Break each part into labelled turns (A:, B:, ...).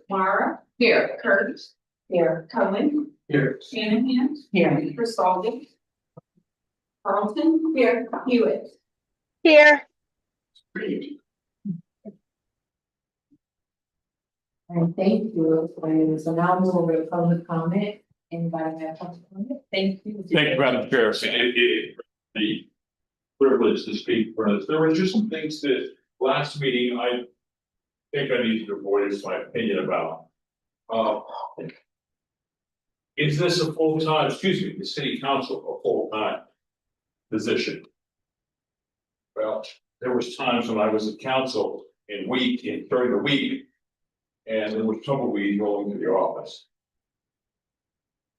A: Mara. Here. Curtis. Here. Cohen.
B: Here.
A: Shanahan.
C: Here.
A: Cristaldi. Carlton. Here. Hewitt.
D: Here.
C: And thank you. So now we'll go to public comment. Anybody have public comment? Thank you.
B: Thank you, Madam Chair. The privilege to speak for us. There were just some things that last meeting I think I need to voice my opinion about. Is this a full-time, the city council a full-time position? Well, there was times when I was at council during the week, and there was tumbleweed rolling to the office.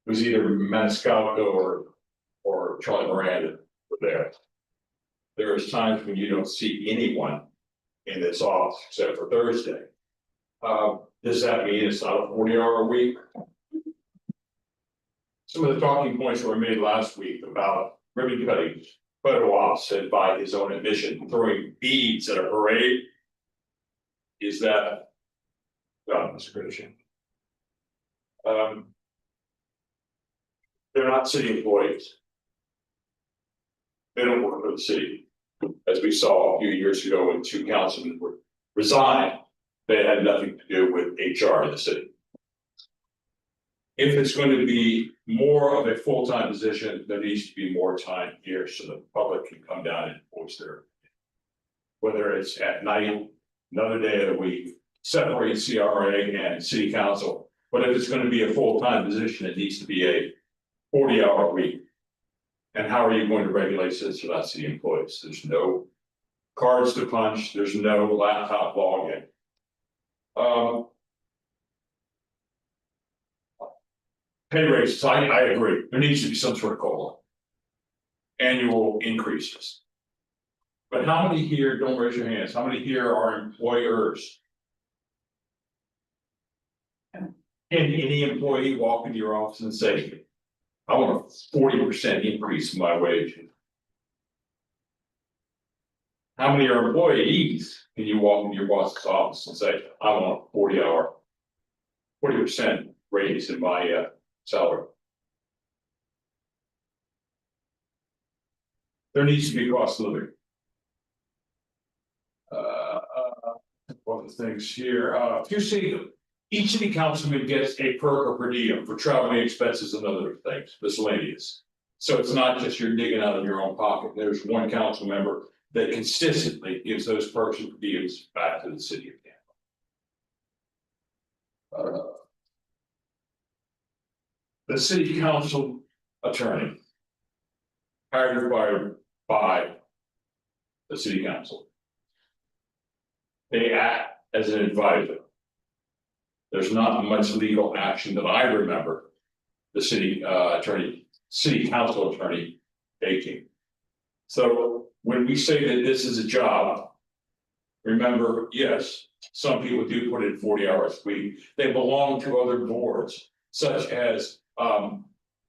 B: It was either Maniscalco or Charlie Miranda were there. There is times when you don't see anyone in this office except for Thursday. Does that mean it's not a 40-hour a week? Some of the talking points were made last week about ribbon cutting, photo ops, and by his own admission, throwing beads at a parade. Is that Mr. Christian? They're not city employees. They don't work for the city. As we saw a few years ago when two councilmen were resigned, they had nothing to do with HR in the city. If it's going to be more of a full-time position, there needs to be more time here so the public can come down and voice their opinion. Whether it's at night, another day of the week, separate CRA and city council. But if it's going to be a full-time position, it needs to be a 40-hour week. And how are you going to regulate this without city employees? There's no cards to punch, there's no laptop login. Pay raises, I agree, there needs to be some sort of COLA. Annual increases. But how many here, don't raise your hands, how many here are employers? Can any employee walk into your office and say, I want a 40% increase in my wage? How many are employees? Can you walk into your boss's office and say, I want a 40% raise in my salary? There needs to be cost of living. One of the things here, if you see, each city councilman gets a perk or per diem for traveling expenses and other things, miscellaneous. So it's not just you're digging out of your own pocket. There's one council member that consistently gives those perks and per diems back to the city of Tampa. The city council attorney hired and fired by the city council. They act as an advisor. There's not much legal action that I remember the city council attorney taking. So when we say that this is a job, remember, yes, some people do put in 40 hours a week. They belong to other boards, such as Tampa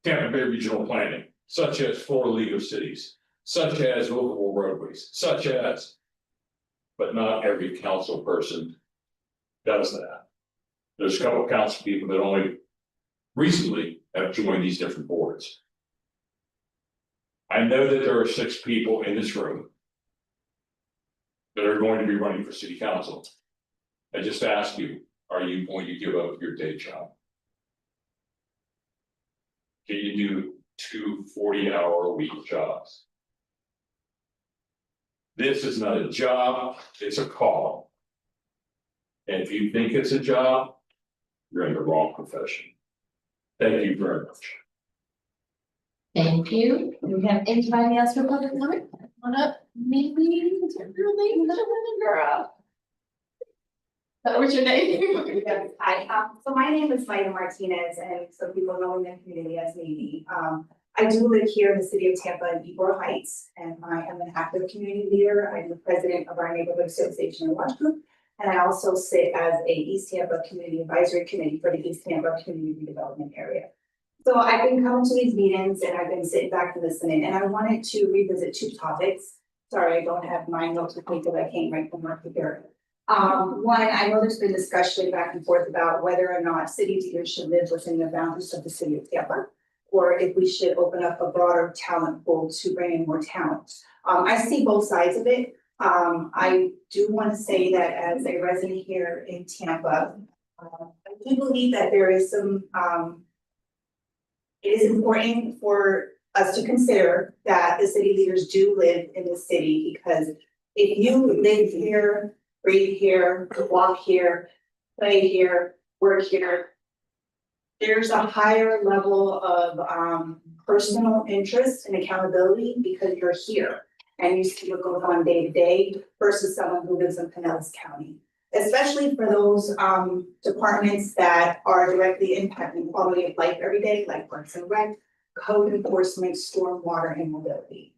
B: Bay Regional Planning, such as Florida League of Cities, such as Local Roadways, such as, but not every council person does that. There's a couple of council people that only recently have joined these different boards. I know that there are 6 people in this room that are going to be running for city council. I just ask you, are you going to give up your day job? Can you do 2 40-hour-a-week jobs? This is not a job, it's a call. And if you think it's a job, you're in the wrong profession. Thank you very much.
C: Thank you. Do we have anybody else for public comment? Come on up, maybe, really, girl. What was your name?
E: Hi, so my name is Maida Martinez, and some people know me in the community as Navy. I do live here in the city of Tampa in Ybor Heights, and I am an active community leader. I'm the president of our neighborhood association and watch group, and I also sit as a East Tampa Community Advisory Committee for the East Tampa Community Redevelopment Area. So I've been coming to these meetings and I've been sitting back and listening, and I wanted to revisit 2 topics. Sorry, I don't have my notes with me because I came right from work prepared. One, I know there's been discussion back and forth about whether or not city leaders should live within the boundaries of the city of Tampa. Or if we should open up a broader talent pool to bring in more talent. I see both sides of it. I do want to say that as a resident here in Tampa, I do believe that there is some, it is important for us to consider that the city leaders do live in the city, because if you live here, breathe here, walk here, play here, work here, there's a higher level of personal interest and accountability because you're here and you see what goes on day to day versus someone who lives in Pinellas County. Especially for those departments that are directly impacting quality of life every day, like Parks and Rec, code enforcement, stormwater, and mobility.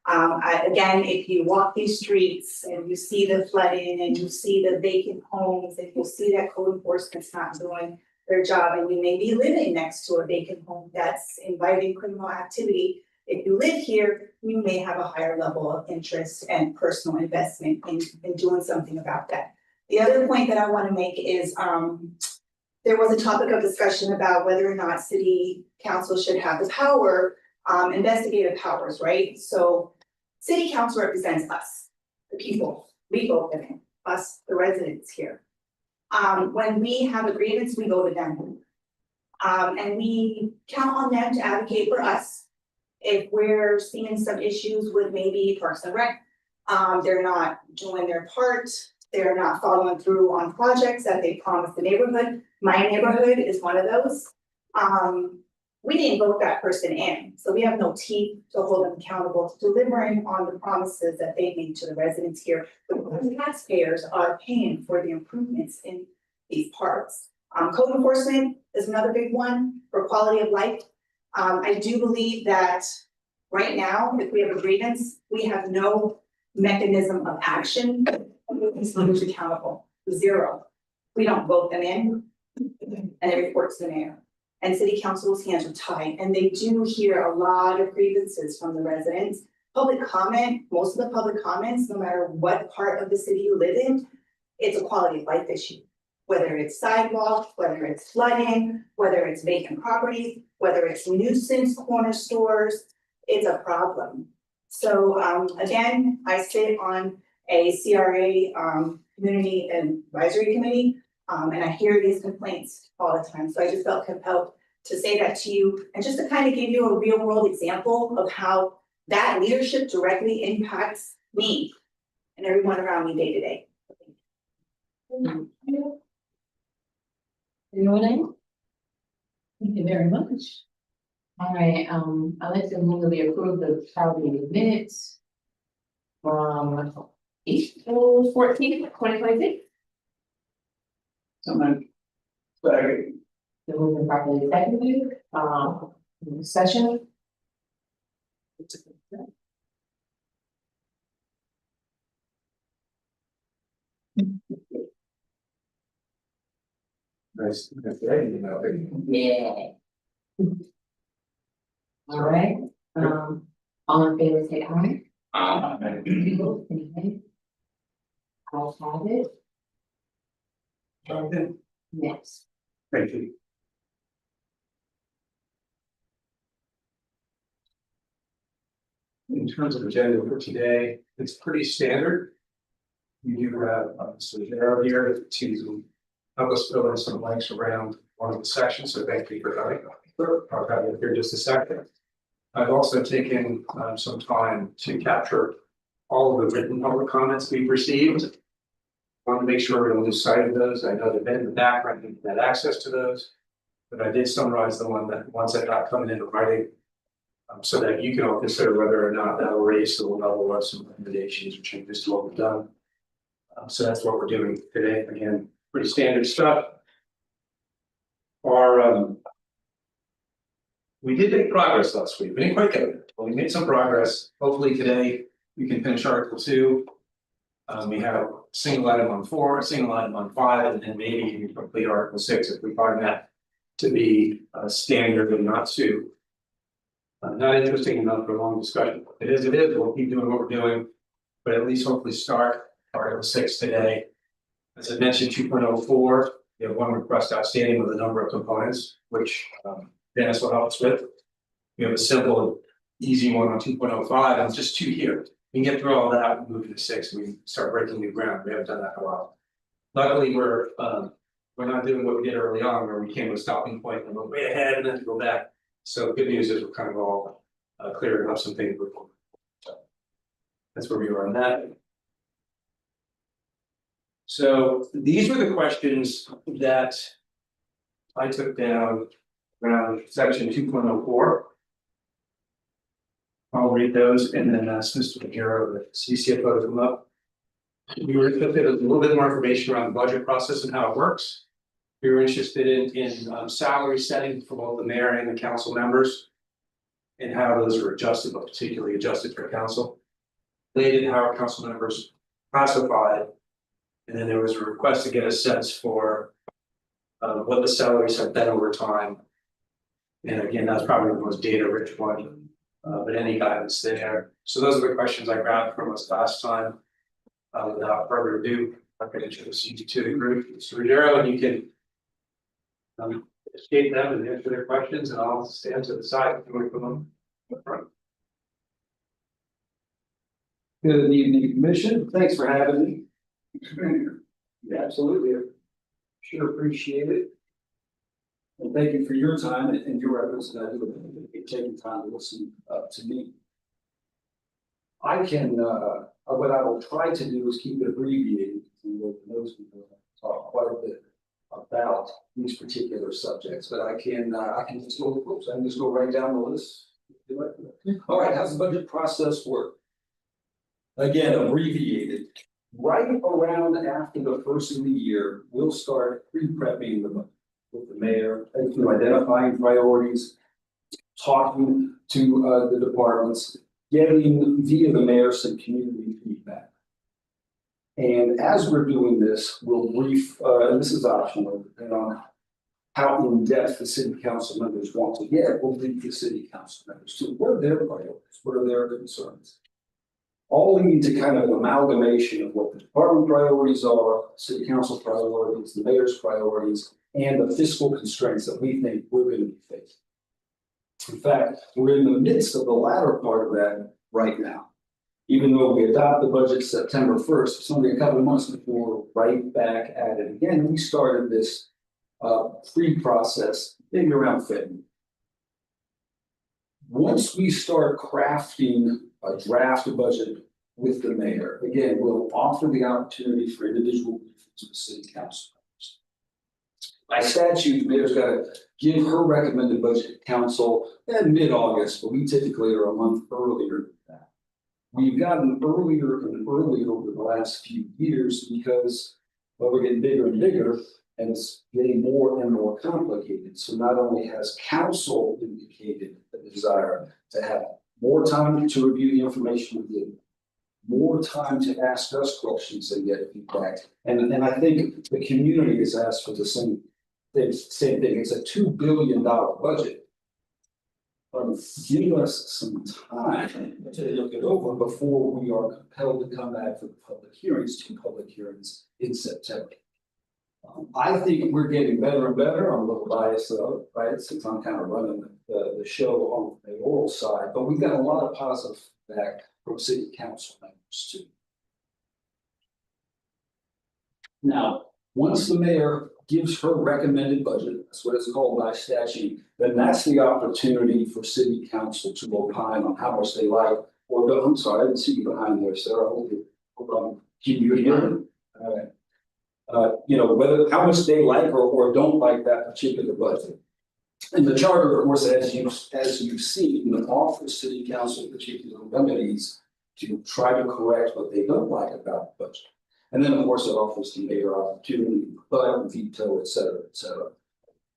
E: Again, if you walk these streets and you see the flooding and you see the vacant homes and you see that code enforcement's not doing their job, and you may be living next to a vacant home that's inviting criminal activity. If you live here, you may have a higher level of interest and personal investment in doing something about that. The other point that I want to make is there was a topic of discussion about whether or not city council should have the power, investigative powers, right? So city council represents us, the people, we vote in, us, the residents here. When we have a grievance, we go to them. And we count on them to advocate for us. If we're seeing some issues with maybe Parks and Rec, they're not doing their part, they're not following through on projects that they promised the neighborhood. My neighborhood is one of those. We didn't vote that person in, so we have no teeth to hold them accountable to delivering on the promises that they made to the residents here. But the taxpayers are paying for the improvements in these parks. Code enforcement is another big one for quality of life. I do believe that right now, if we have a grievance, we have no mechanism of action. These leaders accountable, zero. We don't vote them in, and it reports to the mayor. And city council's hands are tied, and they do hear a lot of grievances from the residents. Public comment, most of the public comments, no matter what part of the city you live in, it's a quality of life issue. Whether it's sidewalks, whether it's flooding, whether it's vacant properties, whether it's nuisance corner stores, it's a problem. So again, I sit on a CRA community advisory committee. And I hear these complaints all the time, so I just felt compelled to say that to you, and just to kind of give you a real world example of how that leadership directly impacts me and everyone around me day to day.
C: Anyone else? Thank you very much. All right, I'd like to move that we approve the probably minutes from April 14th, 2026.
D: Someone. Second.
C: The movement properly seconded, session.
D: Nice, you know.
C: Yeah. All right, all in favor, say aye. People, anything? I'll have it.
D: Okay.
C: Next.
D: Thank you. In terms of agenda for today, it's pretty standard. We do have Mr. Gerald here to help us fill in some blanks around one of the sections, so thank you for coming. I'll have you here just a second. I've also taken some time to capture all of the written public comments we've received. I want to make sure we don't lose sight of those. I know they've been in the background, you've had access to those. But I did summarize the ones that got coming into writing. So that you can all consider whether or not that will raise the level of some recommendations or changes to what we've done. So that's what we're doing today. Again, pretty standard stuff. We did make progress last week. We didn't quite get it, but we made some progress. Hopefully today we can finish Article 2. We have a single item on 4, a single item on 5, and then maybe we complete Article 6 if we find that to be standard and not too not interesting enough for a long discussion. It is, we'll keep doing what we're doing, but at least hopefully start Article 6 today. As I mentioned, 2.04, we have one request outstanding with a number of components, which Dennis will help us with. We have a simple, easy one on 2.05, and just two here. We can get through all that and move to 6, and we start breaking new ground. We haven't done that in a while. Luckily, we're not doing what we did early on, where we came to a stopping point and went way ahead and then to go back. So good news is we're kind of all clearing up some things before. So that's where we are on that. So these were the questions that I took down around section 2.04. I'll read those and then ask Mr. Vaquero, the CCFO, to come up. We were interested in a little bit more information around the budget process and how it works. We were interested in salary setting for both the mayor and the council members. And how those are adjusted, but particularly adjusted for council. Related how our council members classified. And then there was a request to get a sense for what the salaries have been over time. And again, that's probably the most data rich one, but any guidance there. So those are the questions I grabbed from us last time. Without further ado, I'm going to introduce you to the group, Mr. Ruggiero, and you can escape them and answer their questions, and I'll stand to the side if you want to come on the front.
F: Good evening, Commission. Thanks for having me. Yeah, absolutely. Sure appreciate it. And thank you for your time and your efforts that I do taking time to listen to me. I can, what I will try to do is keep it abbreviated. And those people talk quite a bit about these particular subjects, but I can just go right down the list. All right, how's the budget process work? Again, abbreviated. Right around after the first of the year, we'll start pre-prepping the budget with the mayor, identifying priorities, talking to the departments, getting via the mayor some community feedback. And as we're doing this, we'll brief, and this is optional, depending on how in-depth the city council members want to get, we'll brief the city council members to what are their priorities, what are their concerns. All lead to kind of an amalgamation of what the department priorities are, city council priorities, the mayor's priorities, and the fiscal constraints that we think we're going to be facing. In fact, we're in the midst of the latter part of that right now. Even though we adopt the budget September 1st, it's only a couple of months before we're right back at it again. We started this pre-process maybe around February. Once we start crafting a draft budget with the mayor, again, we'll offer the opportunity for individual briefings with city council members. By statute, the mayor's got to give her recommended budget to council in mid-August, but we typically are a month earlier than that. We've gotten earlier and earlier over the last few years because, well, we're getting bigger and bigger and it's getting more and more complicated. So not only has council indicated the desire to have more time to review the information we get, more time to ask us questions and get feedback. And I think the community has asked for the same thing. It's a $2 billion budget. Give us some time to look it over before we are compelled to come back for the public hearings, 2 public hearings in September. I think we're getting better and better. I'm a little biased though, right? Since I'm kind of running the show on the oral side, but we've got a lot of positive feedback from city council members too. Now, once the mayor gives her recommended budget, that's what it's called by statute, then that's the opportunity for city council to opine on how much they like, or don't, I'm sorry, I didn't see you behind there, Sarah. Hold on. Can you hear me? All right. Whether how much they like or don't like that particular budget. And the charter, of course, as you've seen, offers city council particular remedies to try to correct what they don't like about the budget. And then, of course, it offers the mayor opportunity to rebut, veto, et cetera, et cetera.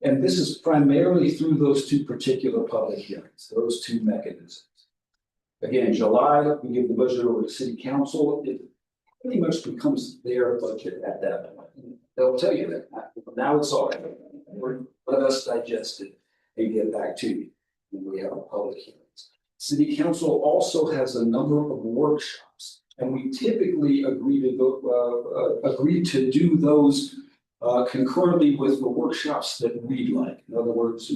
F: And this is primarily through those 2 particular public hearings, those 2 mechanisms. Again, July, we give the budget over to city council. It pretty much becomes their budget at that point. They'll tell you that now it's all right. Let us digest it and get back to you when we have a public hearings. City council also has a number of workshops And we typically agree to do those concurrently with the workshops that we like. In other words,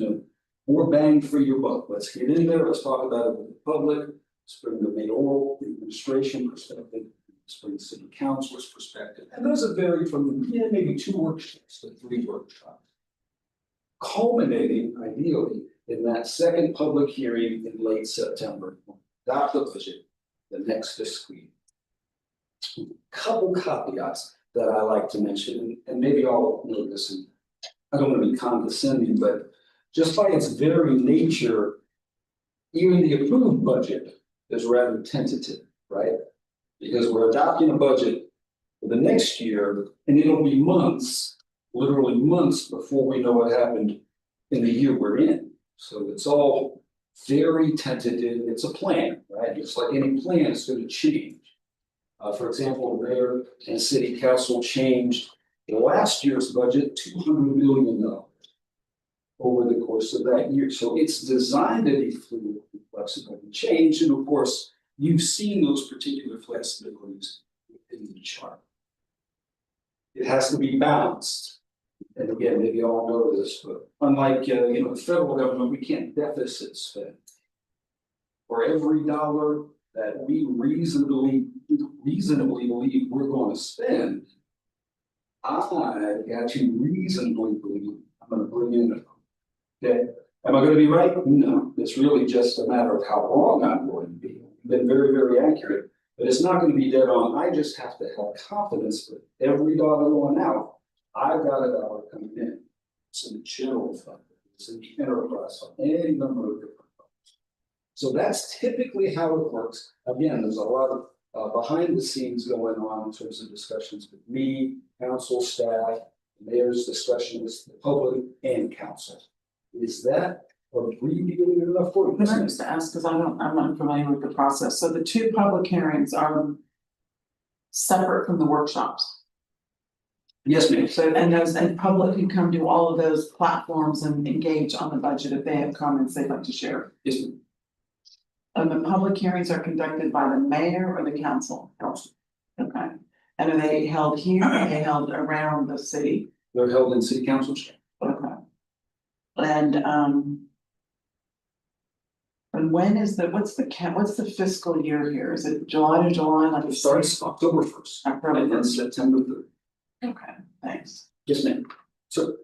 F: more bang for your buck. Let's get in there, let's talk about it with the public, let's bring the mayoral, the administration perspective, let's bring the city council's perspective. And those have varied from, maybe 2 workshops to 3 workshops. Culminating ideally in that second public hearing in late September, adopt the budget the next fiscal year. Couple caveats that I like to mention, and maybe I'll note this, and I don't want to be condescending, but just by its very nature, even the approved budget is rather tentative, right? Because we're adopting a budget for the next year, and it'll be months, literally months before we know what happened in the year we're in. So it's all very tentative. It's a plan, right? Just like any plan, it's going to change. For example, the mayor and city council changed last year's budget $200 million over the course of that year. So it's designed to be fluid and flexible and change. And of course, you've seen those particular flexibilities in the chart. It has to be balanced. And again, maybe you all know this, but unlike the federal government, we can't deficit spend. For every dollar that we reasonably believe we're going to spend, I got to reasonably believe I'm going to bring in. Okay, am I going to be right? No, it's really just a matter of how wrong I'm going to be. I've been very, very accurate, but it's not going to be dead on. I just have to have confidence that every dollar going out, I've got a dollar coming in. It's in the general fund, it's in the enterprise fund, any number of different funds. So that's typically how it works. Again, there's a lot of behind the scenes going on in terms of discussions with me, council, staff, mayor's discussion with the public and council. Is that abbreviated enough for you?
G: Can I just ask, because I'm unfamiliar with the process, so the 2 public hearings are separate from the workshops?
F: Yes, ma'am.
G: So, and public can come to all of those platforms and engage on the budget if they have comments they'd like to share?
F: Yes, ma'am.
G: And the public hearings are conducted by the mayor or the council?
F: Council.
G: Okay, and are they held here, or are they held around the city?
F: They're held in city council chamber.
G: Okay. And when is what's the fiscal year here? Is it July to July, like?
F: It starts October 1st
G: October
F: and then
G: 1st.
F: September 3rd.
G: Okay, thanks.
F: Yes, ma'am.
H: So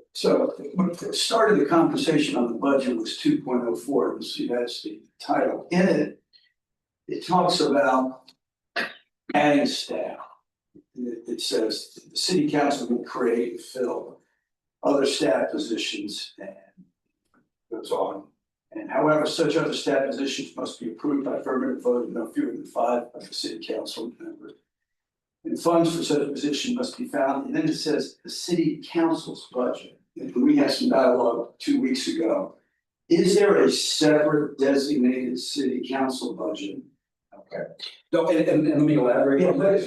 H: when it started, the conversation on the budget was 2.04, and see, that's the title. In it, it talks about adding staff. It says the city council will create and fill other staff positions, and goes on. And however, such other staff positions must be approved by affirmative vote of no fewer than 5 of the city council members. And funds for such position must be found, and then it says the city council's budget. And we had some dialogue 2 weeks ago. Is there a separate designated city council budget?
F: Okay. No, and let me elaborate on that.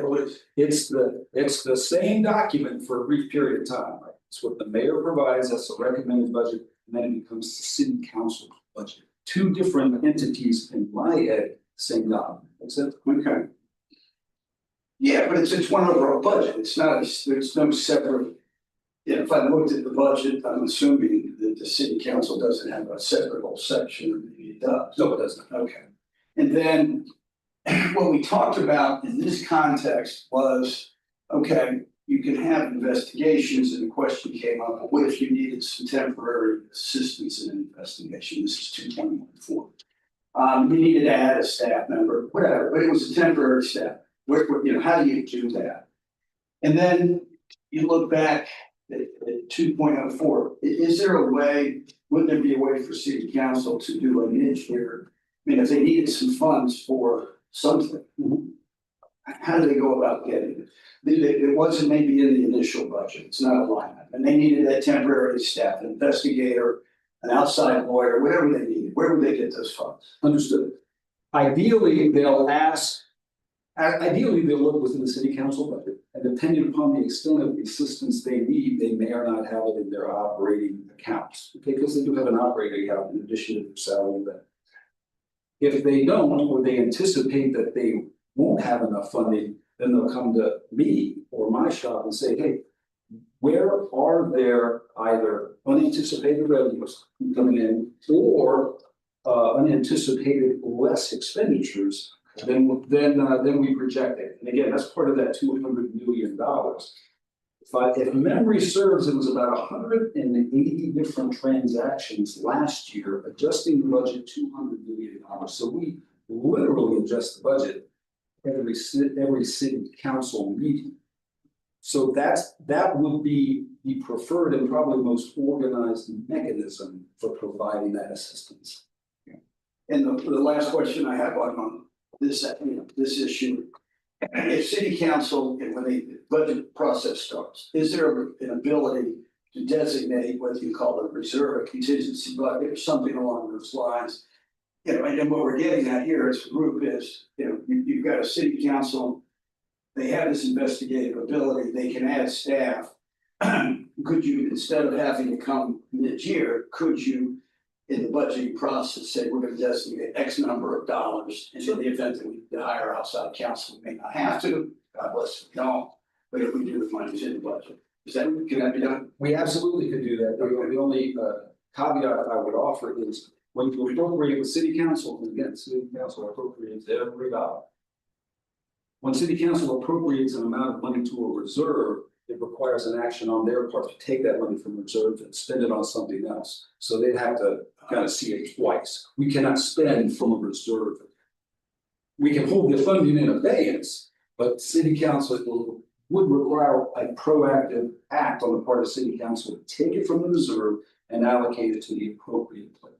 H: Please.
F: It's the same document for a brief period of time, right? It's what the mayor provides, that's a recommended budget, and then it becomes the city council budget. 2 different entities in my head, same document. Makes sense?
H: Okay. Yeah, but it's one overall budget. It's not, there's no separate. Yeah, if I looked at the budget, I'm assuming that the city council doesn't have a separate whole section, or maybe it does.
F: No, it doesn't.
H: Okay. And then what we talked about in this context was, okay, you can have investigations, and the question came up, what if you needed some temporary assistance in an investigation? This is 2.14. You needed to add a staff member, whatever, but it was a temporary staff. How do you do that? And then you look back at 2.04. Is there a way, wouldn't there be a way for city council to do an engineer? I mean, if they needed some funds for something, how do they go about getting it? It wasn't maybe in the initial budget, it's not a line item, and they needed that temporary staff, an investigator, an outside lawyer, whatever they needed. Where would they get those funds?
F: Understood. Ideally, they'll look within the city council budget, and depending upon the extent of the assistance they need, they may or not have it in their operating accounts. Okay, because they do have an operating account in addition to their salary. If they don't, or they anticipate that they won't have enough funding, then they'll come to me or my shop and say, hey, where are there either unanticipated revenues coming in or unanticipated less expenditures, then we project it. And again, that's part of that $200 million. If memory serves, it was about 180 different transactions last year, adjusting the budget $200 million. So we literally adjust the budget every city council meeting. So that will be the preferred and probably most organized mechanism for providing that assistance.
H: And the last question I have on this, this issue. If city council, when the budget process starts, is there an ability to designate whether you call it a reserve, a contingency bucket, or something along those lines? And what we're getting at here as a group is, you've got a city council, they have this investigative ability, they can add staff. Could you, instead of having to come mid-year, could you, in the budgeting process, say we're gonna designate X number of dollars, and in the event that we need to hire outside counsel, we may not have to, God bless, we don't, but if we do, the money's in the budget. Can that be done?
F: We absolutely could do that. The only caveat I would offer is when you appropriate with city council, and again, city council appropriates every dollar. When city council appropriates an amount of money to a reserve, it requires an action on their part to take that money from reserve and spend it on something else. So they'd have to kind of see it twice. We cannot spend from a reserve. We can hold the funding in abeyance, but city council would require a proactive act on the part of city council to take it from the reserve and allocate it to the appropriate place.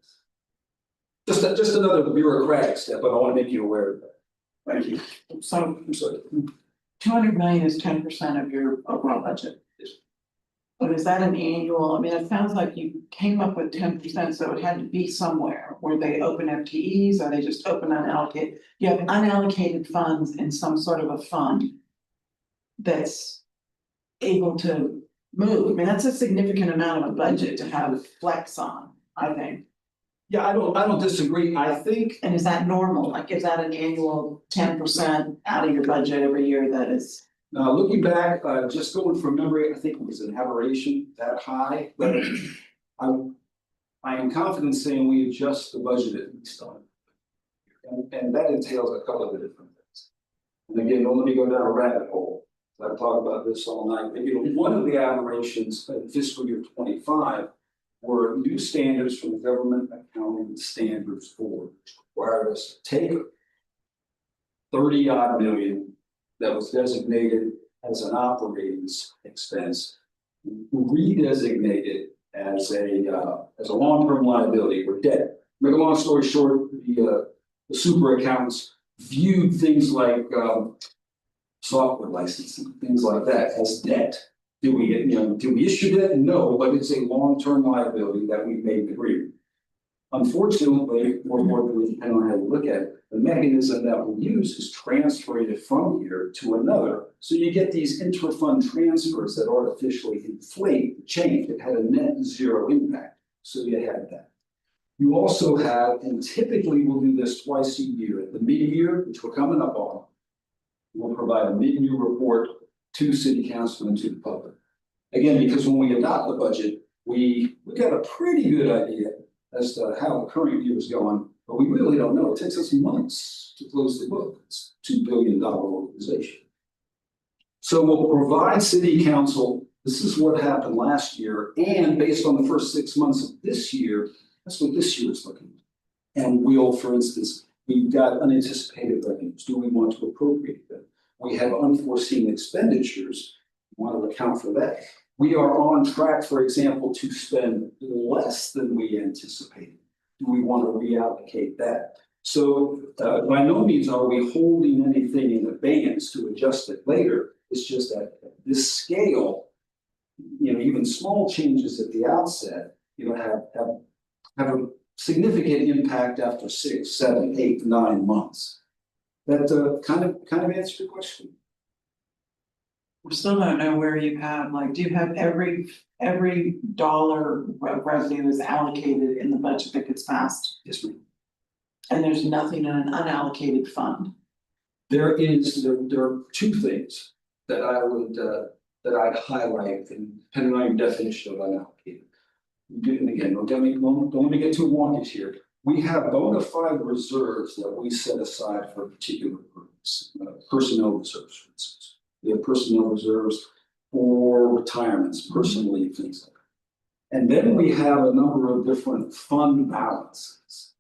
F: Just another bureaucratic step, but I want to make you aware of that.
H: Thank you.
G: So
F: I'm sorry.
G: 200 million is 10% of your overall budget. But is that an annual, I mean, it sounds like you came up with 10%, so it had to be somewhere. Were they open FTEs? Are they just open unallocated? You have unallocated funds in some sort of a fund that's able to move. I mean, that's a significant amount of a budget to have flex on, I think.
F: Yeah, I don't disagree. I think
G: And is that normal? Like, is that an annual 10% out of your budget every year that is?
F: looking back, just going from memory, I think it was an aberration that high, but I am confident saying we adjust the budget at least on it. And that entails a couple of different things. And again, don't let me go down a rabbit hole. I've talked about this all night, but one of the aberrations in fiscal year 25 were new standards from the Government Accounting Standards Board, which required us to take 30-odd million that was designated as an operating expense, redesignate it as a long-term liability or debt. Make a long story short, the super accountants viewed things like software licensing, things like that as debt. Do we issue debt? No, but it's a long-term liability that we've made an agreement. Unfortunately, or depending on how you look at it, the mechanism that we use is transferring it from here to another. So you get these inter-fund transfers that artificially inflate the change. It had a net zero impact. So you had that. You also have, and typically we'll do this twice a year, at the mid-year, which we're coming up on. We'll provide a mid-year report to city council and to the public. Again, because when we adopt the budget, we got a pretty good idea as to how the current year is going, but we really don't know. It takes us months to close the book. It's a $2 billion organization. So we'll provide city council, this is what happened last year, and based on the first 6 months of this year, that's what this year is looking like. And we'll, for instance, we've got unanticipated revenues. Do we want to appropriate them? We have unforeseen expenditures. We want to account for that. We are on track, for example, to spend less than we anticipated. Do we want to reallocate that? So by no means are we holding anything in abeyance to adjust it later. It's just that at this scale, even small changes at the outset, have a significant impact after 6, 7, 8, 9 months. That kind of answers your question.
G: We still don't know where you have, like, do you have every dollar of revenue is allocated in the budget that gets passed?
F: Yes, ma'am.
G: And there's nothing in an unallocated fund?
F: there are two things that I would, that I'd highlight, and depending on your definition of unallocated. And again, don't let me get too wonky here. We have bona fide reserves that we set aside for a particular purpose, personnel reserves, for instance. We have personnel reserves for retirements, personal leave, things like that. And then we have a number of different fund balances.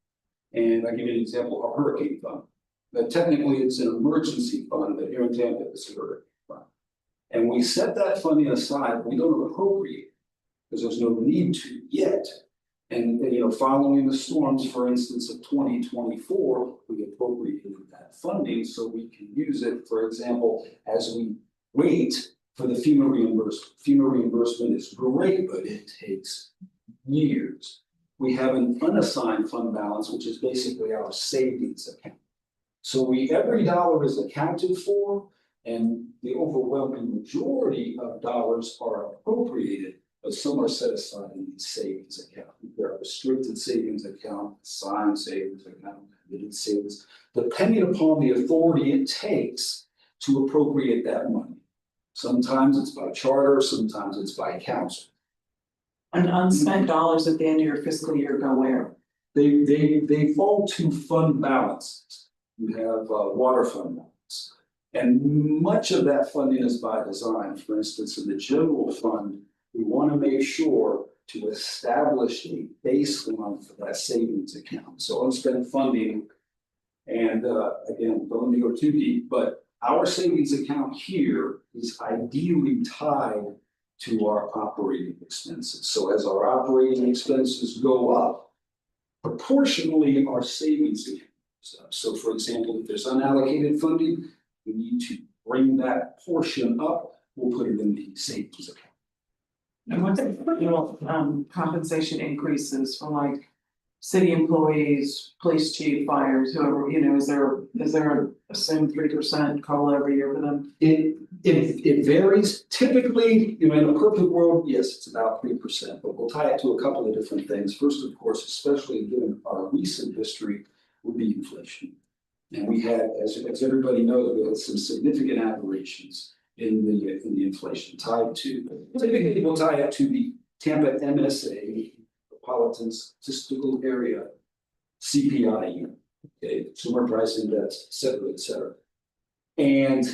F: And I'll give you an example, a hurricane fund. But technically it's an emergency fund, but here in Tampa it's a hurricane fund. And we set that funding aside, we don't appropriate it, because there's no need to yet. And you know, following the storms, for instance, of 2024, we appropriated that funding so we can use it, for example, as we wait for the FEMA reimbursement. FEMA reimbursement is great, but it takes years. We have an unassigned fund balance, which is basically our savings account. So every dollar is accounted for, and the overwhelming majority of dollars are appropriated, but some are set aside in the savings account. There are restricted savings account, assigned savings account, committed savings, depending upon the authority it takes to appropriate that money. Sometimes it's by charter, sometimes it's by council.
G: And unspent dollars at the end of your fiscal year go where?
F: They fall to fund balances. You have water fund balance. And much of that funding is by design. For instance, in the general fund, we want to make sure to establish a baseline for that savings account. So unspent funding, and again, don't let me go too deep, but our savings account here is ideally tied to our operating expenses. So as our operating expenses go up, proportionally our savings account goes up. So for example, if there's unallocated funding, we need to bring that portion up, we'll put it in the savings account.
G: And what's the compensation increases for like city employees, police chief, fires, whoever, you know, is there a assumed 3% COLA every year for them?
F: It varies. Typically, you know, in a perfect world, yes, it's about 3%, but we'll tie it to a couple of different things. First, of course, especially given our recent history, would be inflation. And we had, as everybody knows, we had some significant aberrations in the inflation tied to, typically we'll tie it to the Tampa MSA, Metropolitan Statistical Area, CPI, okay, Consumer Price Index, et cetera, et cetera. And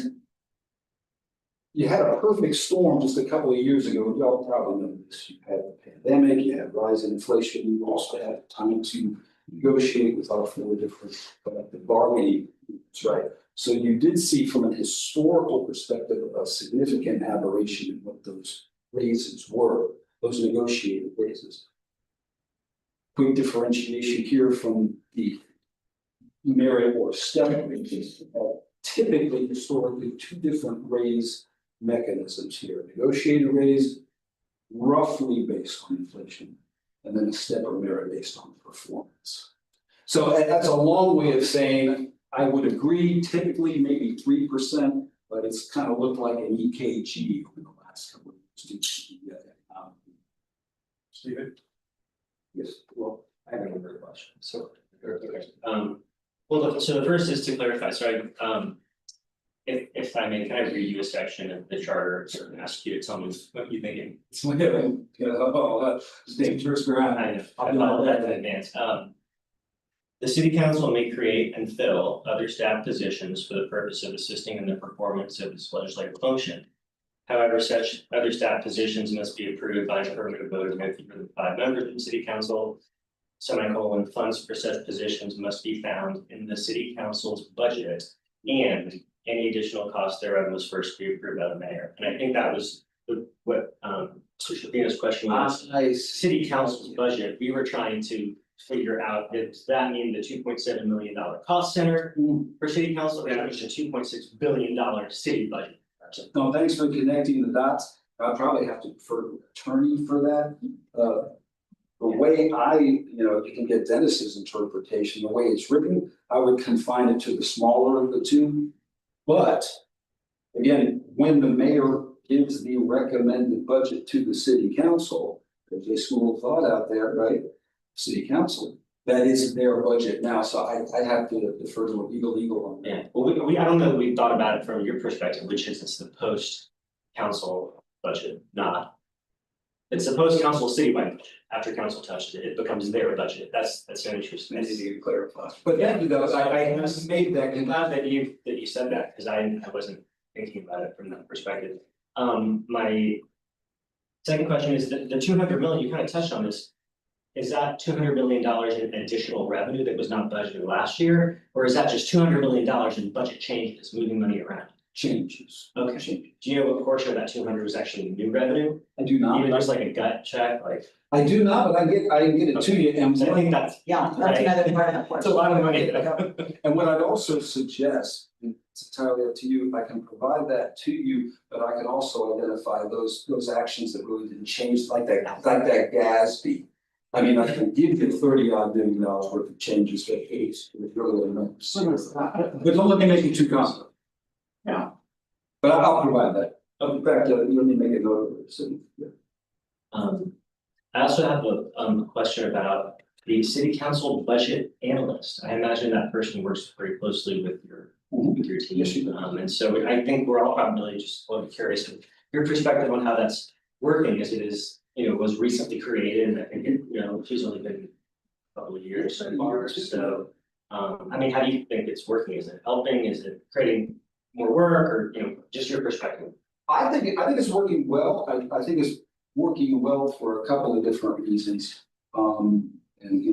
F: you had a perfect storm just a couple of years ago. Y'all probably know this. You had the pandemic, you had rise in inflation, you also had time to negotiate with all four different bargaining groups, right? So you did see from a historical perspective a significant aberration in what those raises were, those negotiated raises. Quick differentiation here from the merit or step raises. Typically, historically, two different raise mechanisms here. Negotiated raise, roughly based on inflation, and then a step or merit based on performance. So that's a long way of saying I would agree, typically maybe 3%, but it's kind of looked like an EKG over the last couple of years.
D: Stephen?
F: Yes, well, I have another question, so.
I: Well, look, so the first is to clarify, so if I may, can I read you a section of the charter, sort of ask you to tell me what you're thinking?
F: It's dangerous ground.
I: I know, I apologize in advance. The city council may create and fill other staff positions for the purpose of assisting in the performance of its legislative function. However, such other staff positions must be approved by affirmative vote of 5 members of the city council. Semicolon, funds for such positions must be found in the city council's budget, and any additional cost thereof must first be approved by the mayor. And I think that was what Shafina's question was. City council's budget, we were trying to figure out, does that mean the $2.7 million cost center for city council, or that was a $2.6 billion city budget?
F: No, thanks for connecting the dots. I'll probably have to defer to an attorney for that. The way you can get Dennis's interpretation, the way it's written, I would confine it to the smaller of the two. But again, when the mayor gives the recommended budget to the city council, there's a school of thought out there, right? City council that is their budget now, so I have to defer to a legal on that.
I: Yeah, well, I don't know that we thought about it from your perspective, which is it's the post-council budget, not. It's the post-council citywide budget, after council touches it, it becomes their budget, that's the issue.
F: I need to clarify, but thank you, though, I made that.
I: I'm glad that you said that, because I wasn't thinking about it from that perspective. My second question is the 200 million, you kind of touched on this. Is that $200 million in additional revenue that was not budgeted last year? Or is that just $200 million in budget changes, moving money around?
F: Changes.
I: Okay, do you know what portion of that 200 was actually new revenue?
F: I do not.
I: Even just like a gut check, like,
F: I do not, but I can get it to you, and
I: I think that's,
G: Yeah, that's another part of the
I: that's a lot of money.
F: And what I'd also suggest, and it's entirely up to you, if I can provide that to you, but I can also identify those actions that really didn't change, like that GASB. I mean, I can give you $30-odd million worth of changes that it's really numbers. But don't let me make you too confident.
G: Yeah.
F: But I'll provide that. In fact, let me make a note of it, so, yeah.
I: I also have a question about the city council budget analyst. I imagine that person works very closely with your team.
F: Yes, she does.
I: And so I think we're all probably just a little bit curious of your perspective on how that's working, as it is, was recently created, and I think she's only been a couple of years so far, so. I mean, how do you think it's working? Is it helping? Is it creating more work, or just your perspective?
F: I think it's working well. I think it's working well for a couple of different reasons. And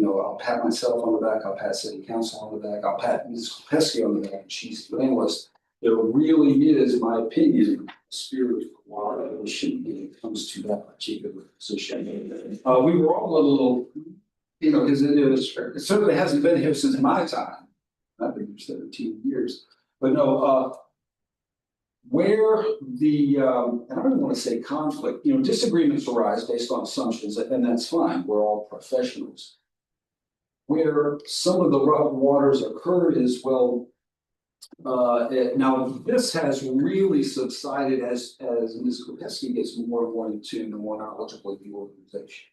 F: I'll pat myself on the back, I'll pat city council on the back, I'll pat Ms. Pesky on the back, she's the analyst. There really is, in my opinion, a spirit of cooperation when it comes to that particular position. We were all a little, because it certainly hasn't been here since my time. I've been here 17 years, but no, where the, and I don't want to say conflict, disagreements arise based on assumptions, and that's fine, we're all professionals. Where some of the rough waters occurred is, well, now this has really subsided as Ms. Kopesky gets more and more in tune and more knowledgeable of the organization.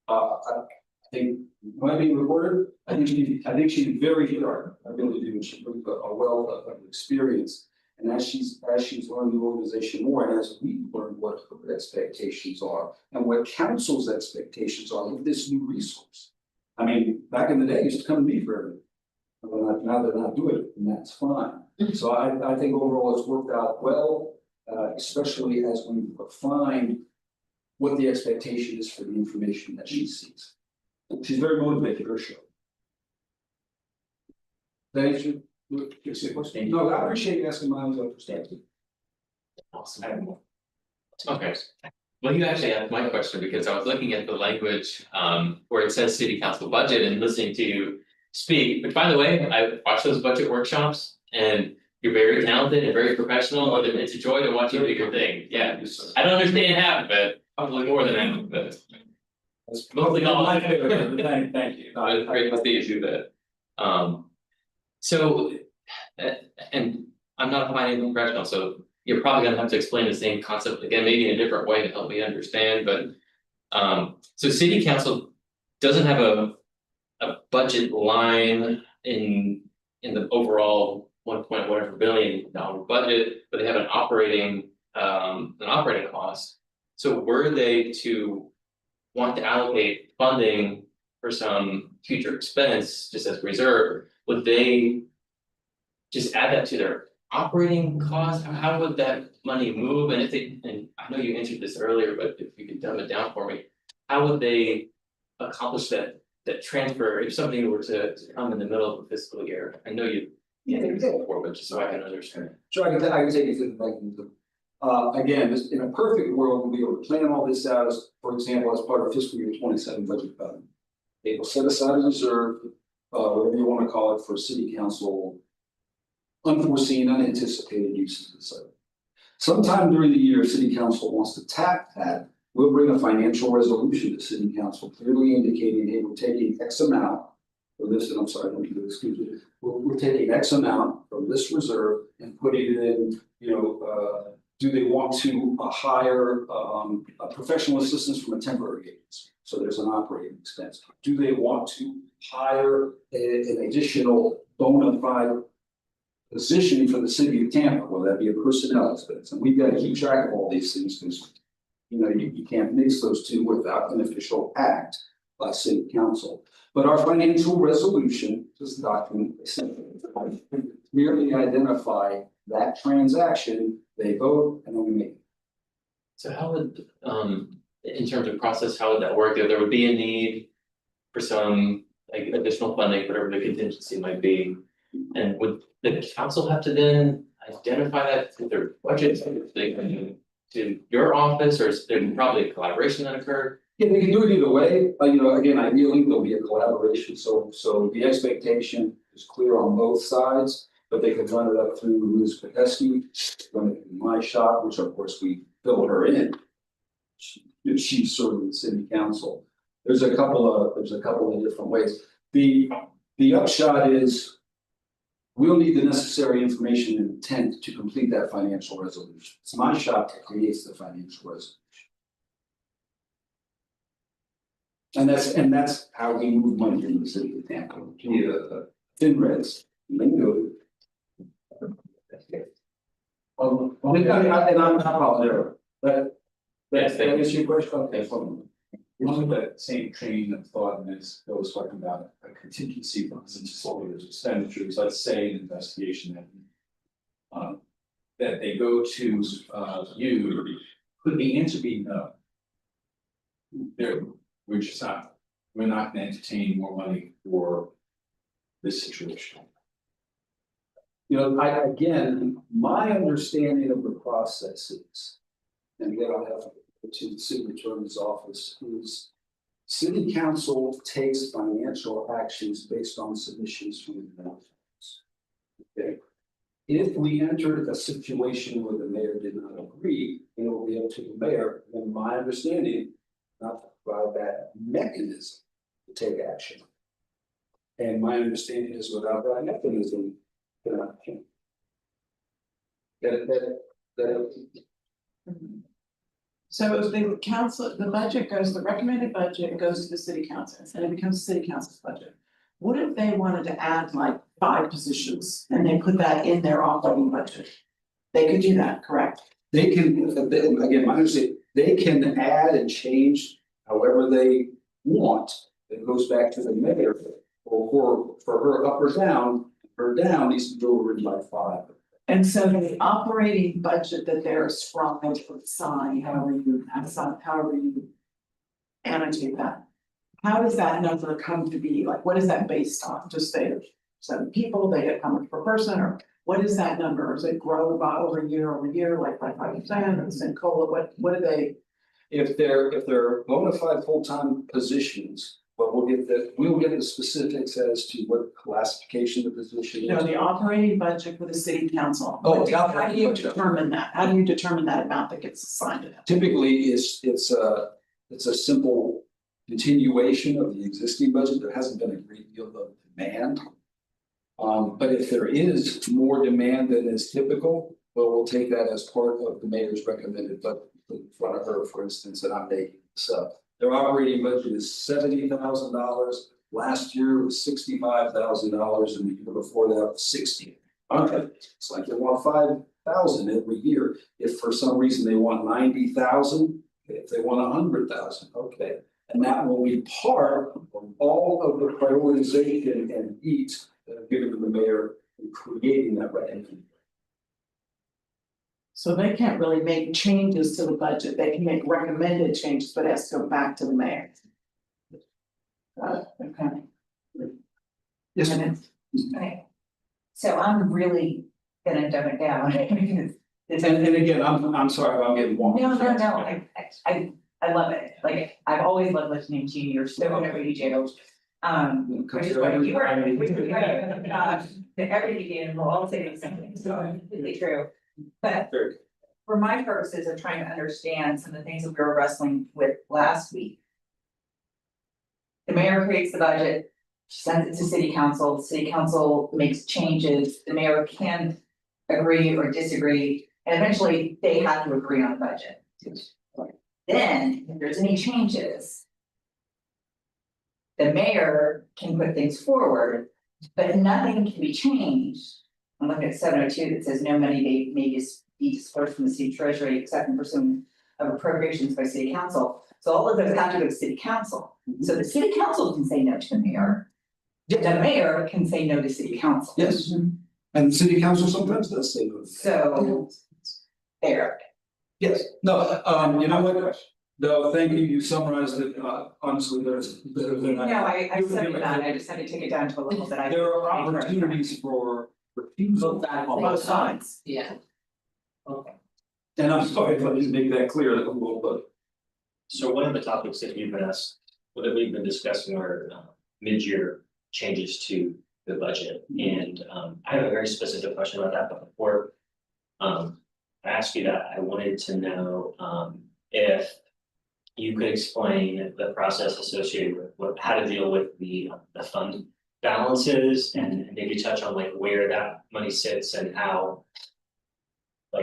F: I think, am I being recorded? I think she's very sharp, I really do, she's really got a wealth of experience. And as she's learned the organization more, and as we learn what her expectations are and what council's expectations are with this new resource. I mean, back in the day, it used to come to me for everything. Well, now they're not doing it, and that's fine. So I think overall it's worked out well, especially as we refine what the expectation is for the information that she sees. She's very motivated, her show. Thank you. No, I appreciate you asking my own perspective.
I: Awesome.
J: Okay, well, you actually asked my question, because I was looking at the language where it says city council budget and listening to you speak, which, by the way, I watched those budget workshops and you're very talented and very professional, and it's a joy to watch you do your thing, yeah. I don't understand half of it, probably more than half of it. Mostly all of it.
F: Thank you.
J: It's great to see you do that. So, and I'm not a finance professional, so you're probably gonna have to explain the same concept again, maybe in a different way to help me understand, but. So city council doesn't have a budget line in the overall $1.whatever billion budget, but they have an operating cost. So were they to want to allocate funding for some future expense, just as reserve, would they just add that to their operating cost? How would that money move? And if they, and I know you answered this earlier, but if you could dumb it down for me, how would they accomplish that transfer if something were to come in the middle of a fiscal year? I know you answered this before, but just so I can understand.
F: Sure, I can take you through the mechanism. Again, in a perfect world, we'll be able to plan all this out as, for example, as part of fiscal year 27 budget planning. They will set aside a reserve, whatever you want to call it, for city council unforeseen, unanticipated uses of the site. Sometime during the year, if city council wants to tap that, we'll bring a financial resolution to city council, clearly indicating, hey, we're taking X amount for this, and I'm sorry, don't do excuse me. We're taking X amount from this reserve and putting it in, do they want to hire professional assistance from a temporary agency? so there's an operating expense. Do they want to hire an additional bona fide position for the city of Tampa? Will that be a personnel expense? And we've got to keep track of all these things because, you know, you can't mix those two without an official act by city council. But our financial resolution, this document, merely identify that transaction, they vote, and then we make it.
J: So how would, in terms of process, how would that work? If there would be a need for some, like, additional funding, whatever the contingency might be. And would the council have to then identify that through their budget, to your office, or is there probably a collaboration that occurred?
F: Yeah, they can do it either way, you know, again, ideally, there'll be a collaboration, so the expectation is clear on both sides. But they could run it up through Liz Podesky, run it in my shop, which of course we fill her in. She's serving the city council. There's a couple of different ways. The upshot is we'll need the necessary information and intent to complete that financial resolution. It's my shop that creates the financial resolution. And that's how we move money in the city of Tampa. FinReds, they do it. And I'm not positive, but
J: Yes, thank you.
F: answer your question, okay, fine.
D: Along that same train of thought, and as Bill was talking about a contingency for legislators expenditures, let's say an investigation that they go to you, could the answer be no? We're just not, we're not gonna entertain more money for this situation.
F: You know, again, my understanding of the process is, and again, I'll have to go to the city attorney's office, is city council takes financial actions based on submissions from the developers. Okay. If we entered a situation where the mayor did not agree, it will be up to the mayor, then my understanding, not to provide that mechanism to take action. And my understanding is without that mechanism,
G: So if the council, the budget goes, the recommended budget goes to the city council, and it becomes city council's budget. What if they wanted to add like 5 positions and they put that in their operating budget? They could do that, correct?
F: They can, again, my understanding, they can add and change however they want. It goes back to the mayor, or for her up or down, her down needs to be overridden by 5.
G: And so the operating budget that they're ascribed or assigned, however you annotate that. How does that number come to be? Like, what is that based on? Just say 7 people, they get how much per person, or what is that number? Does it grow by over year, like by 5%, or is it COLA? What do they?
F: If they're bona fide full-time positions, but we'll get the specifics as to what classification the position
G: You know,
F: is.
G: the operating budget for the city council.
F: Oh, the
G: How
F: operating
G: do you
F: budget.
G: determine that? How do you determine that amount that gets assigned to them?
F: Typically, it's a simple continuation of the existing budget. There hasn't been a great deal of demand. But if there is more demand than is typical, well, we'll take that as part of the mayor's recommended budget in front of her, for instance, and I'm making this up. Their operating budget is $70,000. Last year it was $65,000, and the year before that was 60. Okay, it's like they want 5,000 every year. If for some reason they want 90,000, if they want 100,000, okay. And that will be part of all of the prioritization and needs that are given to the mayor in creating that revenue.
G: So they can't really make changes to the budget. They can make recommended changes, but it has to go back to the mayor. Okay.
F: Yes,
G: And
A: Okay. So I'm really gonna dumb it down because this
F: and again, I'm sorry if I'm getting wonky.
A: No, I love it. Like, I've always loved listening to you. You're so good at what you do. Which is what you are, everything you do, we'll all say the same thing, so it's completely true. But
F: Very good.
A: for my purposes of trying to understand some of the things that we were wrestling with last week. The mayor creates the budget, sends it to city council makes changes, the mayor can agree or disagree, and eventually they have to agree on the budget. Then, if there's any changes, The mayor can put things forward, but nothing can be changed. I'm looking at 702 that says no money may be dispersed from the city treasury except in pursuit of appropriations by city council. So all of those have to go to city council. So the city council can say no to the mayor. The mayor can say no to city council.
F: Yes, and the city council sometimes does say no.
A: So there.
F: Yes, no, you know what, no, thank you, you summarized it, honestly, there's better than I.
A: No, I said that, I just had to take it down to a level that I.
F: There are opportunities for refusal on both sides,
C: Yeah.
F: and I'm sorry if I didn't make that clear a little bit.
I: So one of the topics that we've been discussing are mid-year changes to the budget. And I have a very specific question about that, but before I ask you that, I wanted to know if you could explain the process associated with how to deal with the fund balances and maybe touch on like where that money sits and how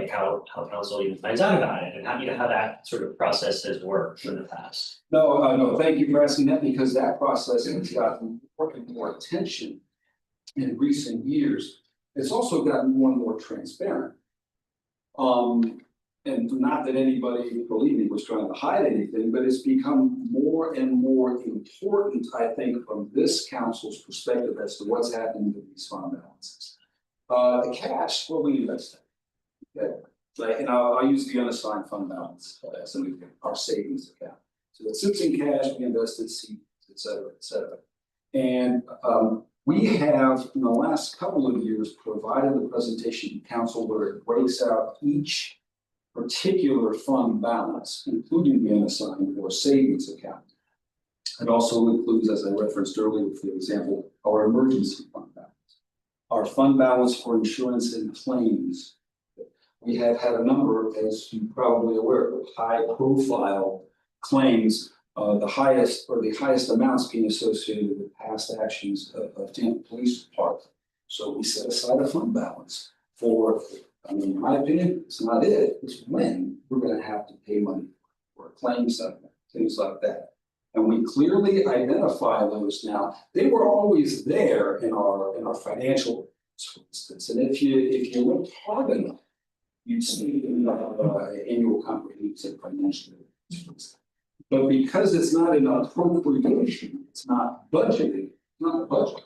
I: council even finds out about it and how, how that sort of process has worked in the past.
F: No, thank you for asking that, because that process has gotten more attention in recent years. It's also gotten more and more transparent. And not that anybody, believe me, was trying to hide anything, but it's become more and more important, I think, from this council's perspective as to what's happening with these fund balances. The cash, what we invest in. Okay, like, and I'll use the unassigned fund balance as an example, our savings account. So it sits in cash, we invest in seeds, et cetera, et cetera. And we have, in the last couple of years, provided a presentation to council where it breaks out each particular fund balance, including the unassigned or savings account. It also includes, as I referenced earlier, for example, our emergency fund balance, our fund balance for insurance and claims. We have had a number, as you're probably aware, of high profile claims, the highest amounts being associated with past actions of Tampa Police Department. So we set aside a fund balance for, I mean, in my opinion, it's not it, it's when we're gonna have to pay money for a claim settlement, things like that. And we clearly identify those now. They were always there in our financial, for instance. And if you look hard enough, you'd see in annual comprehensive financial. But because it's not an appropriation, it's not budgeted, not a budget.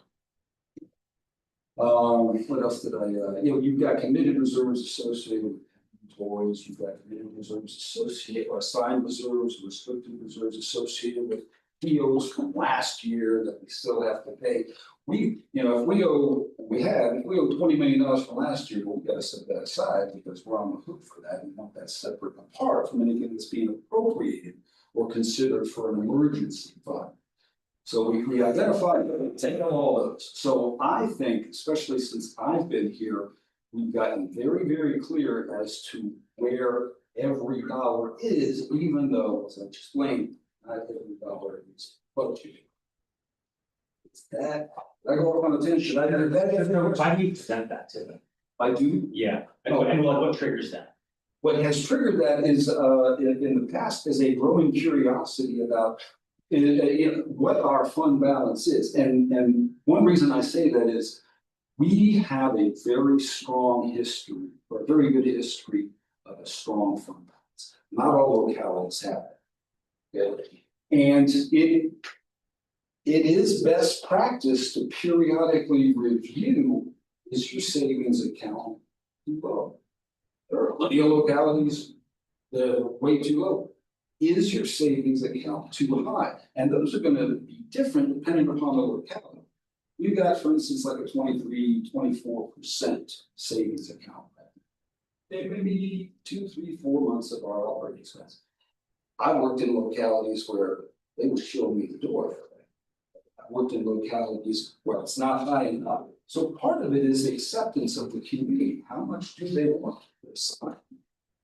F: What else did I, you've got committed reserves associated with employees, you've got committed reserves associated, or assigned reserves, restricted reserves associated with POs from last year that we still have to pay. If we owe $20 million from last year, well, we gotta set that aside because we're on the hook for that. We want that separate apart from anything that's being appropriated or considered for an emergency fund. So we identified, take out all those. So I think, especially since I've been here, we've gotten very, very clear as to where every dollar is, even though, as I explained, not every dollar is budgeted. It's that, I go off on a tangent,
I: Why do you present that to them?
F: I do.
I: Yeah, and what triggers that?
F: What has triggered that is, in the past, is a growing curiosity about what our fund balance is. And one reason I say that is we have a very strong history, or a very good history of a strong fund balance. Not all localities have it. Okay? And it is best practice to periodically review, is your savings account too low? There are plenty of localities that are way too low. Is your savings account too high? And those are going to be different depending upon the locality. You've got, for instance, like a 23-24% savings account. It may be 2, 3, 4 months of our operating expense. I've worked in localities where they would show me the door for that. I've worked in localities where it's not high enough. So part of it is the acceptance of the community. How much do they want this time?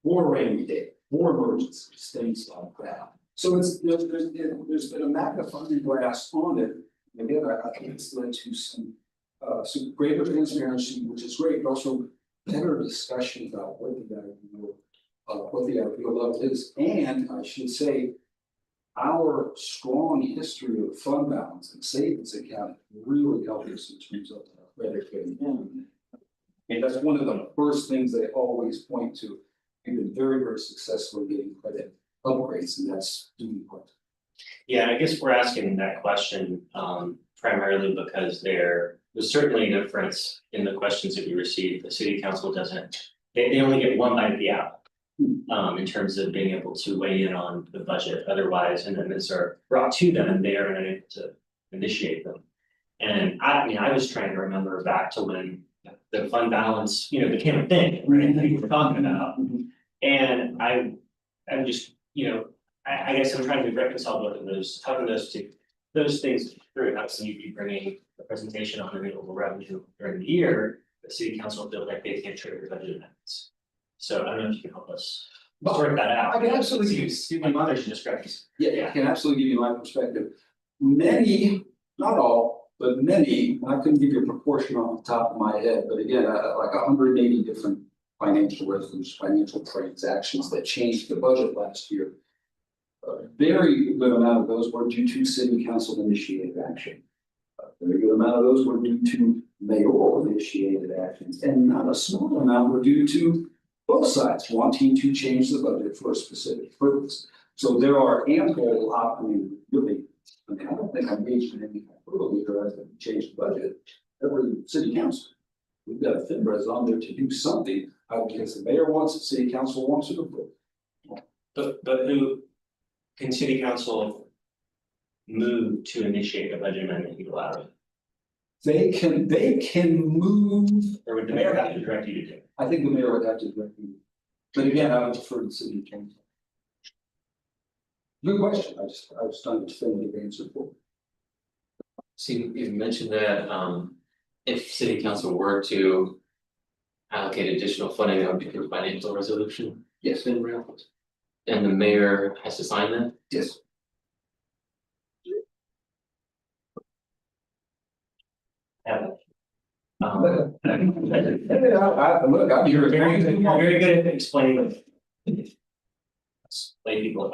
F: More rainy day, more emergencies, things like that. So there's been a magnifying glass on it. And again, I think it's led to some greater transparency, which is great, but also better discussion about what the ideal level is. And I should say, our strong history of fund balance and savings account really helped us in terms of credit getting in. And that's one of the first things they always point to. We've been very, very successful in getting credit upgrades, and that's doing quite.
I: Yeah, I guess we're asking that question primarily because there was certainly a difference in the questions that we received. The city council doesn't, they only get one bite of the apple. In terms of being able to weigh in on the budget otherwise, and then these are brought to them and they are unable to initiate them. And I mean, I was trying to remember back to when the fund balance, became a thing, right, that you were talking about. And I'm just, I guess I'm trying to reconcile both of those, talking those things through. Obviously, you'd be bringing a presentation on available revenue during the year, the city council feels like they can't trigger budget amendments. So I don't know if you can help us sort that out.
F: I can absolutely give
I: Excuse my mother's discrepancy.
F: Yeah, I can absolutely give you my perspective. Many, not all, but many, I couldn't give you a proportion off the top of my head, but again, like 180 different financial resolutions, financial transactions that changed the budget last year. A very good amount of those were due to city council initiated action. A very good amount of those were due to mayoral initiated actions, and not a small amount were due to both sides wanting to change the budget for a specific purpose. So there are ample, I don't think I'm engaged in any approval here as to change the budget. Every city council, we've got a FINRES on there to do something, because the mayor wants it, city council wants it approved.
I: But who can city council move to initiate a budget amendment unilaterally?
F: They can move,
I: Or would the mayor have to direct you to do it?
F: I think the mayor would have to direct me. But again, I would defer to the city council. Good question, I was trying to definitive answer for it.
J: See, you mentioned that, if city council were to allocate additional funding, that would be through financial resolution.
F: Yes.
J: Been referenced. And the mayor has to sign that?
F: Yes.
I: Um,
F: Look, I'm
I: You're
F: here.
I: very good at explaining. Lay people,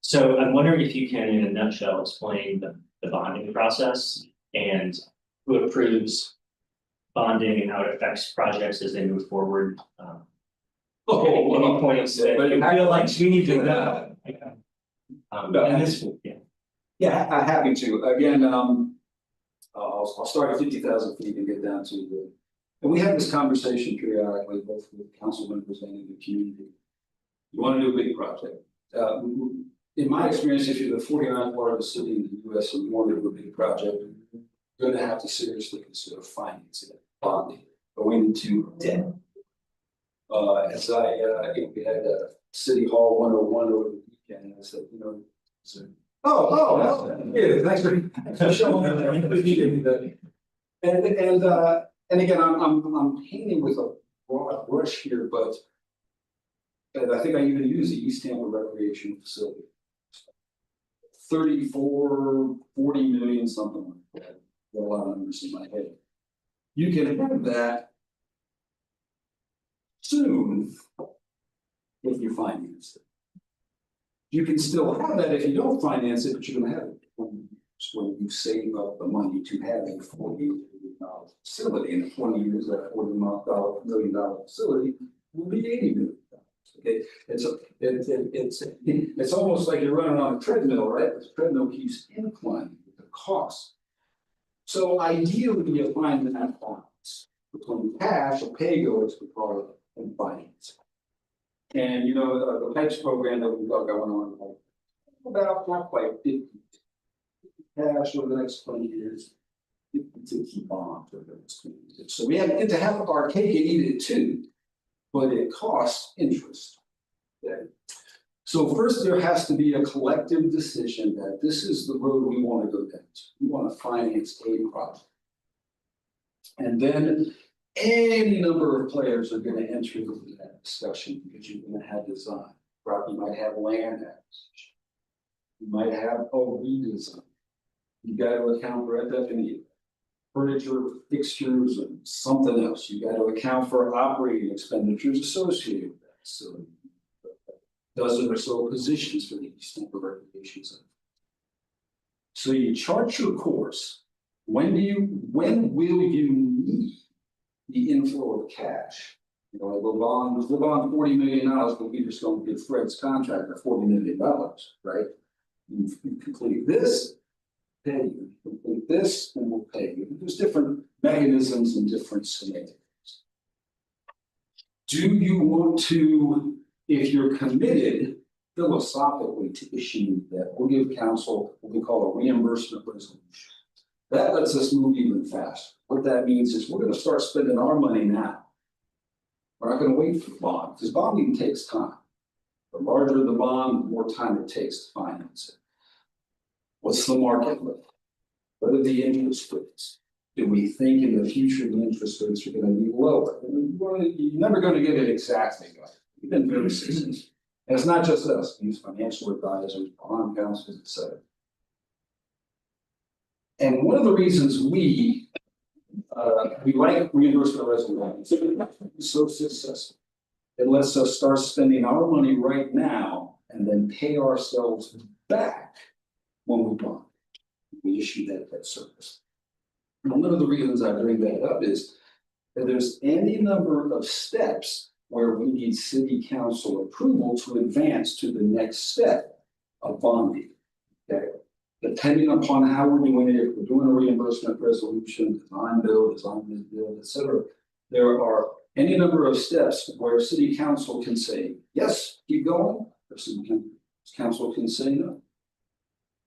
I: so I'm wondering if you can, in a nutshell, explain the bonding process and who approves bonding and how it affects projects as they move forward. Any points that you feel like we need to know? And this, yeah.
F: Yeah, I'm happy to. Again, I'll start at 50,000 feet and get down to the. And we have this conversation periodically, both with council members and in the community. You want to do a big project. In my experience, if you're the 49th part of the city in the US and you want to do a big project, you're going to have to seriously consider financing it, bonding, going into debt. As we had a City Hall 101 over the weekend, and I said, so. Yeah, thanks for showing up. And again, I'm painting with a broad brush here, but I think I even use the East Tampa Recreation Facility. 34, 40 million, something like that. Got a lot of numbers in my head. You can have that soon if you finance it. You can still have that if you don't finance it, but you're gonna have it when you save up the money to have a $40 million facility. In 20 years, that $40 million facility will be $80 million. Okay, it's almost like you're running on a treadmill, right? The treadmill keeps inclining with the cost. So ideally, you find that balance between cash or pay-go, as we call it, and finance. And the PEPS program that we've got going on, like about not quite 50 cash over the next 20 years, 50 keep on for the next 20 years. So we get to have our cake and eat it too, but it costs interest. Okay. So first, there has to be a collective decision that this is the road we want to go down. We want to finance a project. And then any number of players are going to enter into that discussion because you're going to have design. You might have land acquisition. You might have a redesign. You got to account for FF&E, furniture, fixtures, and something else. You got to account for operating expenditures associated with that. So, dozen or so positions for the East Tampa Recreation Center. So you chart your course. When will you need the inflow of cash? You know, we're on $40 million, but we just don't give Fred's contractor $40 million, right? You complete this, pay you, complete this, and we'll pay you. There's different mechanisms and different scenarios. Do you want to, if you're committed philosophically to issue that, we'll give council what we call a reimbursement resolution. That lets us move even faster. What that means is we're gonna start spending our money now. We're not gonna wait for the bond, because bonding takes time. The larger the bond, the more time it takes to finance it. What's the market like? What are the interest rates? Do we think in the future the interest rates are gonna be lower? You're never gonna get it exactly right. We've been very successful. And it's not just us, we use financial advisors, bond counsels, et cetera. And one of the reasons we like reimbursement resolutions, it's so successful. It lets us start spending our money right now and then pay ourselves back when we bond. We issue that debt service. And one of the reasons I bring that up is that there's any number of steps where we need city council approval to advance to the next step of bonding. Okay, depending upon how we're doing it, if we're doing a reimbursement resolution, design build, et cetera, there are any number of steps where city council can say, yes, keep going, or city council can say no.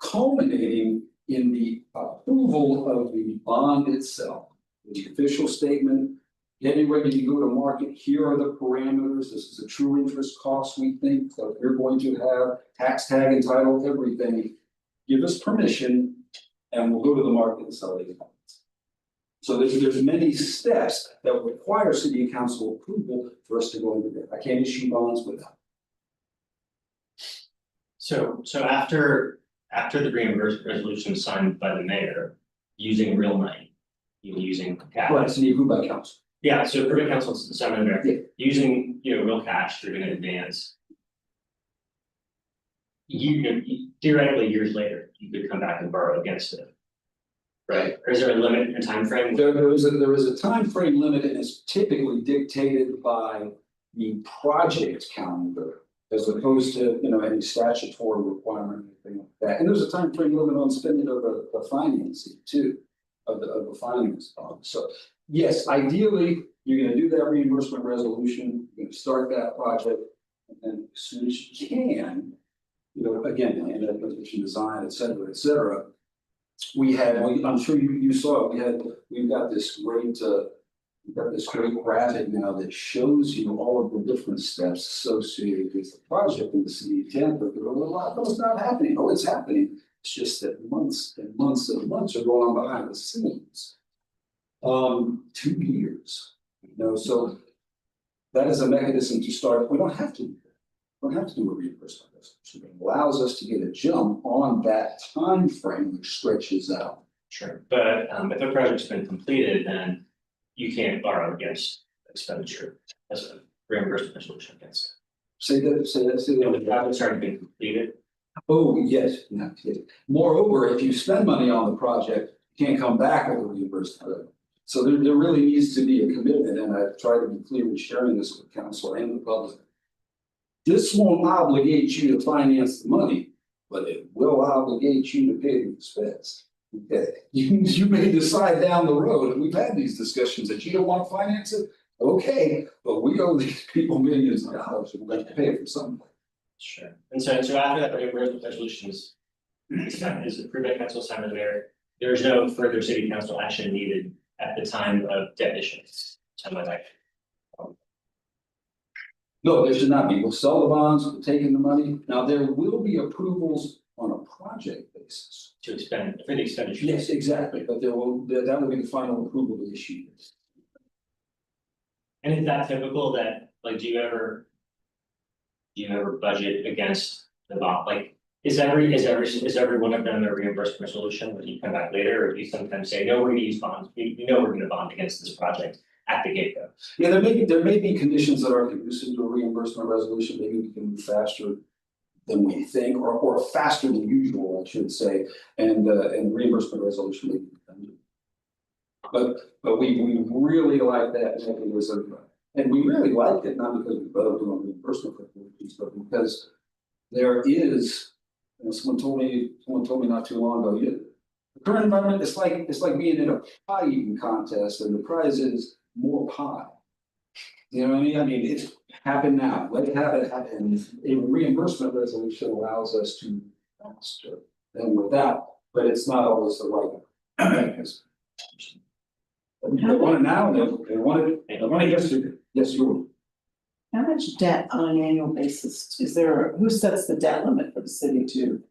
F: Culminating in the approval of the bond itself, the official statement, getting ready to go to market, here are the parameters, this is a true interest cost, we think, that you're going to have, tax tag and title, everything. Give us permission, and we'll go to the market and sell these bonds. So there's many steps that require city council approval for us to go into bid. I can't issue bonds without.
I: So after the reimbursement resolution is signed by the mayor, using real money, using cash.
F: Right, it's approved by council.
I: Yeah, so approving council signed by the mayor,
F: Yeah.
I: using, real cash through an advance. Theoretically, years later, you could come back and borrow against it. Right, or is there a limit in time frame?
F: There is a time frame limit, and it's typically dictated by the project calendar. As opposed to, any statutory requirement, or anything like that. And there's a time frame limit on spending of the financing too, of the finance bond. So yes, ideally, you're gonna do that reimbursement resolution, you're gonna start that project. And then as soon as you can, again, land acquisition design, et cetera, et cetera. I'm sure you saw it, we've got this great graphic now that shows you all of the different steps associated with the project in the city of Tampa. It's not happening. Oh, it's happening. It's just that months and months and months are going on behind the scenes. 2 years, so that is a mechanism to start. We don't have to do that. We don't have to do a reimbursement resolution. It allows us to get a jump on that time frame which stretches out.
I: Sure, but if a project's been completed, then you can't borrow against expenditure as a reimbursement resolution against.
F: Say that.
I: The project's already been completed.
F: Oh, yes, yeah. Moreover, if you spend money on the project, you can't come back with a reimbursement. So there really needs to be a commitment, and I've tried to be clear in sharing this with council and the public. This won't obligate you to finance the money, but it will obligate you to pay the expense. Okay, you may decide down the road, and we've had these discussions, that you don't want to finance it. Okay, but we owe these people millions of dollars, and we're going to pay for something.
I: Sure. And so after that reimbursement resolution is approved by council, signed by the mayor, there's no further city council action needed at the time of debt issuance.
F: No, there should not be. We'll sell the bonds, we'll take in the money. Now, there will be approvals on a project basis.
I: To expend, for the expenditure.
F: Yes, exactly, but that will be the final approval to issue this.
I: And is that typical that, like, do you ever budget against the bond? Like, is every one of them a reimbursement resolution when you come back later, or do you sometimes say, no, we're gonna use bonds, we know we're gonna bond against this project at the get-go?
F: Yeah, there may be conditions that are conducive to a reimbursement resolution, maybe we can move faster than we think, or faster than usual, I should say, and reimbursement resolution may be done. But we really like that mechanism, and we really like it, not because we voted on reimbursement resolutions, but because there is, and someone told me not too long ago, the current environment, it's like being in a pie eating contest, and the prize is more pie. You know what I mean? I mean, it's happened now, let it have it happen. A reimbursement resolution allows us to faster than without, but it's not always the right mechanism. They want it now, they want it yesterday, yes, you
G: How much debt on an annual basis is there, who sets the debt limit for the city to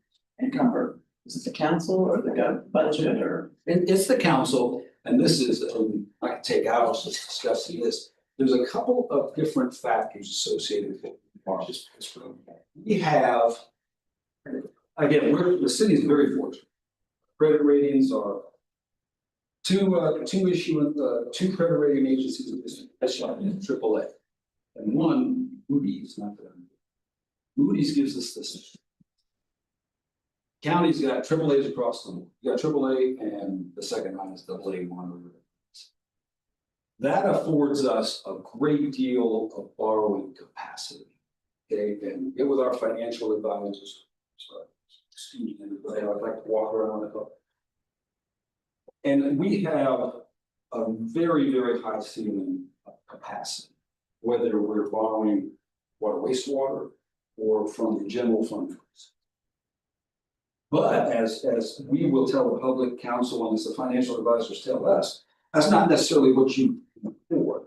G: encumber? Is it the council or the budget or?
F: It's the council, and this is, I can take hours discussing this. There's a couple of different factors associated with this program. We have, again, the city is very fortunate. Credit ratings are two credit rating agencies, AAA. And one, Moody's, not that. Moody's gives us this. County's got AAA's across the board. You got AAA and the second line is AA1. That affords us a great deal of borrowing capacity. Okay, and get with our financial advisors. Sorry, excuse me, but I'd like to walk around it. And we have a very, very high ceiling of capacity, whether we're borrowing water, wastewater, or from the general fund. But as we will tell the public council and as the financial advisors tell us, that's not necessarily what you can afford.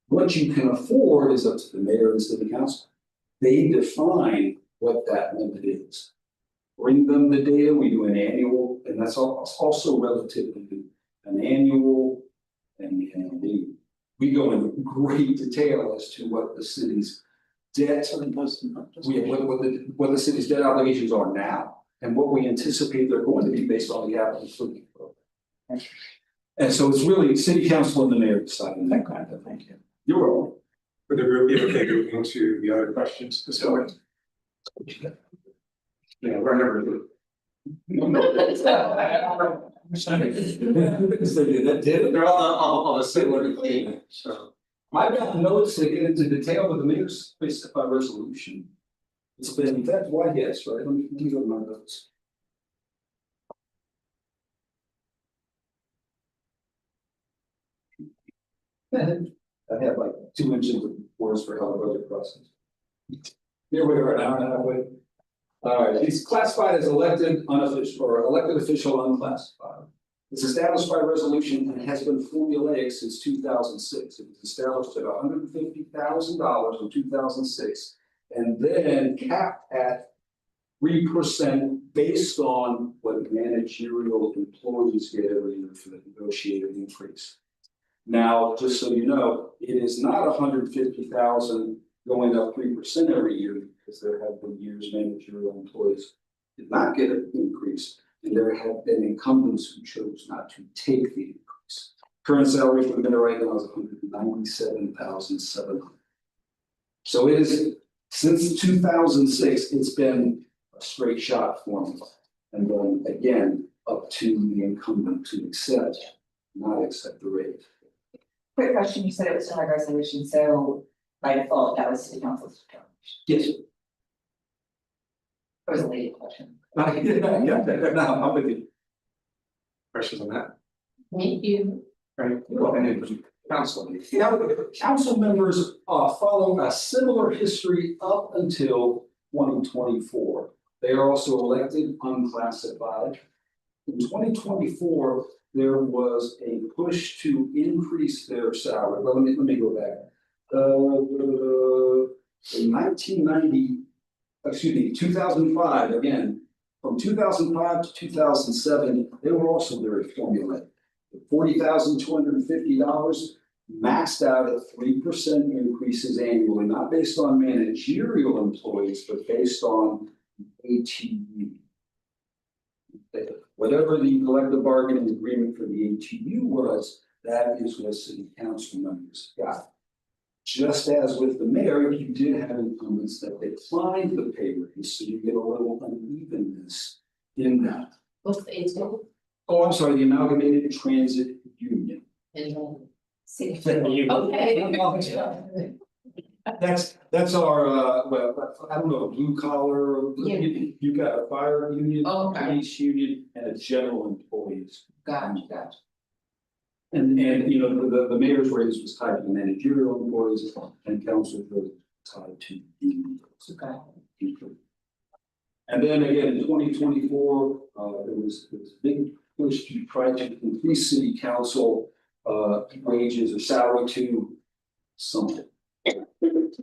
F: What you can afford is up to the mayor and city council. They define what that limit is. Bring them the data, we do an annual, and that's also relatively new, an annual, and we go into great detail as to what the city's debt, what the city's debt obligations are now, and what we anticipate they're going to be based on the capital improvement program. And so it's really city council and the mayor deciding that kind of thing. You're welcome.
D: Would the group be okay moving to the other questions this morning? Yeah, we're never.
F: They're all a similar thing, so. I've got notes that get into detail with the mayor's specified resolution. It's been, that's why, yes, right, let me go to my notes. I have like 2 inches of words for how the budget process. Here we are, an hour and a half away. All right, he's classified as elected, unofficial, or elected official unclassified. It's established by resolution and has been formulaic since 2006. It was established at $150,000 in 2006, and then capped at 3% based on what managerial employees get every year for the negotiated increase. Now, just so you know, it is not 150,000 going up 3% every year, because there have been years managerial employees did not get an increase, and there have been incumbents who chose not to take the increase. Current salary for the mayor right now is $197,700. So it is, since 2006, it's been a straight shot formula, and then again up to the incumbent to accept, not accept the raise.
A: Quick question, you said it was still a resolution, so by default, that was city council's determination.
F: Yes.
A: It was a legal question.
F: No, I'm with you.
D: Questions on that?
C: Thank you.
D: Right, well, and it was council.
F: Now, council members follow a similar history up until 2024. They are also elected unclassified. In 2024, there was a push to increase their salary. Well, let me go back. In 2005, again, from 2005 to 2007, they were also very formulaic. $40,250 maxed out at 3% increases annually, not based on managerial employees, but based on ATU. Whatever the collective bargaining agreement for the ATU was, that is what city council members got. just as with the mayor, you did have incumbents that declined the pay raise, so you get a little unevenness in that.
C: What's the age level?
F: Oh, I'm sorry, the Amalgamated Transit Union.
C: And
E: City.
C: okay.
F: That's our, well, I don't know, blue collar,
C: Yeah.
F: you got a fire union,
C: Oh, okay.
F: police union, and a general employees.
C: Gotcha.
F: And you know, the mayor's raise was tied to managerial employees and council was tied to the.
C: Okay.
F: And then again, in 2024, there was a big push to try to increase city council wages or salary to something. There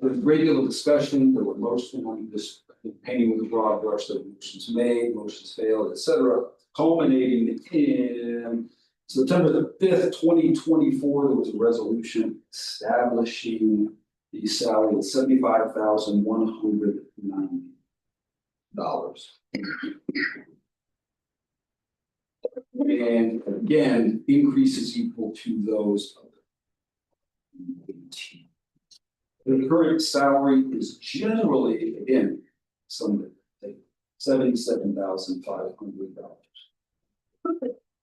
F: was a great deal of discussion, there were motions on this, painting with a broad brush, there were motions made, motions failed, et cetera, culminating in September the 5th, 2024, there was a resolution establishing the salary at $75,190. And again, increases equal to those of the 18. The current salary is generally, again, some $77,500.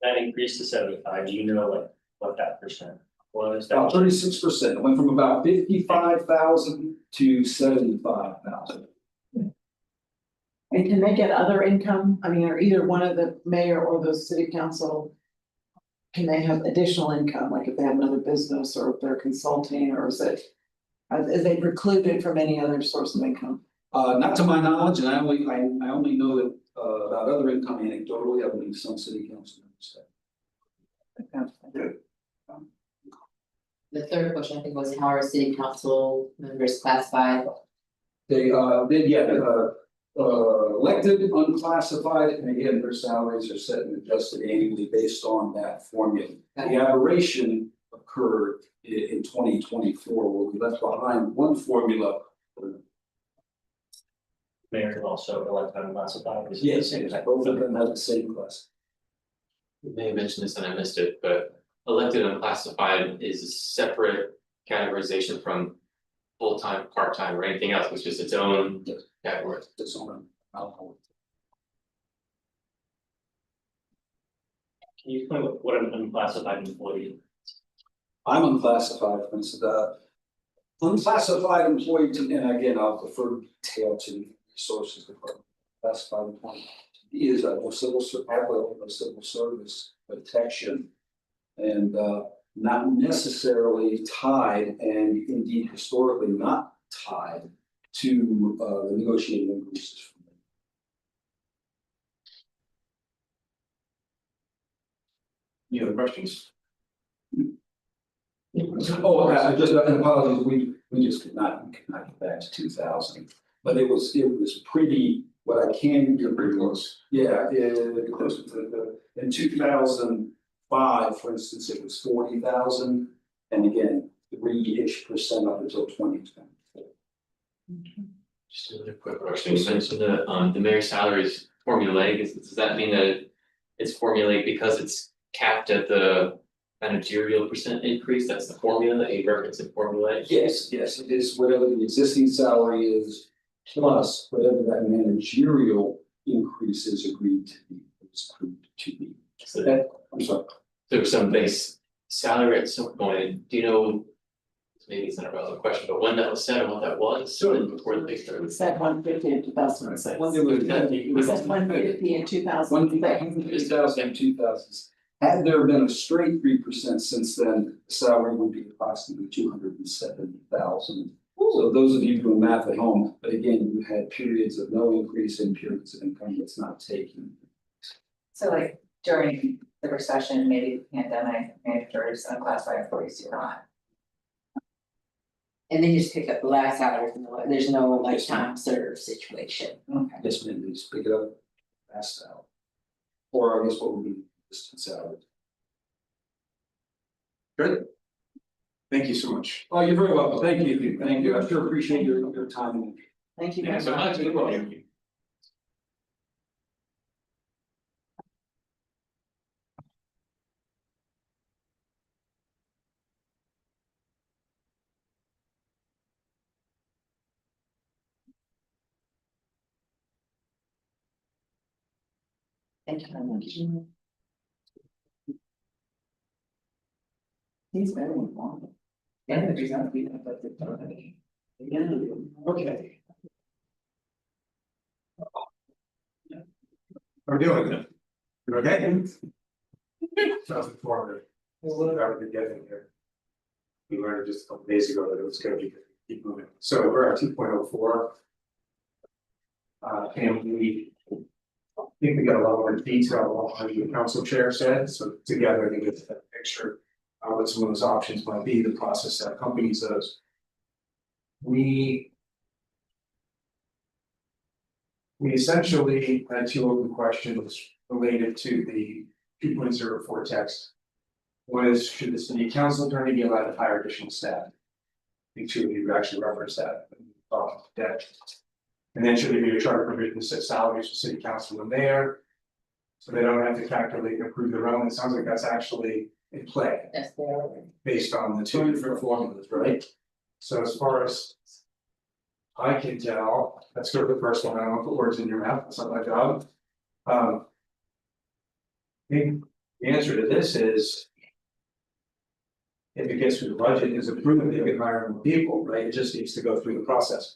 I: That increased to 75, do you know like what that percent was?
F: About 36%, it went from about 55,000 to 75,000.
G: And can they get other income? I mean, or either one of the mayor or the city council? Can they have additional income, like if they have another business or if they're consulting, or is it? Are they precluded from any other source of income?
F: Not to my knowledge, and I only know that about other income anecdotally, I believe some city council members have.
C: The third question I think was how are city council members classified?
F: They elected, unclassified, and again, their salaries are set and adjusted annually based on that formula. The aberration occurred in 2024, where we left behind one formula.
I: Mayor is also elected unclassified. Is it the
F: Yes,
I: same type?
F: both of them have the same class.
J: You may have mentioned this and I missed it, but elected unclassified is a separate categorization from full-time, part-time, or anything else, which is its own category.
F: That's on alcohol.
I: Can you explain what an unclassified employee is?
F: I'm unclassified, for instance, unclassified employee, and again, I'll defer detail to the resources department. Classified employee is a civil service protection. And not necessarily tied, and indeed historically not tied to the negotiated increases. Any other questions? Oh, I just, apologies, we just could not get back to 2000, but it was pretty, what I can give pretty close. Yeah, close to in 2005, for instance, it was 40,000, and again, 3-ish% up until 2010.
J: Just a quick question, you mentioned the mayor's salary is formulaic, does that mean that it's formulaic because it's capped at the managerial percent increase, that's the formula that you referenced in formulaic?
F: Yes, it is whatever the existing salary is, plus whatever that managerial increase is agreed to be,
J: So
F: That, I'm sorry.
J: there's some base salary at some point, do you know? Maybe it's not a relevant question, but when that was set and what that was,
F: Sure.
J: before the big
G: It
J: started.
G: said 150 in 2006.
F: It was
G: It said 150 in 2006.
F: 2000. Had there been a straight 3% since then, the salary would be approximately 270,000. So those of you doing math at home, but again, you had periods of no increase and periods of income that's not taken.
A: So like during the recession, maybe the pandemic, managers, unclassified employees do not.
C: And they just pick up the last salary from the, there's no like time served situation.
A: Okay.
F: Yes, ma'am, just pick it up, pass it out. Or I guess what would be distance salary.
D: Good. Thank you so much.
F: Oh, you're very welcome. Thank you. I sure appreciate your time.
G: Thank you
J: Yeah,
G: very
J: so
G: much.
J: much, you're welcome.
G: Thank you very much. He's very informed. Yeah, he's not being affected by it.
D: Okay. We're doing it. You okay? Sounds informative. That would be getting here. We learned just a couple days ago that it was gonna be, keep moving. So we're at 2.04. And we. I think we got a lot more detail on what the council chair said, so together we get that picture. What some of those options might be, the process that accompanies those. We essentially had two open questions related to the 2.04 text. One is, should the city council attorney be allowed to hire additional staff? I think two of you actually referenced that. Today. And then should there be a charter provision that sets salaries for city council and mayor? So they don't have to calculate and approve their own. It sounds like that's actually in play
C: That's there.
D: based on the two different formulas, right? So as far as I can tell, let's go to the first one. I don't want to put words in your mouth. That's not my job. I think the answer to this is, if it gets through the budget is approved, they can hire more people, right? It just needs to go through the process.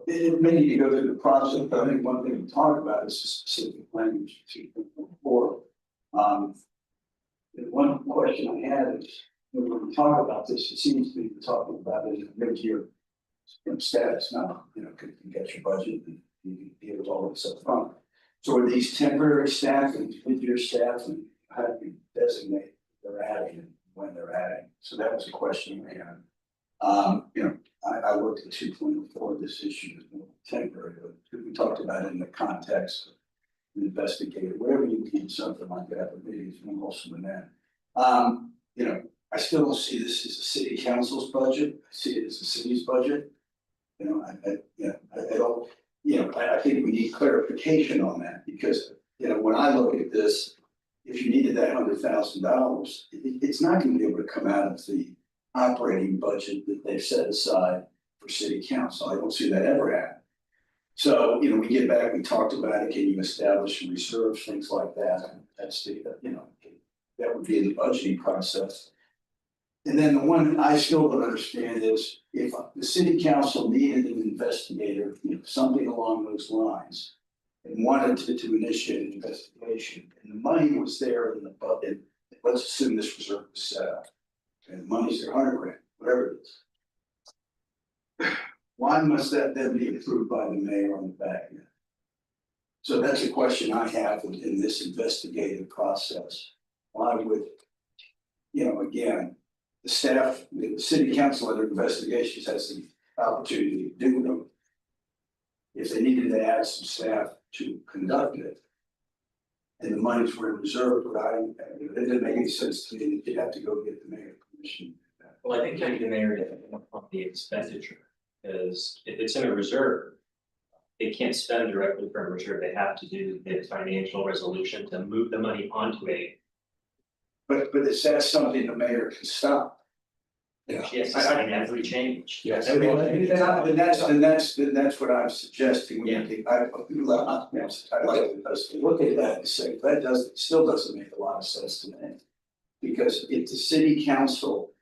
H: It may need to go through the process, but I think one thing to talk about is the specific language to before. The one question I had is, when we talk about this, it seems to be we're talking about it in a mid-year status now, can get your budget and you can deal with all this up front. So are these temporary staff and mid-year staff, and how do you designate they're adding and when they're adding? So that was a question I had. I looked at 2.04, this issue is more temporary, but we talked about it in the context of an investigator, whatever you need, something like that, but maybe it's more also than that. I still don't see this as a city council's budget, I see it as the city's budget. I don't, I think we need clarification on that, because, when I look at this, if you needed that $100,000, it's not gonna be able to come out of the operating budget that they've set aside for city council. I don't see that ever happen. So, we get back, we talked about it, can you establish reserves, things like that, that's the, that would be in the budgeting process. And then the one I still don't understand is, if the city council needed an investigator, something along those lines, and wanted to initiate an investigation, and the money was there in the budget, let's assume this reserve was set up, and the money's there, $100,000, whatever it is. Why must that then be approved by the mayor on the back end? So that's a question I have in this investigative process. Why would, again, the staff, the city council under investigations has the opportunity to do them. If they needed to add some staff to conduct it, and the monies were in reserve, it didn't make any sense to me that you'd have to go get the mayor permission.
I: Well, I think the mayor didn't want the expenditure, because if it's in a reserve, they can't spend directly from a reserve, they have to do the financial resolution to move the money onto a.
H: But is that something the mayor can stop?
I: She has to sign every change.
D: Yes.
H: And that's what I'm suggesting.
I: Yeah.
H: I'd like us to look at that and say, that still doesn't make a lot of sense to me. Because if the city council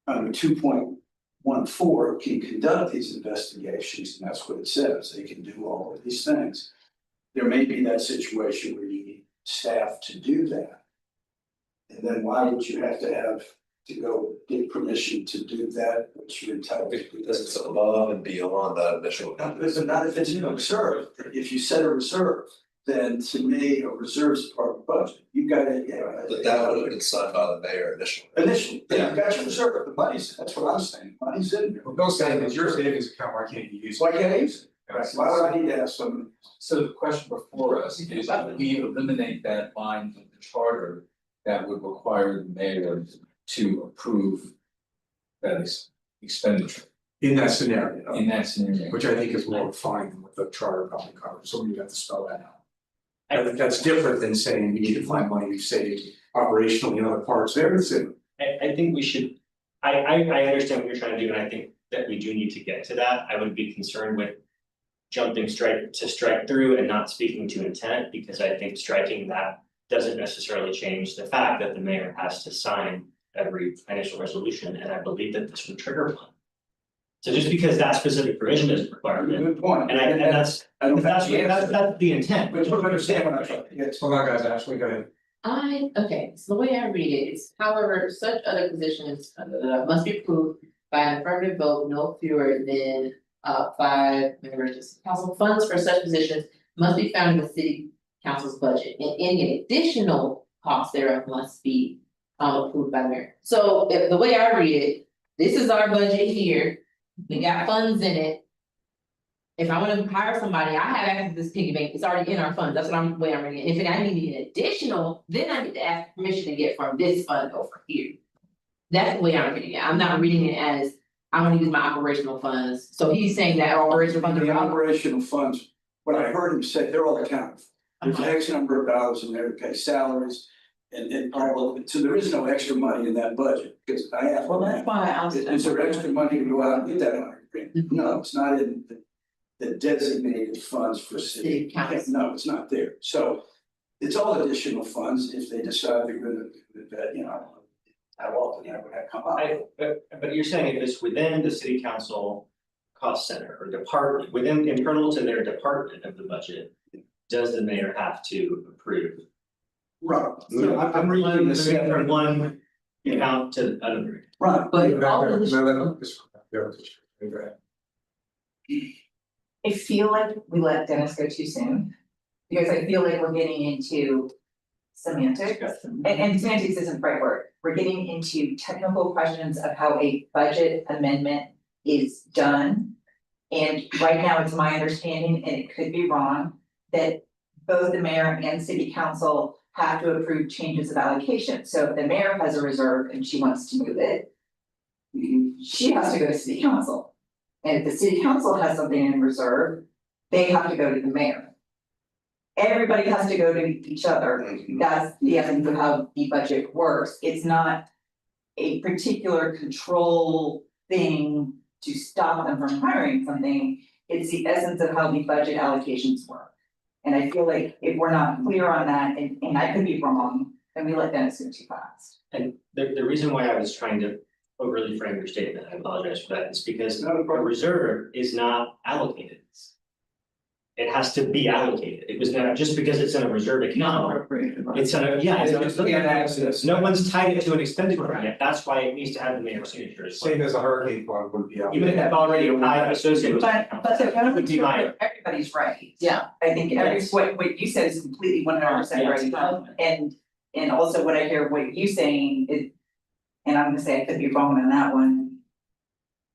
H: under 2.14 can conduct these investigations, and that's what it says, they can do all of these things. There may be that situation where you need staff to do that. And then why would you have to go get permission to do that, which you're entitled to?
K: Because it's above and beyond that initial.
H: Listen, not if it's in a reserve. If you set a reserve, then to me, a reserve is part of the budget. You've got to,
K: But that would have been signed by the mayor initially.
H: Initially, you've got your reserve, the money's, that's what I'm saying, money's in there.
D: Well, Bill's saying it's your savings account, why can't you use it?
H: Why can't I use it? Why would I need to have some?
L: So the question before us is, if we eliminate that line from the charter, that would require the mayor to approve that expenditure
D: In that scenario,
L: in that scenario.
D: which I think is more refined than what the charter probably covers, so we have to spell that out. I think that's different than saying we need to find money to save operationally in other parts there, it's in.
I: I think we should, I understand what you're trying to do, and I think that we do need to get to that. I would be concerned with jumping strike through and not speaking to intent, because I think striking that doesn't necessarily change the fact that the mayor has to sign every financial resolution, and I believe that this would trigger one. So just because that specific provision is required,
H: Good point.
I: and that's
H: I don't.
I: that's the intent.
H: But you understand what I'm trying to get to.
D: Hold on, guys, Ashley, go ahead.
C: Okay, so the way I read it is, however, such other positions must be approved by an affirmative vote, no fewer than 5 members of city council. Funds for such positions must be found in the city council's budget, and any additional costs thereof must be approved by the mayor. So if the way I read it, this is our budget here, we got funds in it. If I wanna hire somebody, I have access to this piggy bank, it's already in our funds, that's what I'm, way I'm reading it. If I need an additional, then I need to ask permission to get from this fund over here. That's the way I'm reading it, I'm not reading it as, I wanna use my operational funds, so he's saying that operational funds
H: The
C: are.
H: operational funds, what I heard him say, they're all accounted for. There's X number of dollars in there to pay salaries and all of it, so there is no extra money in that budget, because I asked.
G: Well, that's why I asked.
H: Is there extra money to go out and get that $100,000? No, it's not in the designated funds for city.
C: City council.
H: No, it's not there. So it's all additional funds if they decide they're gonna, you know, how often that would have come up.
I: But you're saying if it's within the city council cost center or department, within internal to their department of the budget, does the mayor have to approve?
H: Right, so I'm reading this.
I: Moving from one account to another.
H: Right.
C: But all of
A: I feel like we let Dennis go too soon. Because I feel like we're getting into semantics, and semantics isn't the right word. We're getting into technical questions of how a budget amendment is done. And right now, it's my understanding, and it could be wrong, that both the mayor and city council have to approve changes of allocation. So if the mayor has a reserve and she wants to move it, she has to go to city council. And if the city council has something in reserve, they have to go to the mayor. Everybody has to go to each other. That's the essence of how the budget works. It's not a particular control thing to stop them from hiring something. It's the essence of how the budget allocations work. And I feel like if we're not clear on that, and I could be wrong, then we let Dennis go too fast.
I: And the reason why I was trying to overly frame your statement, I apologize for that, is because a reserve is not allocated. It has to be allocated. It was not just because it's in a reserve account.
G: Appropriated, right?
I: It's in a, yeah,
D: It's just can't access.
I: no one's tied it to an expenditure yet. That's why it needs to have the mayor's signature.
D: Same as a hurricane fund would be.
I: Even if it's already associated with.
A: But the
I: Would be my-
A: everybody's right.
G: Yeah.
A: I think what you said is completely 100% right. And also what I hear what you saying is, and I'm gonna say I could be wrong on that one.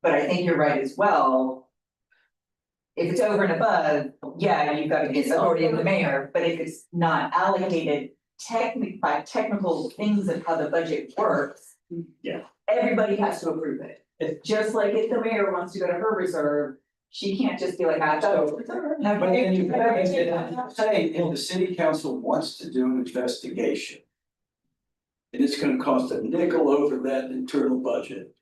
A: But I think you're right as well. If it's over and above, yeah, you've got to get authority of the mayor, but if it's not allocated by technical things of how the budget works.
I: Yeah.
A: Everybody has to approve it. It's just like if the mayor wants to go to her reserve, she can't just be like, I thought it was reserve.
H: But then you say, if the city council wants to do an investigation. And it's gonna cost a nickel over that internal budget.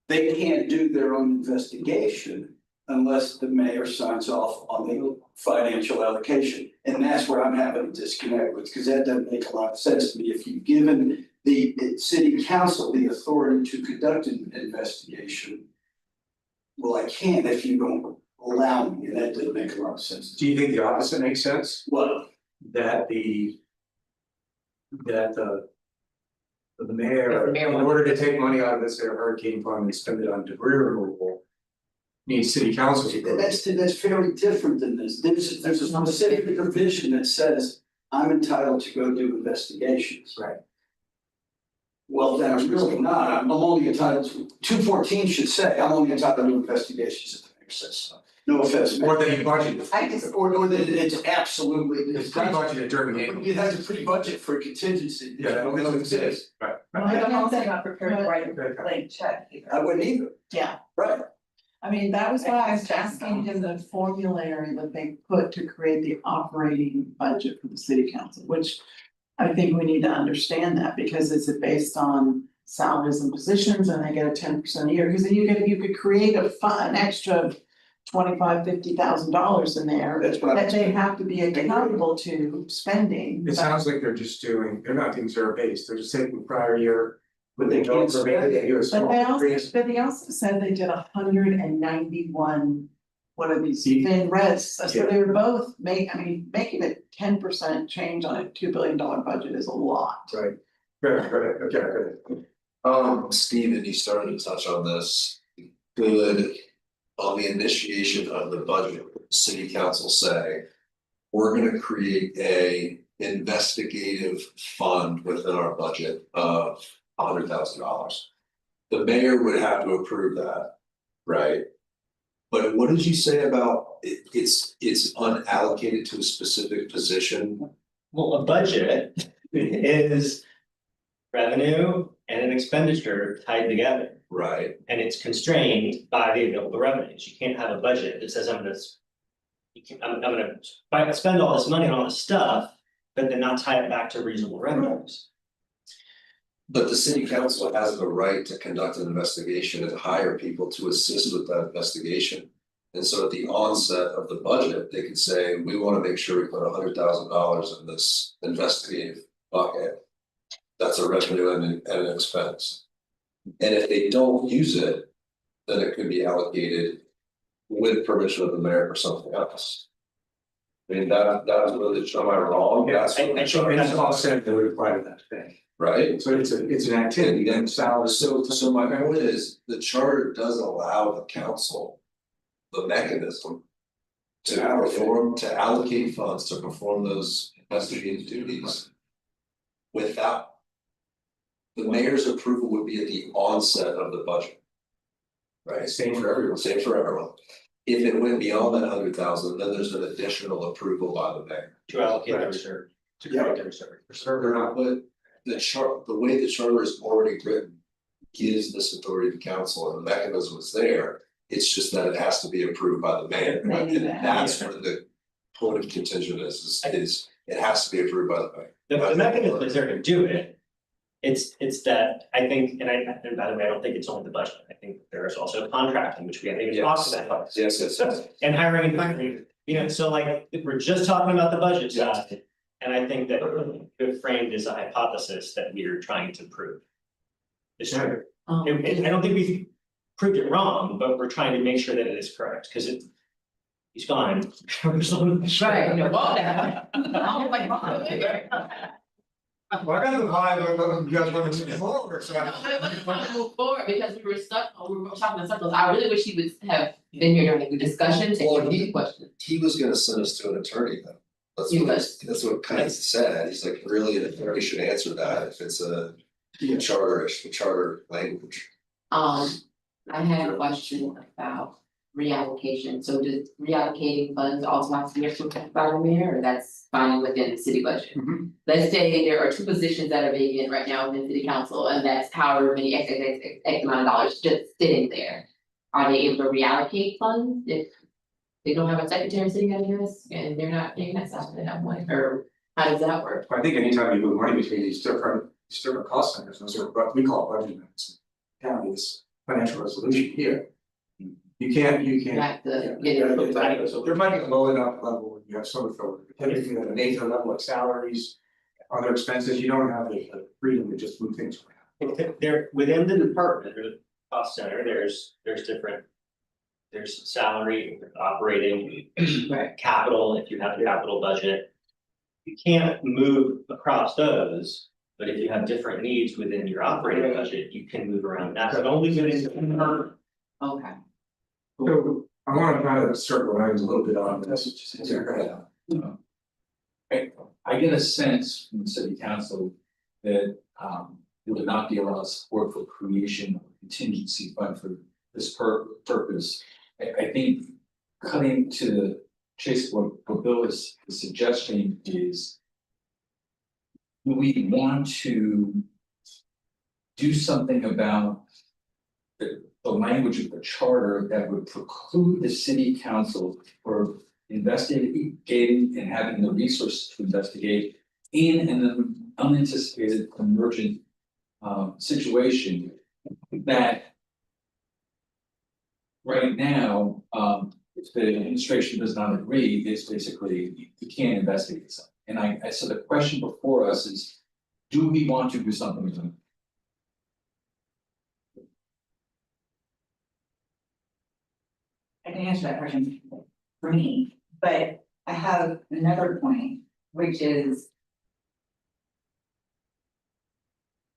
H: They can't do their own investigation unless the mayor signs off on the financial allocation. And that's where I'm having a disconnect with, because that doesn't make a lot of sense to me. If you've given the city council the authority to conduct an investigation. Well, I can't if you don't allow me, and that doesn't make a lot of sense.
D: Do you think the opposite makes sense?
H: Well,
D: That the mayor,
C: If the mayor
D: in
C: wants-
D: order to take money out of this hurricane fund and spend it on debris removal. Needs city council.
H: that's fairly different than this. There's a specific provision that says I'm entitled to go do investigations.
D: Right.
H: Well, that's really not. I'm only entitled to, 214 should say, I'm only entitled to investigations if the mayor says so. No offense.
D: Or that you budgeted.
A: I just,
H: Or that it's absolutely.
D: It's pre-budgeted during April.
H: It has a pre-budget for a contingency.
D: Yeah, that doesn't exist. Right.
A: I'm also not prepared to write a
D: Okay.
A: blank check either.
H: I wouldn't either.
G: Yeah.
H: Right.
G: I mean, that was why I was asking in the formulary that they put to create the operating budget for the city council, which. I think we need to understand that, because is it based on salaries and positions and they get a 10% a year, because then you could create an extra $25,000-$50,000 in there.
H: That's what
G: That they have to be accountable to spending.
D: It sounds like they're just doing, they're not doing zero base, they're just taking prior year. But they
G: can't
D: don't,
G: spend
D: they do a
G: But
D: small
G: they also,
D: increase.
G: but he also said they did 191, what are these, thin res, so
D: Yeah.
G: they were both making a 10% change on a $2 billion budget is a lot.
D: Right, good, okay, good.
K: Steven, you started to touch on this. Good, on the initiation of the budget, city council say. We're gonna create a investigative fund within our budget of $100,000. The mayor would have to approve that, right? But what did you say about it's unallocated to a specific position?
I: Well, a budget is revenue and an expenditure tied together.
K: Right,
I: And it's constrained by the available revenues. You can't have a budget that says I'm gonna spend all this money on all this stuff, but then not tie it back to reasonable revenues.
K: but the city council has the right to conduct an investigation and hire people to assist with that investigation. And so at the onset of the budget, they could say, we wanna make sure we put $100,000 in this investigative bucket. That's a revenue and an expense. And if they don't use it, then it could be allocated with permission of the mayor for something else. I mean, that was really, am I wrong? That's what
I: I
K: I'm
I: think
K: trying
D: It's
K: to-
D: all said that would apply to that thing,
K: right?
D: so it's an activity, and salary.
K: So my point is, the charter does allow the council the mechanism to allocate funds to perform those investigative duties without the mayor's approval would be at the onset of the budget. Right,
D: Same for everyone.
K: same for everyone. If it went beyond that 100,000, then there's an additional approval by the mayor.
I: To allocate the reserve, to create the reserve.
D: They're not,
K: But the way the charter is already written gives this authority to council and the mechanism is there. It's just that it has to be approved by the mayor,
G: They need
K: and
G: that.
K: that's where the point of contention is it has to be approved by the mayor.
I: The mechanism is there to do it. It's that, I think, and by the way, I don't think it's only the budget, I think there is also contracting, which we haven't even talked about.
K: Yes.
I: And hiring and firing, so like, if we're just talking about the budget side. And I think that it framed as a hypothesis that we're trying to prove. It's true. I don't think we've proved it wrong, but we're trying to make sure that it is correct, because he's gone.
C: Right, well, I was like,
D: well, I got the vibe, you guys want to move forward, so.
C: I want to move forward because we were talking in circles. I really wish he would have been here during the discussion to answer the question.
K: He was gonna send us to an attorney though.
C: He was.
K: That's what kind of said, he's like, really, an attorney should answer that if it's a charter language.
C: I had a question about reallocation. So does reallocating funds also have to be approved by the mayor, or that's fine within the city budget?
D: Mhm.
C: Let's say there are two positions that are vacant right now in the city council, and that's however many X amount of dollars just sitting there. Are they able to reallocate funds if they don't have a secretary of city address and they're not paying that stuff, they have one, or how does that work?
D: I think anytime you move money between these different cost centers, those are what we call budget amendments. Counties, financial resolution here. You can't.
C: You have to get it approved by the-
D: There might be a low enough level when you have some authority, typically at an eighth level like salaries, other expenses, you don't have the freedom to just move things around.
I: There, within the department or the cost center, there's different. There's salary, operating,
C: Right.
I: capital, if you have a capital budget. You can't move across those, but if you have different needs within your operating budget, you can move around that, but only within the department.
C: Okay.
D: So I wanna kind of circle around a little bit on this. Yeah, go ahead.
L: I get a sense from the city council that there would not be a lot of support for creation of a contingency fund for this purpose. I think cutting to the chase, what Bill is suggesting is we want to do something about the language of the charter that would preclude the city council for investigating and having the resources to investigate in an unanticipated emergent situation that right now, if the administration does not agree, it's basically, you can't investigate something. And so the question before us is, do we want to do something with them?
A: I can answer that question for me, but I have another point, which is.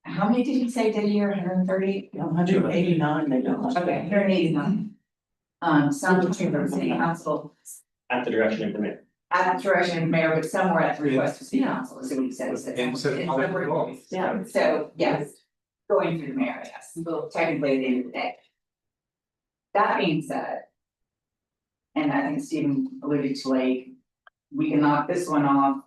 A: How many did you say did a year, 130?
G: 189, they don't.
A: Okay, 189. Some between the city council
I: At the direction of the mayor.
A: at the direction of the mayor, but somewhere at the request of city council, is what he says.
D: And so-
A: Yeah, so yes, going through the mayor, yes, well, technically at the end of the day. That being said. And I think Stephen alluded to, like, we can knock this one off.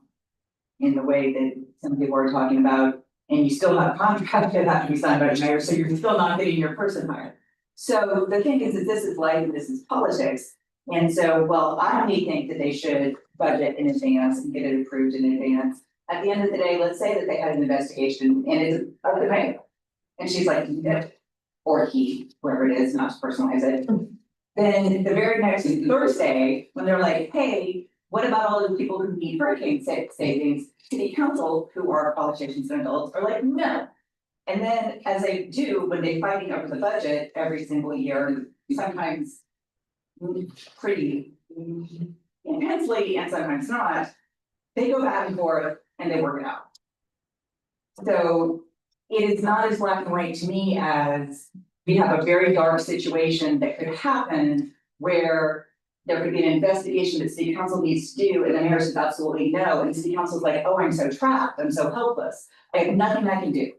A: In the way that some people are talking about, and you still have a contract that have to be signed by the mayor, so you're still not getting your person hired. So the thing is that this is life, and this is politics, and so, well, I may think that they should budget in advance and get it approved in advance. At the end of the day, let's say that they had an investigation and it's of the mayor. And she's like, no, or he, whoever it is, not to personalize it. Then the very next Thursday, when they're like, hey, what about all the people who need hurricane savings? City council, who are politicians and adults, are like, no. And then as they do, when they're fighting over the budget every single year, sometimes pretty intensely and sometimes not, they go back and forth and they work it out. So it is not as black and white to me as we have a very dark situation that could happen where there could be an investigation that city council needs to do, and the mayor says absolutely no, and city council's like, oh, I'm so trapped, I'm so helpless, I have nothing I can do.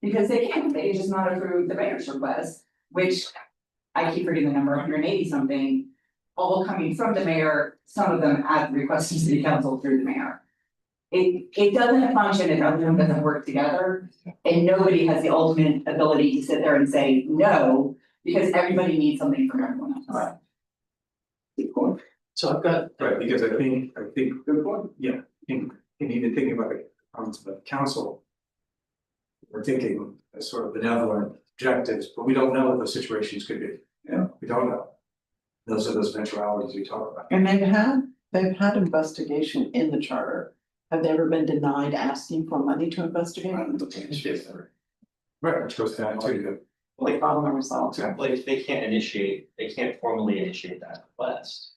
A: Because they can just not approve the mayor's request, which I keep reading the number 180 something, all coming from the mayor, some of them at the request of city council through the mayor. It doesn't function if everyone doesn't work together, and nobody has the ultimate ability to sit there and say no, because everybody needs something from everyone else.
D: Right.
H: Good point.
I: So I've got,
D: Right, because I think, good point, yeah, in even thinking about the comments of the council. We're thinking as sort of benevolent objectives, but we don't know what those situations could be,
H: Yeah.
D: we don't know. Those are those eventualities we talk about.
G: And they've had investigation in the charter. Have they ever been denied asking for money to investigate?
D: Right, which goes down to the.
G: Like problem resolved.
I: like, they can't formally initiate that request.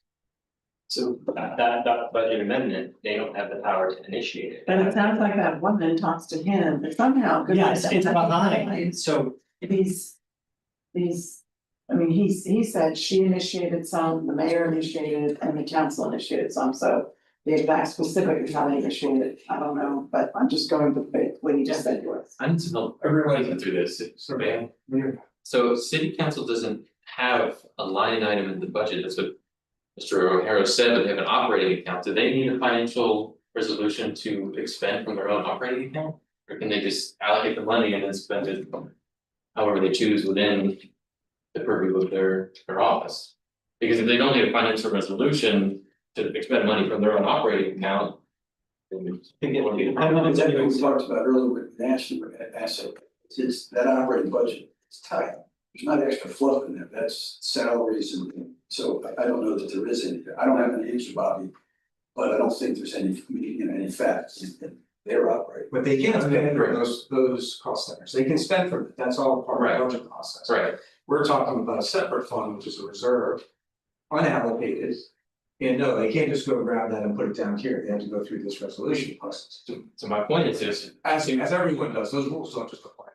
I: So that budget amendment, they don't have the power to initiate it.
G: But it sounds like that woman talks to him, but somehow. 'cause
I: Yes, it's behind, so
G: These, I mean, he said she initiated some, the mayor initiated, and the council initiated some, so. The exact specific of how they initiated, I don't know, but I'm just going with what he just said to us.
J: I need to know, everyone went through this, man. So city council doesn't have a line item in the budget, that's what Mr. O'Hara said, but they have an operating account, do they need a financial resolution to expend from their own operating account? Or can they just allocate the money and then spend it however they choose within the purview of their office? Because if they don't need a financial resolution to expend money from their own operating account. Then it wouldn't be the
H: I know exactly what we talked about earlier with national asset, it's that operating budget, it's tight. There's not extra fluff in there, that's salaries and so I don't know that there is any, I don't have an answer, Bobby. But I don't think there's any, any facts in their operating.
D: But they can spend for those cost centers, they can spend for it, that's all part of the budget process.
J: Right,
D: We're talking about a separate fund, which is a reserve, unallocated. And no, they can't just go grab that and put it down here, they have to go through this resolution process.
J: so my point is this,
D: As everyone does, those rules don't just apply.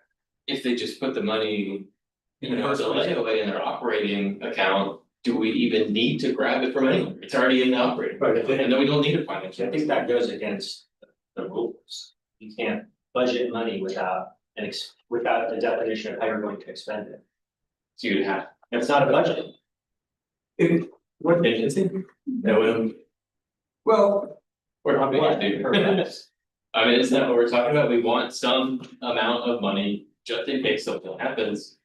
J: if they just put the money. You know, as a layaway in their operating account, do we even need to grab it from anyone? It's already in the operating,
D: Right.
J: and then we don't need a financial.
I: I think that goes against the rules. You can't budget money without without a definition of how you're going to expend it.
J: So you'd have.
I: It's not a budget.
J: What agency? That would,
D: Well,
J: we're not going to do. I mean, isn't that what we're talking about? We want some amount of money just in case something happens.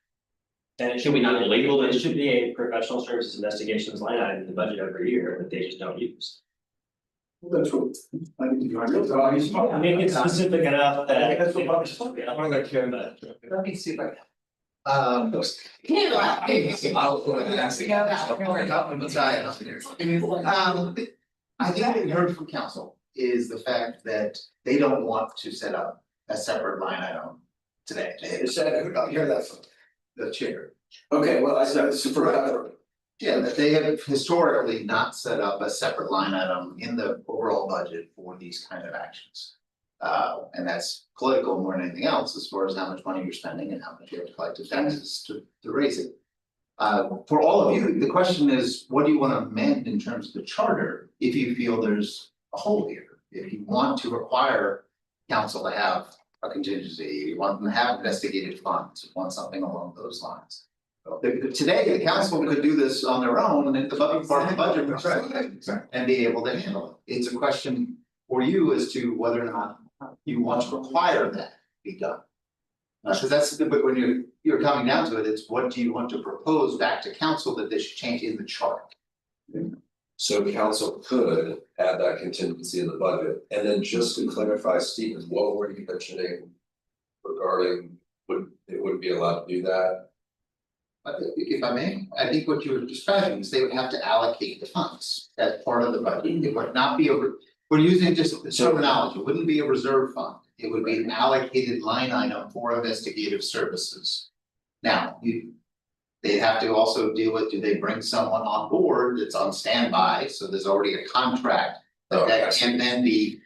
I: And
J: Should we not label it?
I: It should be a professional services investigations line item in the budget every year that they just don't use.
H: That's what, I think you are.
I: I mean, it's specific enough that.
D: That's what Bobby's talking about. I wanna let Ken.
A: Let me see if I
C: Can't laugh.
M: I think what we heard from council is the fact that they don't want to set up a separate line item today.
H: Who don't hear that from?
M: The chair.
H: Okay, well, I said, it's super.
M: Yeah, that they have historically not set up a separate line item in the overall budget for these kind of actions. And that's political more than anything else, as far as how much money you're spending and how much you have to collect as taxes to raise it. For all of you, the question is, what do you want to amend in terms of the charter if you feel there's a hole here? If you want to require council to have a contingency, you want them to have investigative funds, you want something along those lines. Today, the council could do this on their own and the budget part of the budget process and be able to handle it. It's a question for you as to whether or not you want to require that be done. Because that's the, but when you're coming down to it, it's what do you want to propose back to council that this should change in the chart?
K: So council could add that contingency in the budget, and then just to clarify, Stephen, what were you mentioning? Regarding, it wouldn't be allowed to do that?
M: If I may, I think what you were describing is they would have to allocate the funds as part of the budget. It would not be we're using just the terminology, it wouldn't be a reserve fund. It would be an allocated line item for investigative services. Now, they have to also deal with, do they bring someone on board that's on standby, so there's already a contract that can then be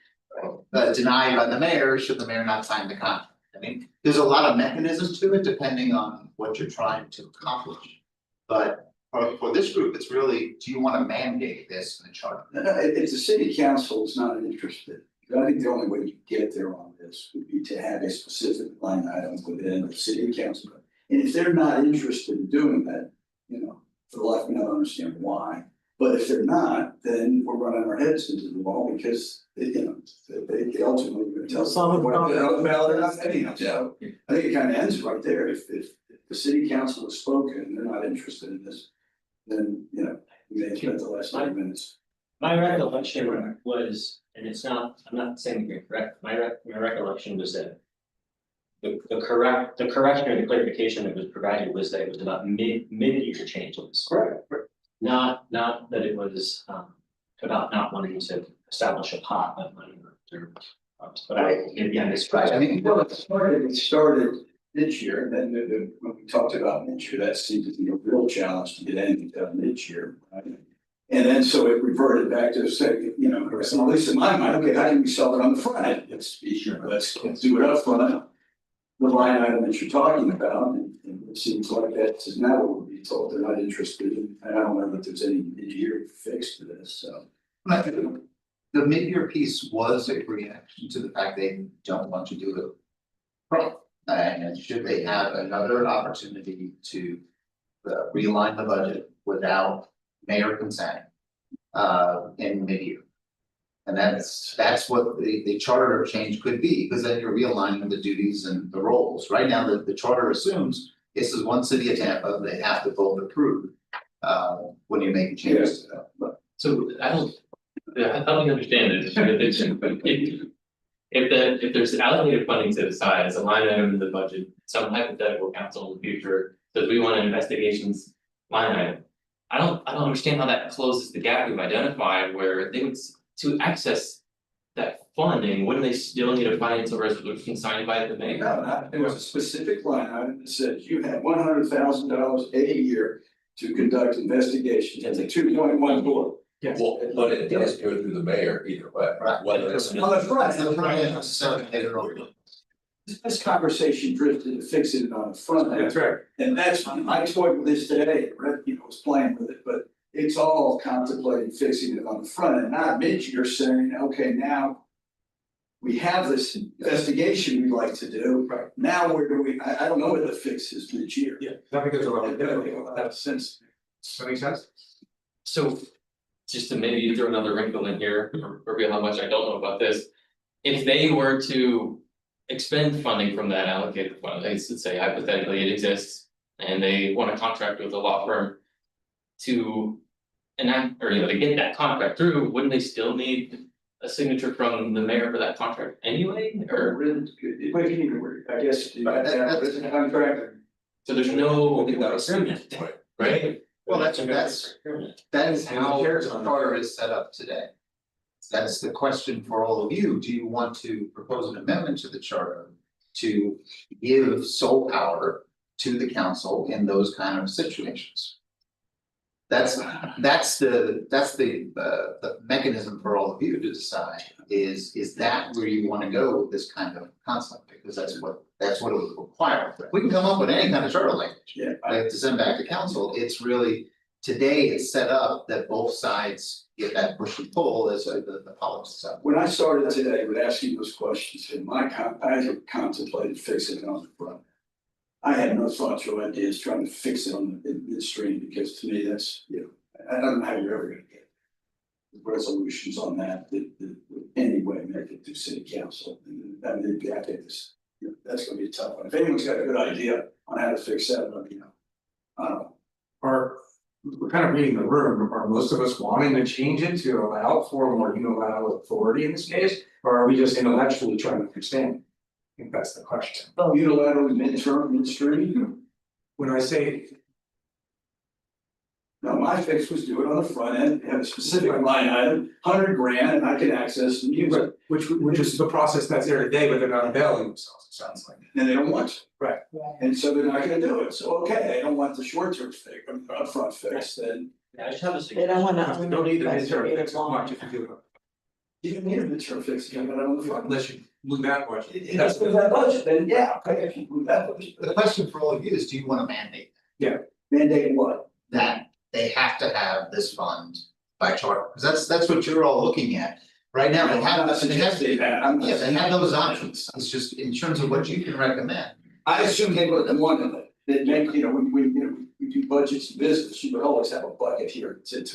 M: denied by the mayor, should the mayor not sign the contract. I mean, there's a lot of mechanisms to it depending on what you're trying to accomplish. But for this group, it's really, do you want to mandate this in the charter?
H: If the city council is not interested, I think the only way you get there on this would be to have a specific line item within the city council. And if they're not interested in doing that, you know, for the life of me, I don't understand why. But if they're not, then we're running our heads into the wall because, you know, they ultimately are going to tell us. They're not anyhow. So I think it kind of ends right there. If the city council has spoken and they're not interested in this, then, you know, we may have spent the last 9 minutes.
I: My recollection was, and it's not, I'm not saying you're correct, my recollection was that. The correction or the clarification that was provided was that it was about mid-year changes.
H: Correct.
I: Not that it was about not wanting to establish a pot of money or. But maybe I misread.
H: I mean, well, it started this year, and then when we talked about mid-year, that seemed to be a real challenge to get anything done mid-year. Right? And then so it reverted back to say, you know, at least in my mind, okay, how can we sell it on the front end? Let's do it up front. The line item that you're talking about, and it seems like that is now what we'll be told, they're not interested in, I don't know that there's any mid-year fix to this, so.
M: The mid-year piece was a reaction to the fact they don't want to do it. Right. And should they have another opportunity to realign the budget without mayor consent in mid-year. And that's what the charter change could be, because then you're realigning the duties and the roles. Right now, the charter assumes this is one city of Tampa, they have to both approve when you make changes to that. But
J: So I don't understand it. If there's allocated funding set aside as a line item in the budget, some hypothetical council in the future says we want an investigations line item. I don't understand how that closes the gap we've identified where they would, to access that funding, wouldn't they still need a financial resolution signed by the mayor?
H: No, there was a specific line item that says you have $100,000 a year to conduct investigations at the 2.1 board.
D: Yes.
K: Well, but it does go through the mayor either way,
M: Right.
K: whether it's.
H: On the front,
M: the front end necessarily made it wrong.
H: this conversation drifted to fixing it on the front end.
D: That's right.
H: And that's, I toyed with this today, Brett, you know, was playing with it, but it's all contemplating fixing it on the front end, not mid-year saying, okay, now. We have this investigation we'd like to do.
D: Right.
H: Now where do we, I don't know where the fix is mid-year.
D: Yeah, that because
H: That makes sense.
D: Does that make sense?
J: So just to maybe throw another wrinkle in here, or reveal how much I don't know about this. If they were to expend funding from that allocated fund, let's say hypothetically it exists. And they want a contract with a law firm. To enact, or to get that contract through, wouldn't they still need a signature from the mayor for that contract anyway, or?
H: Wait, you need to worry, I guess, you have to have a written contract.
J: So there's no procurement, right?
M: Well, that is how the charter is set up today. That's the question for all of you. Do you want to propose an amendment to the charter to give sole power to the council in those kind of situations? That's the mechanism for all of you to decide, is that where you wanna go with this kind of concept, because that's what it would require. We can come up with any kind of charter language,
H: Yeah.
M: to send back to council. It's really, today it's set up that both sides get that push and pull as the politics stuff.
H: When I started today with asking those questions, I had contemplated fixing it on the front. I had no thoughts or ideas trying to fix it on the midstream, because to me, that's, I don't know how you're ever gonna get resolutions on that would anyway make it to city council. And I mean, I think this, that's gonna be a tough one. If anyone's got a good idea on how to fix that, let me know. I don't know.
D: We're kind of reading the room, are most of us wanting to change it to allow for more unilateral authority in this case? Or are we just intellectually trying to understand? I think that's the question.
H: Unilateral midstream,
D: When I say,
H: no, my fix was do it on the front end, have a specific line item, $100,000, and I can access and use it.
D: which is the process that's there today, but they're not availing themselves, it sounds like.
H: And they don't want to.
D: Right.
H: And so they're not gonna do it, so okay, they don't want the short-term fix, upfront fix, then
I: I just have a
G: They
I: suggestion.
G: don't wanna.
D: You don't need the midterm
G: investigate
D: fix as
G: long.
D: much if you do it.
H: you don't need a midterm fix, you got it on the front.
D: Unless you move that much.
H: That's with that budget, then yeah, okay, if you move that budget.
M: The question for all of you is, do you wanna mandate
H: Mandate what?
M: that they have to have this fund by charter? Because that's what you're all looking at. Right now, they have,
H: I'm not suggesting that, I'm not
M: yeah, they have
H: suggesting
M: those
H: that.
M: options. It's just in terms of what you can recommend.
H: I assume they would want of it, that make, we do budgets and business, you would always have a bucket here to,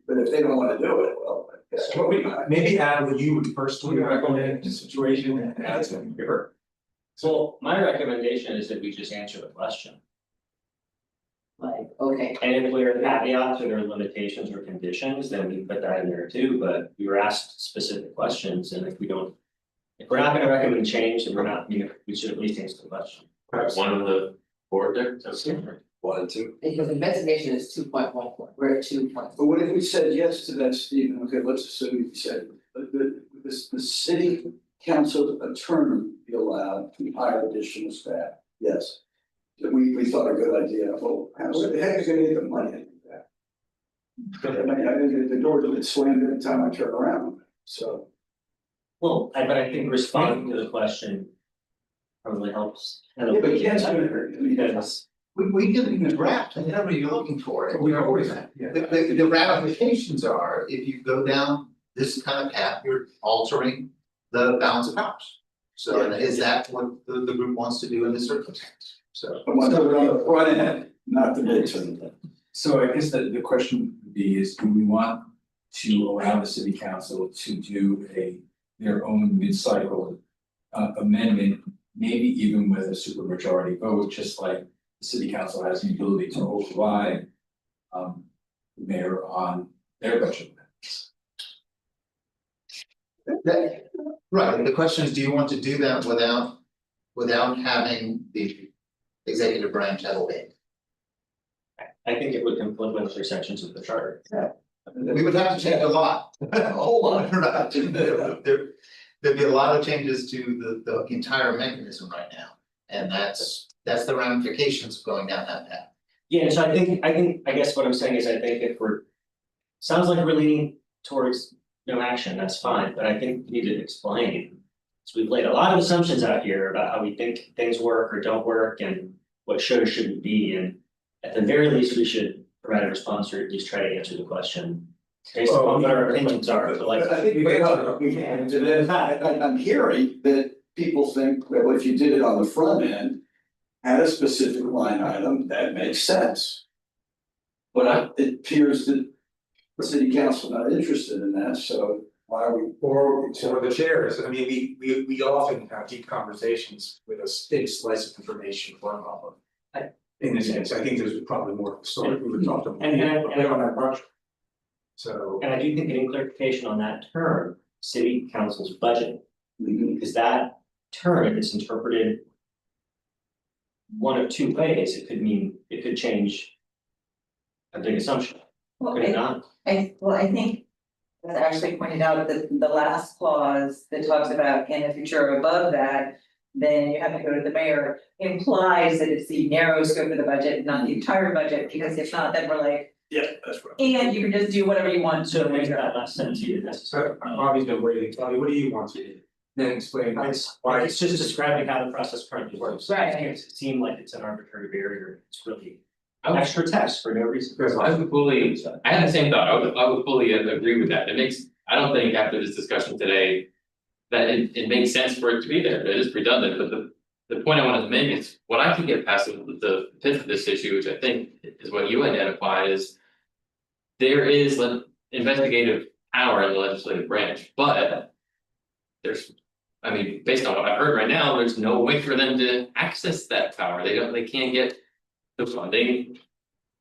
H: but if they don't wanna do it, well.
D: So maybe add what you would personally recommend in the situation and add some here.
I: So my recommendation is that we just answer the question.
C: Like, okay,
I: And if we're caveats or there are limitations or conditions, then we put that in there too, but we were asked specific questions, and if we don't. If we're not gonna recommend change, then we're not, we should at least answer the question.
J: Perhaps one on the board there, that's different.
K: 1 and 2.
C: because investigation is 2.14, we're at 2.4.
H: But what if we said yes to that, Stephen, okay, let's assume you said, the city council attorney be allowed to hire additional staff, yes. That we thought a good idea, well, where the heck is gonna get the money to do that? I mean, I think the door gets slammed every time I turn around, so.
I: Well, but I think responding to the question probably helps.
H: Yeah, but you can't do it, I mean,
I: Because
M: We give you a draft, and whatever you're looking for.
D: We always have, yeah.
M: The ramifications are, if you go down this kind of path, you're altering the balance of powers. So is that what the group wants to do in this circumstance? So.
H: I want to put it on the front end, not the midterm.
L: So I guess the question would be is, do we want to allow the city council to do their own mid-cycle amendment, maybe even with a supermajority vote, just like the city council has the ability to override the mayor on their budget amendments?
M: Right, the question is, do you want to do that without having the executive branch have a way?
I: I think it would conflict with other sections of the charter.
M: We would have to change a lot, a whole lot, right? There'd be a lot of changes to the entire mechanism right now. And that's the ramifications of going down that path.
I: Yeah, so I guess what I'm saying is I think if sounds like we're leaning towards no action, that's fine, but I think we need to explain. So we've laid a lot of assumptions out here about how we think things work or don't work and what should or shouldn't be, and at the very least, we should provide a response or at least try to answer the question. Based on what our opinions are, but like.
H: I think we can, and then I'm hearing that people think, well, if you did it on the front end, had a specific line item, that makes sense. But it appears that the city council not interested in that, so why are we?
D: Or the chairs, I mean, we often have deep conversations with a big slice of information from off of. In this case, I think there's probably more of a story we would talk to.
I: And
D: on that budget. So.
I: And I do think getting clarification on that term, city council's budget, because that term is interpreted one of two ways, it could change a big assumption,
A: Well,
I: could it not?
A: I think that actually pointed out that the last clause that talks about in if you're above that, then you have to go to the mayor, implies that it's the narrow scope of the budget, not the entire budget, because if not, then we're like,
D: Yeah, that's right.
A: and you can just do whatever you want.
I: So it makes that less sense to you necessarily.
D: So Bobby's been waiting, Bobby, what do you want to then explain why?
I: It's just describing how the process currently works.
A: Right.
I: It makes it seem like it's an arbitrary barrier, it's really extra text for no reason.
D: Because
J: I would fully, I had the same thought, I would fully agree with that, it makes, I don't think after this discussion today. That it makes sense for it to be there, it is redundant, but the point I wanted to make is, what I can get past the pith of this issue, which I think is what you identified is. There is an investigative power in the legislative branch, but. There's, I mean, based on what I've heard right now, there's no way for them to access that power, they can't get the funding.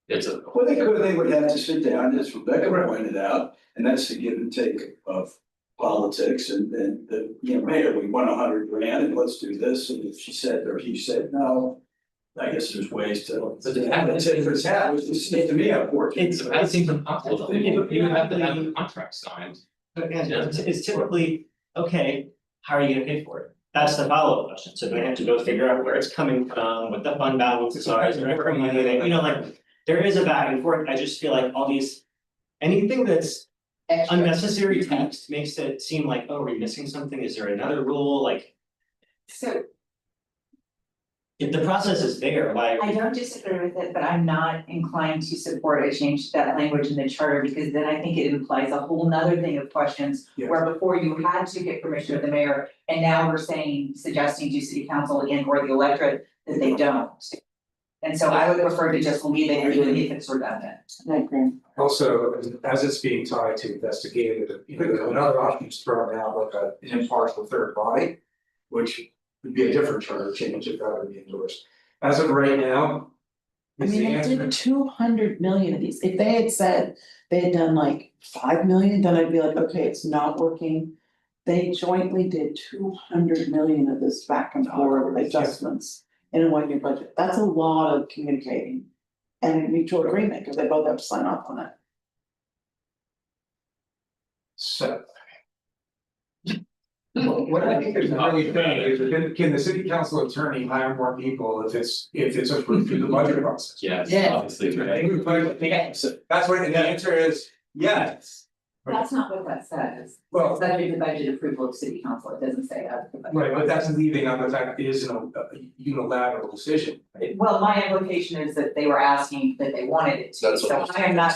J: It's a,
H: Well, they would have to sit down, as Rebecca pointed out, and that's the give and take of politics and the, mayor, we want 100 grand and let's do this, and if she said, or he said, no. I guess there's ways to.
J: But to have it-
H: If it's hat, which is to me, I'm working.
J: that seems impossible, you have to have a contract signed.
I: But again, it's typically, okay, how are you gonna pay for it? That's the follow-up question, so they have to go figure out where it's coming from, what the fund balances are, is there ever anything, like. There is a back and forth, I just feel like all these, anything that's unnecessary text makes it seem like, oh, are we missing something, is there another rule, like,
A: So
I: if the process is there, why?
A: I don't disagree with it, but I'm not inclined to support a change to that language in the charter, because then I think it implies a whole nother thing of questions.
D: Yeah.
A: Where before you had to get permission of the mayor, and now we're suggesting to city council and or the electorate that they don't. And so I would prefer to just leave it even if it's redundant.
G: I agree.
D: Also, as it's being tied to investigative, another option is thrown out like an impartial third body. Which would be a different charter change if that were to be endorsed. As of right now.
G: I
D: is the
G: mean, they
D: answer-
G: did 200 million of these, if they had said they had done like 5 million, then I'd be like, okay, it's not working. They jointly did 200 million of this back and forth adjustments in a 1-year budget, that's a lot of communicating. And mutual agreement, because they both have to sign off on it.
D: So. What I think is really thing is, can the city council attorney hire more people if it's approved through the budget process?
J: Yes,
A: Yeah.
J: obviously, right?
D: That's what, and the answer is yes.
A: That's not what that says.
D: Well,
A: Subject to budget approval of city council, it doesn't say that.
D: right, but that's leaving on the fact it isn't a unilateral decision.
A: Well, my implication is that they were asking that they wanted it to,
K: That's
A: so
K: what
A: I'm not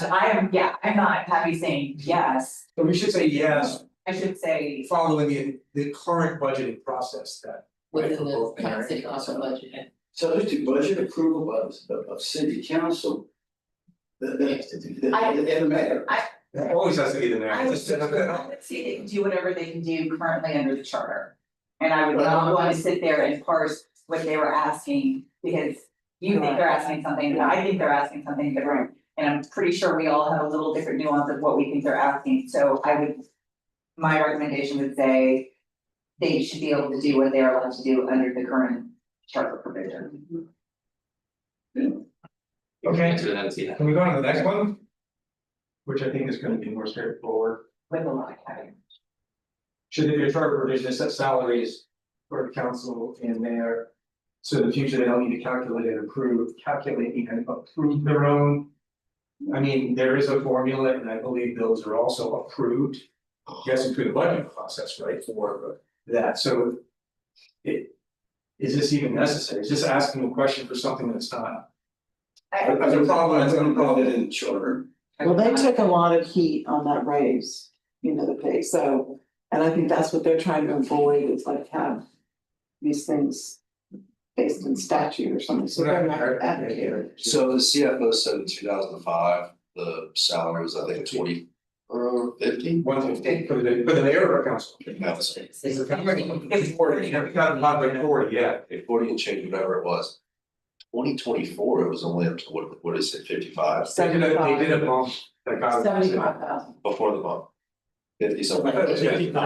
A: happy saying yes,
D: So we should say yes,
A: I should say.
D: following the current budgeting process that.
C: Within the
D: both mayor and
C: city council
D: council.
C: budget.
H: Subject to budget approval of city council. And the mayor.
D: It always has to be the mayor.
A: I would say they can do whatever they can do currently under the charter. And I would not want to sit there and parse what they were asking, because you think they're asking something, and I think they're asking something different. And I'm pretty sure we all have a little different nuance of what we think they're asking, so my recommendation would say they should be able to do what they're allowed to do under the current charter provision.
D: Okay,
J: To that, yeah.
D: can we go on to the next one? Which I think is gonna be more straightforward.
A: With a lot of caveats.
D: Should there be a charter provision that sets salaries for council and mayor? So in the future, they don't need to calculate and approve their own. I mean, there is a formula, and I believe those are also approved. Guessing through the budget process, right, for that, so. Is this even necessary? Is this asking a question for something that's not? As a problem,
H: I'm gonna call it in the charter.
G: Well, they took a lot of heat on that raise, the pay, so, and I think that's what they're trying to avoid, is like have these things based in statute or something, so they're not advocating.
K: So the CFO said in 2005, the salary was, I think, 20 or 50.
D: 150 for the mayor or council?
K: It's
D: It's 40, you got not like 40, yeah.
K: 40 and change, whatever it was. 2024, it was only up to what is it, 55
D: They did a bump that got.
G: 75,000.
K: before the bump. 50
D: I
K: something.
D: thought it was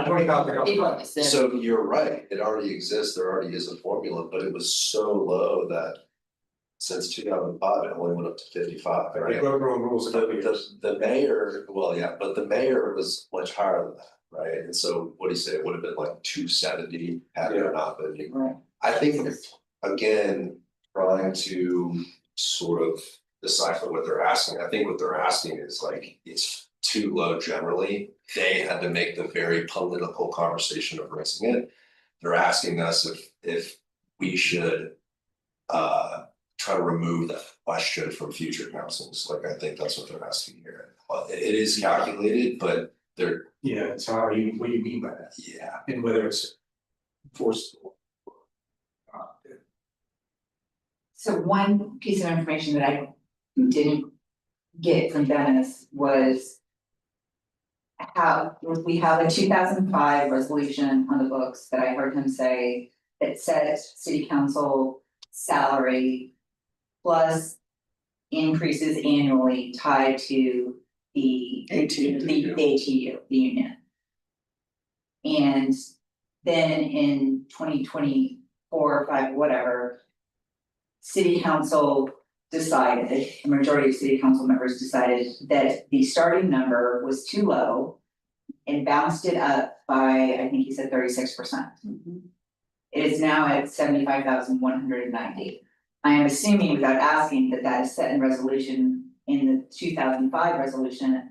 D: 20,000.
K: So you're right, it already exists, there already is a formula, but it was so low that since 2005, it only went up to 55,
D: They
K: right?
D: broke their own rules.
K: The mayor, well, yeah, but the mayor was much higher than that, right? And so what do you say, it would have been like 270 had it not been.
A: Right.
K: I think, again, trying to sort of decipher what they're asking, I think what they're asking is like, it's too low generally. They had to make the very political conversation of raising it. They're asking us if we should try to remove that question from future councils, like I think that's what they're asking here. It is calculated, but they're,
D: Yeah, so what do you mean by that?
K: yeah.
D: And whether it's enforceable.
A: So one piece of information that I didn't get from Dennis was how we have a 2005 resolution on the books that I heard him say that sets city council salary plus increases annually tied to the
G: ATU.
A: the ATU, the union. And then in 2024, 5, whatever, city council decided, a majority of city council members decided that the starting number was too low and bounced it up by, I think he said 36%. It is now at 75,190. I am assuming without asking that that is set in resolution in the 2005 resolution,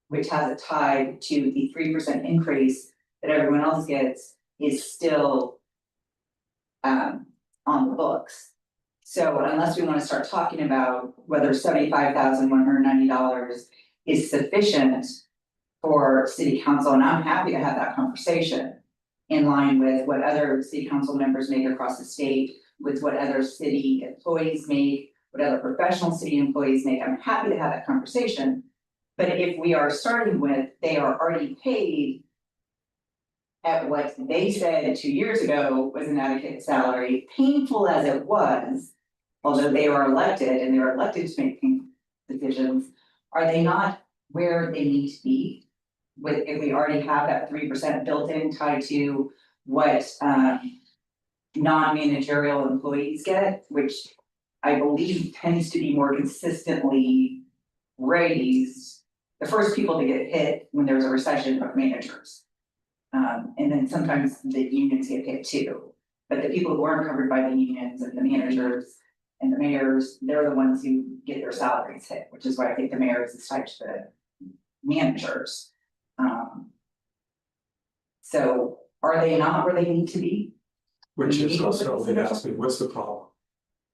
A: which has it tied to the 3% increase that everyone else gets, is still on the books. So unless we wanna start talking about whether $75,190 is sufficient for city council, and I'm happy to have that conversation in line with what other city council members make across the state, with what other city employees make, what other professional city employees make, I'm happy to have that conversation. But if we are starting with, they are already paid at what they said 2 years ago was an adequate salary, painful as it was, although they were elected and they were elected to make decisions, are they not where they need to be? With, if we already have that 3% built in tied to what non-managerial employees get, which I believe tends to be more consistently raised. The first people to get hit when there's a recession are managers. And then sometimes the unions get hit too, but the people who aren't covered by the unions and the managers and the mayors, they're the ones who get their salaries hit, which is why I think the mayor is attached to the managers. So are they not where they need to be?
D: Which is also, they asked me, what's the problem?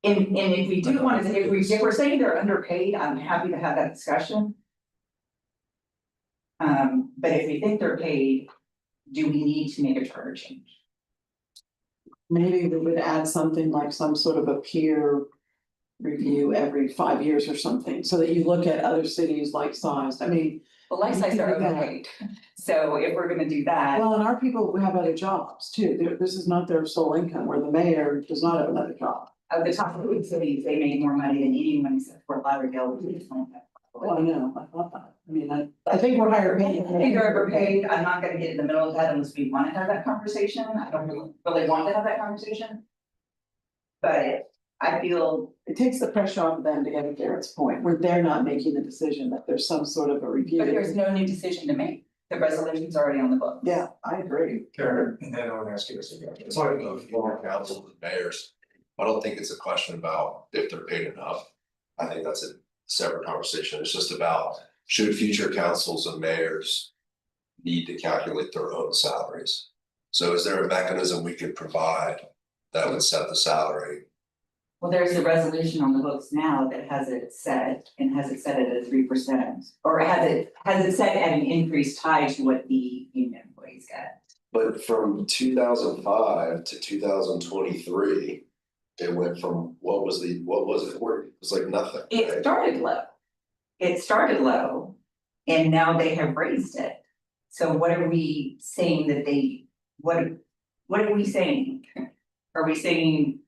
A: And if we do want to, if we're saying they're underpaid, I'm happy to have that discussion. But if we think they're paid, do we need to make a charter change?
G: Maybe we would add something like some sort of a peer review every 5 years or something, so that you look at other cities like size, I mean.
A: Well, life size are
G: You can do that.
A: overpaid, so if we're gonna do that,
G: Well, and our people who have other jobs too, this is not their sole income, where the mayor does not have another job.
A: of the top 8 cities, they make more money than anyone except for Lauderdale, which is not that.
G: Well, I know, I thought that, I mean, I think we're higher
A: I
G: paid.
A: think they're overpaid, I'm not gonna get in the middle of that unless we wanna have that conversation, I don't really want to have that conversation. But I feel,
G: It takes the pressure off of them to get to Garrett's point, where they're not making the decision, that there's some sort of a review.
A: but there's no new decision to make, the resolution's already on the book.
G: Yeah, I agree.
D: Karen, and then I want to ask you this again. It's like,
K: Talking of former council and mayors, I don't think it's a question about if they're paid enough. I think that's a separate conversation. It's just about, should future councils and mayors need to calculate their own salaries? So is there a mechanism we could provide that would set the salary?
A: Well, there's a resolution on the books now that has it set and has it set at 3%, or has it set at an increase tied to what the union employees get.
K: But from 2005 to 2023, it went from, what was it? It was like nothing,
A: It
K: right?
A: started low, and now they have raised it. So what are we saying that they, what are we saying? Are we saying,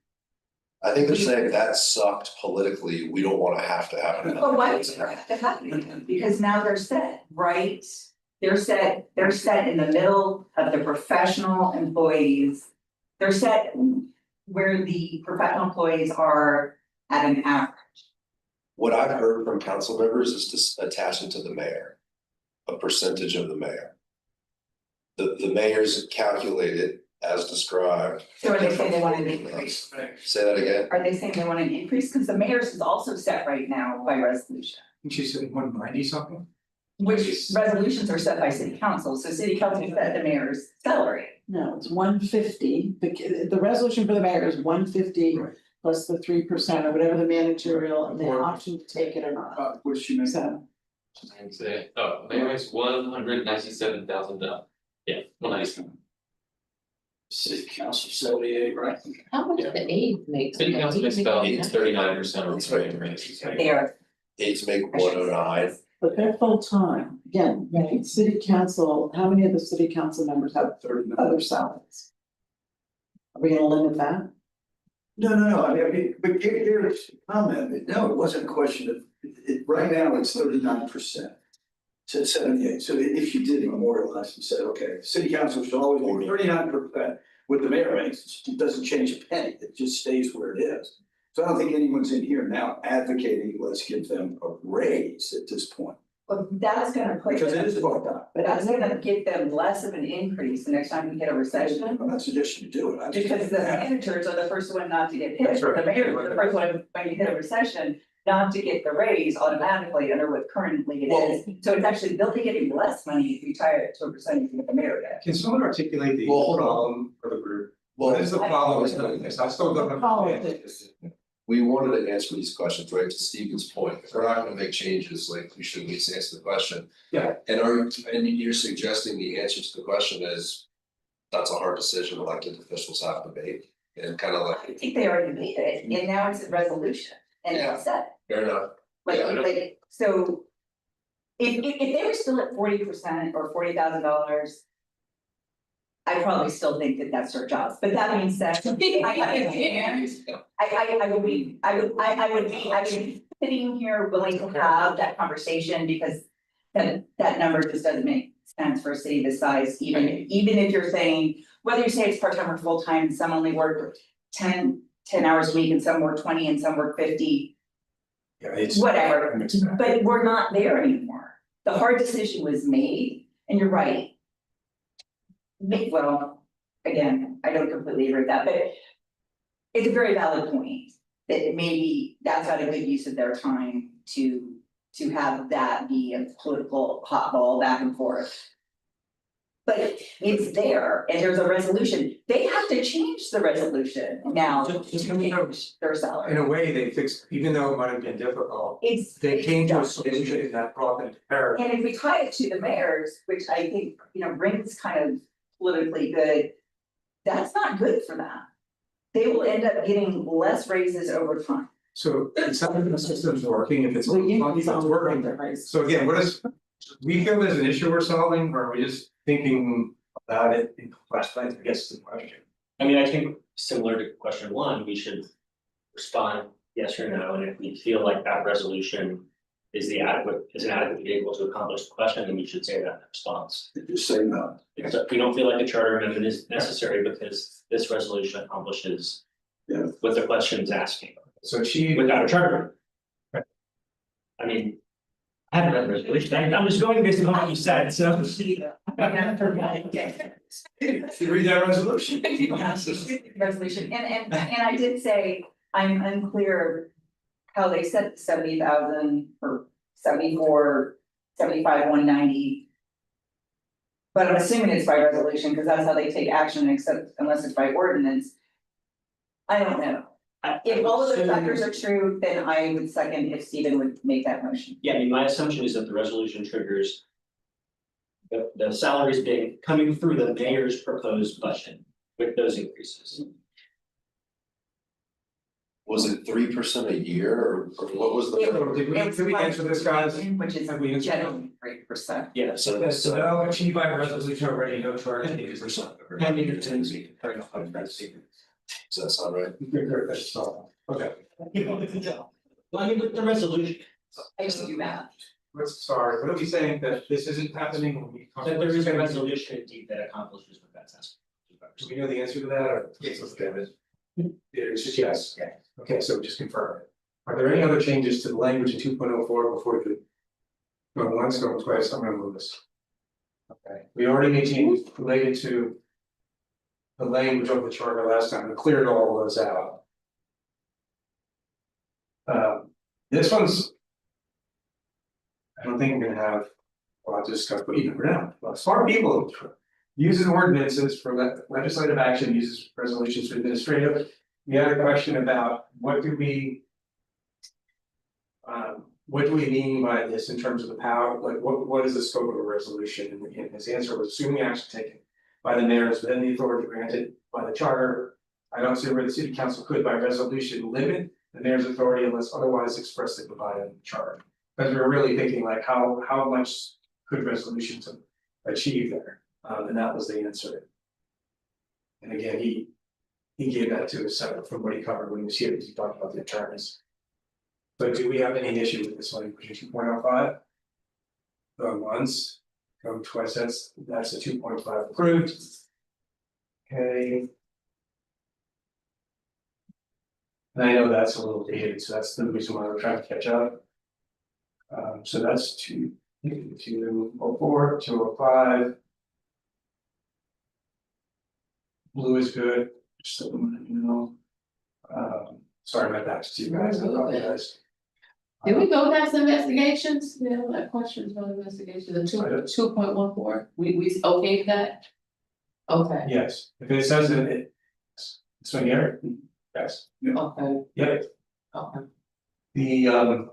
K: I think they're saying that sucked politically, we don't wanna have to have it.
A: but why would you have to happen? Because now they're set, right? They're set in the middle of the professional employees. They're set where the professional employees are at an average.
K: What I've heard from council members is to attach it to the mayor. A percentage of the mayor. The mayor's calculated as described.
A: So are they saying they want an increase?
K: Say that again.
A: Are they saying they want an increase? Because the mayor's is also set right now by resolution.
D: And she said 190 something.
A: Which resolutions are set by city council, so city council set the mayor's salary.
G: No, it's 150, the resolution for the mayor is 150
D: Right.
G: plus the 3% or whatever the managerial, and the option to take it or not.
H: What she meant.
G: So,
J: And say, oh, mayor makes $197,000. Yeah, 197.
H: City council 78, right?
C: How much the aide makes?
J: City council makes about 39% of the raise.
A: They are.
K: Eight make 109.
G: but they're full-time, again, right, city council, how many of the city council members have
H: 39.
G: other salaries? Are we gonna limit that?
H: No, I mean, but here's the comment, no, it wasn't a question of, right now, it's 39%. To 78, so if you did memorialize and said, okay, city council should always be 39% what the mayor makes, it doesn't change a penny, it just stays where it is. So I don't think anyone's in here now advocating, let's give them a raise at this point,
A: But that's gonna put
H: because it
A: them,
H: is part-time.
A: but that's gonna give them less of an increase the next time we get a recession.
H: I'm not suggesting you do it, I just.
A: Because the managers are the first one not to get hit,
D: That's right.
A: the mayor is the first one when you hit a recession, not to get the raise automatically under what currently it is. So it's actually, they'll be getting less money if you tie it to a percentage of the mayor gets.
D: Can someone articulate the
K: Well, hold on.
D: problem for the group?
K: Well,
D: What is the problem with doing this? I still don't
G: Follow
D: understand.
G: it.
K: we wanted to answer these questions, right, to Stephen's point, if we're not gonna make changes, like, we should at least answer the question.
D: Yeah.
K: And you're suggesting the answer to the question is, that's a hard decision elected officials have to make, and kind of
A: I
K: like,
A: think they already made it, and now it's a resolution, and
K: Yeah.
A: it's set.
K: fair enough.
A: Like,
K: Yeah, I know.
A: like, so. If they were still at 40% or $40,000. I probably still think that that's their jobs, but that being said, I would be sitting here willing to have that conversation because. That number just doesn't make sense for a city this size, even if you're saying, whether you say it's part-time or full-time, some only work 10 hours a week and some work 20 and some work 50.
D: Yeah, it's.
A: Whatever.
D: It makes sense.
A: But we're not there anymore. The hard decision was made, and you're right. Well, again, I don't completely agree with that, but. It's a very valid point, that maybe that's not a good use of their time to have that be a political hot ball back and forth. But it's there, and there's a resolution, they have to change the resolution now to
D: Just
A: change their salary.
D: In a way, they fixed, even though it might have been difficult,
A: It's.
D: they came to a
A: it's done.
D: solution that brought them to parity.
A: And if we tie it to the mayors, which I think, rings kind of politically good, that's not good for them. They will end up getting less raises over time.
D: So it's not that the system's working, if it's
G: Well, you
D: not
G: can
D: working. So again, what is, we feel there's an issue we're solving, or are we just thinking about it in flashlights, I guess is the question.
I: I mean, I think similar to question one, we should respond yes or no, and if we feel like that resolution is an adequate vehicle to accomplish the question, then we should say that in response.
H: Just say no.
I: If we don't feel like a charter amendment is necessary because this resolution accomplishes
H: Yeah.
I: what the question is asking,
D: So she.
I: without a charter. I mean, I haven't read the resolution, I'm just going based on what you said, so.
D: You read that resolution?
A: Resolution, and I did say, I'm unclear how they set the 70,000 or 74, 75, 190. But I'm assuming it's by resolution, because that's how they take action, except unless it's by ordinance. I don't know. If all of those factors are true, then I would second if Stephen would make that motion.
I: Yeah, I mean, my assumption is that the resolution triggers. The salaries coming through the mayor's proposed budget with those increases.
K: Was it 3% a year, or what was the?
D: So did we answer this, guys?
A: Which is
D: Have we answered that?
A: generally 3%.
I: Yeah, so
D: Yes, so no, achieved by resolution already, no charge.
I: pending contingency.
K: Does that sound right?
D: That's all. Okay,
I: Well, I mean, with the resolution,
A: I used to do math.
D: sorry, what are we saying, that this isn't happening when we?
I: that there is a resolution indeed that accomplishes what that's asking.
D: Do we know the answer to that, or? Yes, let's get it. It's just yes. Okay, so just confirm it. Are there any other changes to the language in 2.04 before we go once, go twice, I'm gonna move this. Okay, we already made changes related to the language of the charter last time, we cleared all of those out. This one's. I don't think we're gonna have, well, I'll just go, but you never know, well, smart people uses ordinances for legislative action, uses resolutions for administrative. We had a question about what do we mean by this in terms of the power, like what is the scope of a resolution? And his answer was assuming action taken by the mayor is within the authority granted by the charter. I don't see where the city council could by resolution limit the mayor's authority unless otherwise expressly provided in the charter. Because we were really thinking like how much could resolutions achieve there, and that was the answer. And again, he gave that to us separate from what he covered when he was here, because he talked about the attorneys. So do we have any issue with this language in 2.05? Going once, going twice, that's a 2.5 approved. Okay. And I know that's a little dated, so that's the reason why we're trying to catch up. So that's 204, 205. Blue is good, just so you know. Sorry about that to you guys, I apologize.
C: Did we go past investigations? Yeah, like questions about investigations, the 2.14, we okay with that? Okay,
D: Yes, if it says that it's right here, yes,
C: okay,
D: yep,
C: okay.
D: the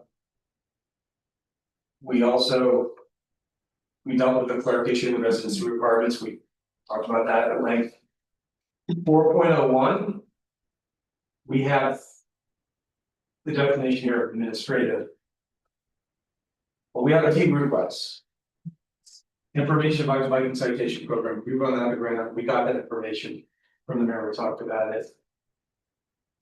D: we also. We dealt with the clarification of the residency requirements, we talked about that at length. 4.01. We have. The definition here of administrative. Well, we have a few requests. Information about bike citation program, we run out of grant, we got that information from the mayor, we talked about it.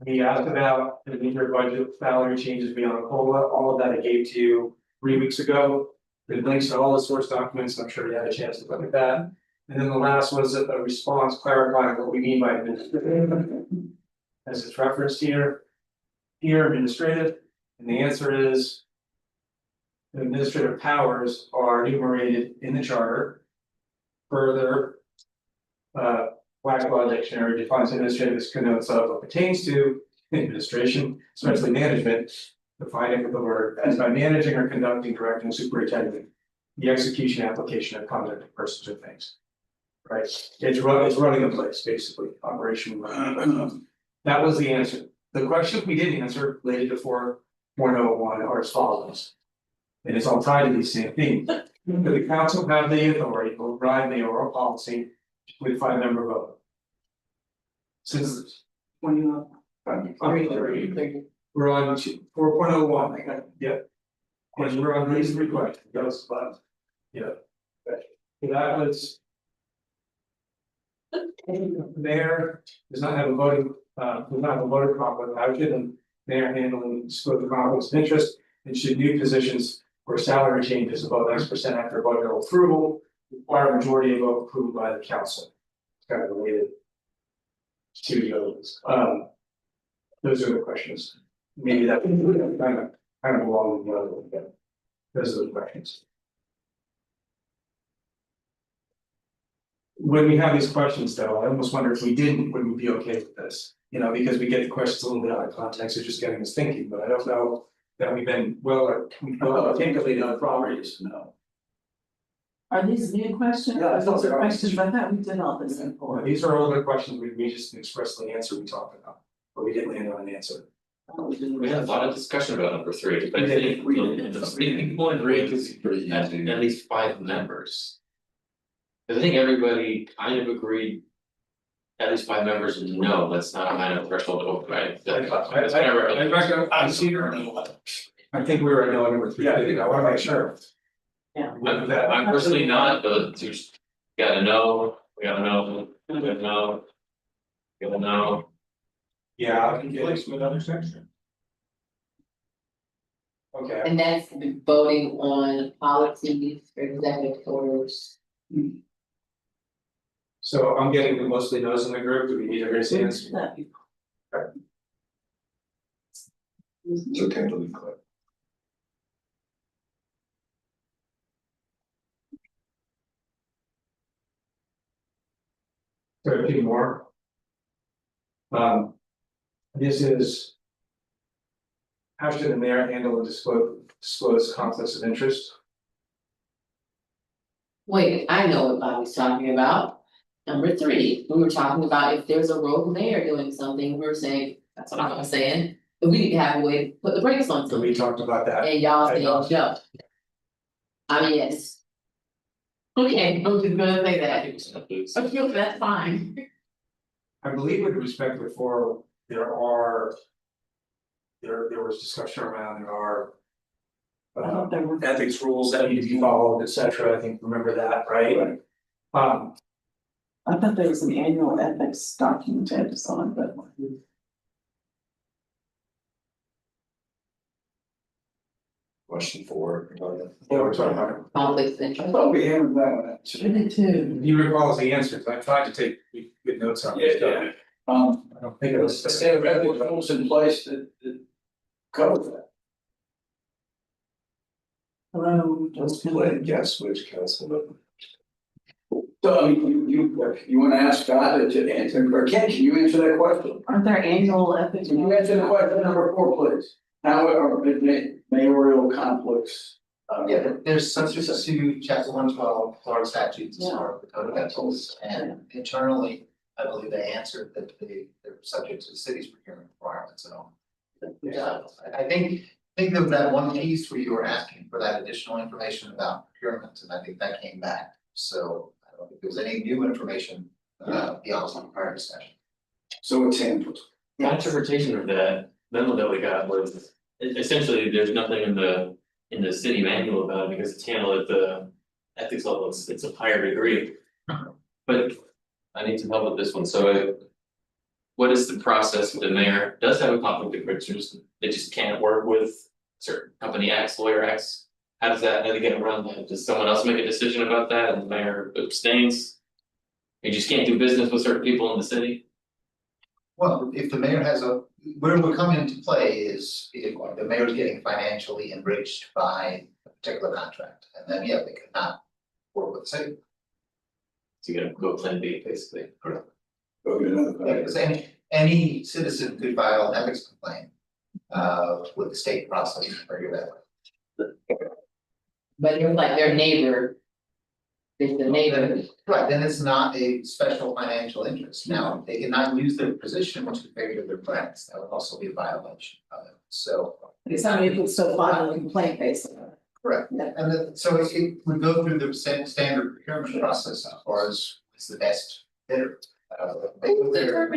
D: We asked about the major budget salary changes beyond COLA, all of that I gave to you 3 weeks ago. The links to all the source documents, I'm sure you had a chance to look at that. And then the last was a response clarifying what we mean by administrative. As it's referenced here. Here, administrative, and the answer is. The administrative powers are enumerated in the charter. Further. Black's Law Dictionary defines administrative as connotes of or pertains to administration, especially management. Defining with the word as by managing or conducting, directing, superintending. The execution, application, and conduct of persons or things. Right, it's running the place, basically, operation. That was the answer. The question we didn't answer related to 4.01 are as follows. And it's all tied to these same things. Does the council have the authority to override mayoral policy with 5-member vote? Since 21. We're on 4.01, I got, yep. When we're on these 3 questions, those 5. Yeah. Okay. So that was. The mayor does not have a voting, does not have a voter conflict of interest, and mayor handling disclosure conflicts of interest, and should new positions or salary changes above X% after voter approval, require a majority of vote approved by the council. It's kind of related to those. Those are the questions. Maybe that kind of along with the other one, but those are the questions. When we have these questions though, I almost wonder if we didn't, would we be okay with this? You know, because we get the questions a little bit out of context, it's just getting us thinking, but I don't know that we've been well articulated on properties, no.
G: Are these new questions?
D: Yeah, I thought
G: Those
D: they
G: are
D: were.
G: questions, I thought we did all this before.
D: These are all the questions we just expressly answered, we talked about, but we didn't land on an answer.
J: We had a lot of discussion about number 3, but I think the sticking point
K: It's
J: is
K: pretty
J: at
K: easy.
J: least 5 members. Cause I think everybody kind of agreed. At least 5 members, no, that's not a high enough threshold to override.
D: I see her. I think we were at number 3, I wanna make sure.
G: Yeah.
J: I'm personally not, but just gotta know, we gotta know, we gotta know. We gotta know.
D: Yeah, I can get into another section. Okay.
C: And that's voting on policies, executive orders.
D: So I'm getting mostly no's in the group, do we need to raise hands?
K: It's okay to leave quick.
D: There are a few more. This is. How should the mayor handle and disclose conflicts of interest?
C: Wait, I know what Bobby's talking about. Number 3, we were talking about if there's a rogue mayor doing something, we were saying, that's what I'm saying. That we need to have a way to put the brakes on
D: So we
C: something,
D: talked about that.
C: and y'all
D: I
C: saying
D: know.
C: no. I mean, yes. Okay, I'm just gonna say that, I feel that's fine.
D: I believe with respect to before, there are. There was discussion around, there are.
G: I thought there were.
D: Ethics rules that need to be followed, et cetera, I think, remember that, right?
G: I thought there was an annual ethics document I had to sign, but.
K: Question 4.
D: Yeah, we're talking about.
C: Conflicts of
H: I
C: interest.
H: thought we handled that one.
G: I did too.
D: Do you recall the answers? I tried to take good notes on this stuff. I don't think it was.
H: A set of ethics rules in place that cover that.
G: Hello.
K: Let's play guess which council member.
H: So I mean, you wanna ask Scott to answer, or Ken, can you answer that question?
G: Aren't there annual ethics?
H: Can you answer the question number 4, please? How are mayoral conflicts?
M: Yeah, there's subject to chapter 112 Florida statutes as part of the code of ethics, and internally, I believe they answered that they're subject to the city's procurement requirements and all. Yeah, I think there was that one piece where you were asking for that additional information about procurement, and I think that came back. So I don't think there was any new information beyond the prior discussion.
H: So it's handled.
J: My interpretation of that memo that we got was essentially, there's nothing in the city manual about it because it's handled at the ethics level, it's a higher degree. But I need some help with this one, so what is the process if the mayor does have a conflict of interest, they just can't work with certain company X, lawyer X? How do they get around that? Does someone else make a decision about that and the mayor abstains? You just can't do business with certain people in the city?
M: Well, if the mayor has where we're coming into play is if the mayor's getting financially enriched by a particular contract, and then, yeah, they could not work with the city.
J: So you gotta go plan B, basically.
H: Go get another.
M: Yeah, because any citizen could file an ethics complaint with the state process, or you're that way.
C: But it was like their neighbor. It's the neighbor.
M: Right, then it's not a special financial interest. Now, they cannot use their position to favor their friends. That would also be a violation of it, so.
G: Somebody could still file a complaint basically.
M: Correct, and then, so it would go through the standard procurement process as far as what's the best bidder. They put their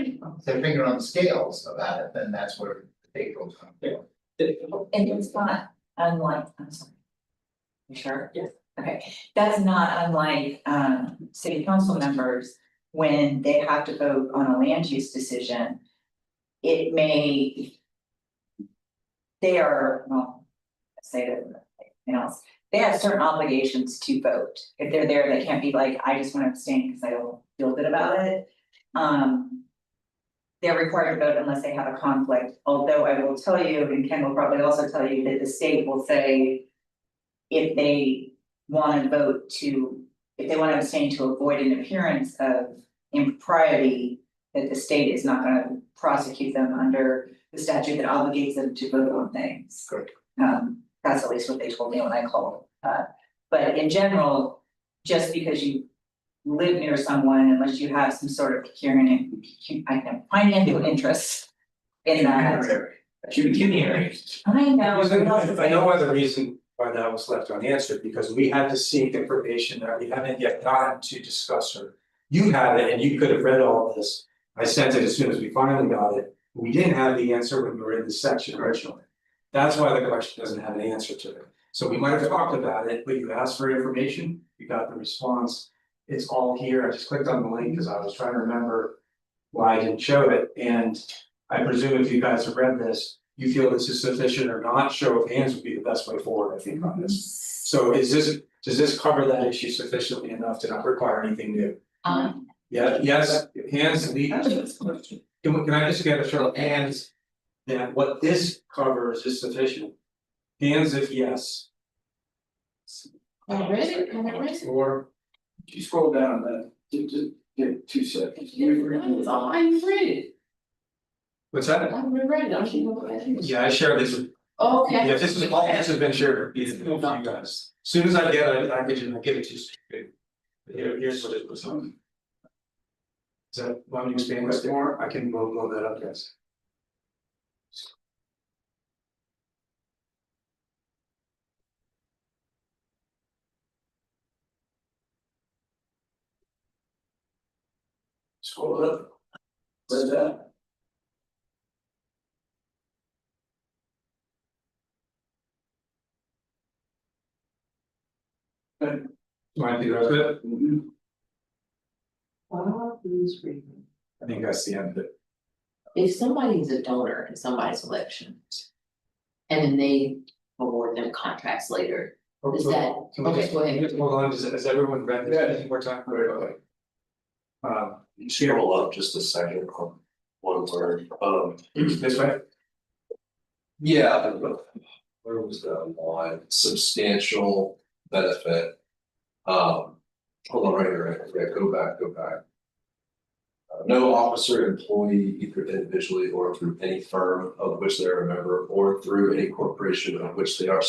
M: finger on the scales about it, then that's where the date goes from.
A: And it's not unlike, I'm sorry. You sure? Yes. Okay, that's not unlike city council members, when they have to vote on a land use decision. It may. They are, well, let's say that, else, they have certain obligations to vote. If they're there, they can't be like, I just want to abstain because I don't feel good about it. They're required to vote unless they have a conflict, although I will tell you, and Ken will probably also tell you, that the state will say. If they want to vote to, if they want to abstain to avoid an appearance of impropriety, that the state is not going to prosecute them under the statute that obligates them to vote on things.
M: Correct.
A: That's at least what they told me when I called. But in general, just because you live near someone, unless you have some sort of financial interest in that. I know.
D: I know why the reason why that was left unanswered, because we had to seek information that we haven't yet gotten to discuss, or you have it and you could have read all of this. I sent it as soon as we finally got it. We didn't have the answer when we were in this section originally. That's why the question doesn't have an answer to it. So we might have talked about it, but you asked for information, you got the response. It's all here. I just clicked on the link because I was trying to remember why I didn't show it. And I presume if you guys have read this, you feel this is sufficient or not, show of hands would be the best way forward, I think, on this. So does this cover that issue sufficiently enough to not require anything new? Yeah, yes, hands, can I just get a show of hands that what this covers is sufficient. Hands if yes.
C: I read it, and I read it.
D: Or,
H: You scroll down a minute, just give 2 seconds.
C: I read it,
D: what's that?
C: I read it, I should know what that is.
D: Yeah, I shared this with,
C: Okay.
D: yeah, this is, all this has been shared with you guys. As Soon as I get it, I give it to you. Here's what it was. Is that, want me to expand this more? I can blow that up, guys.
H: Scroll up. Where's that?
D: Want to do the rest of it?
H: Mhm.
C: Please read.
D: I think that's the end of it.
C: If somebody's a donor in somebody's election. And then they award them contracts later, is that,
D: Can we
C: okay,
D: just,
C: go ahead.
D: hold on, has everyone read this one more time? Okay.
K: Scroll up just a second on one word,
D: This way?
K: yeah, where was that line, substantial benefit. Hold on, right here, yeah, go back. No officer, employee, either individually or through any firm of which they are a member, or through any corporation of which they are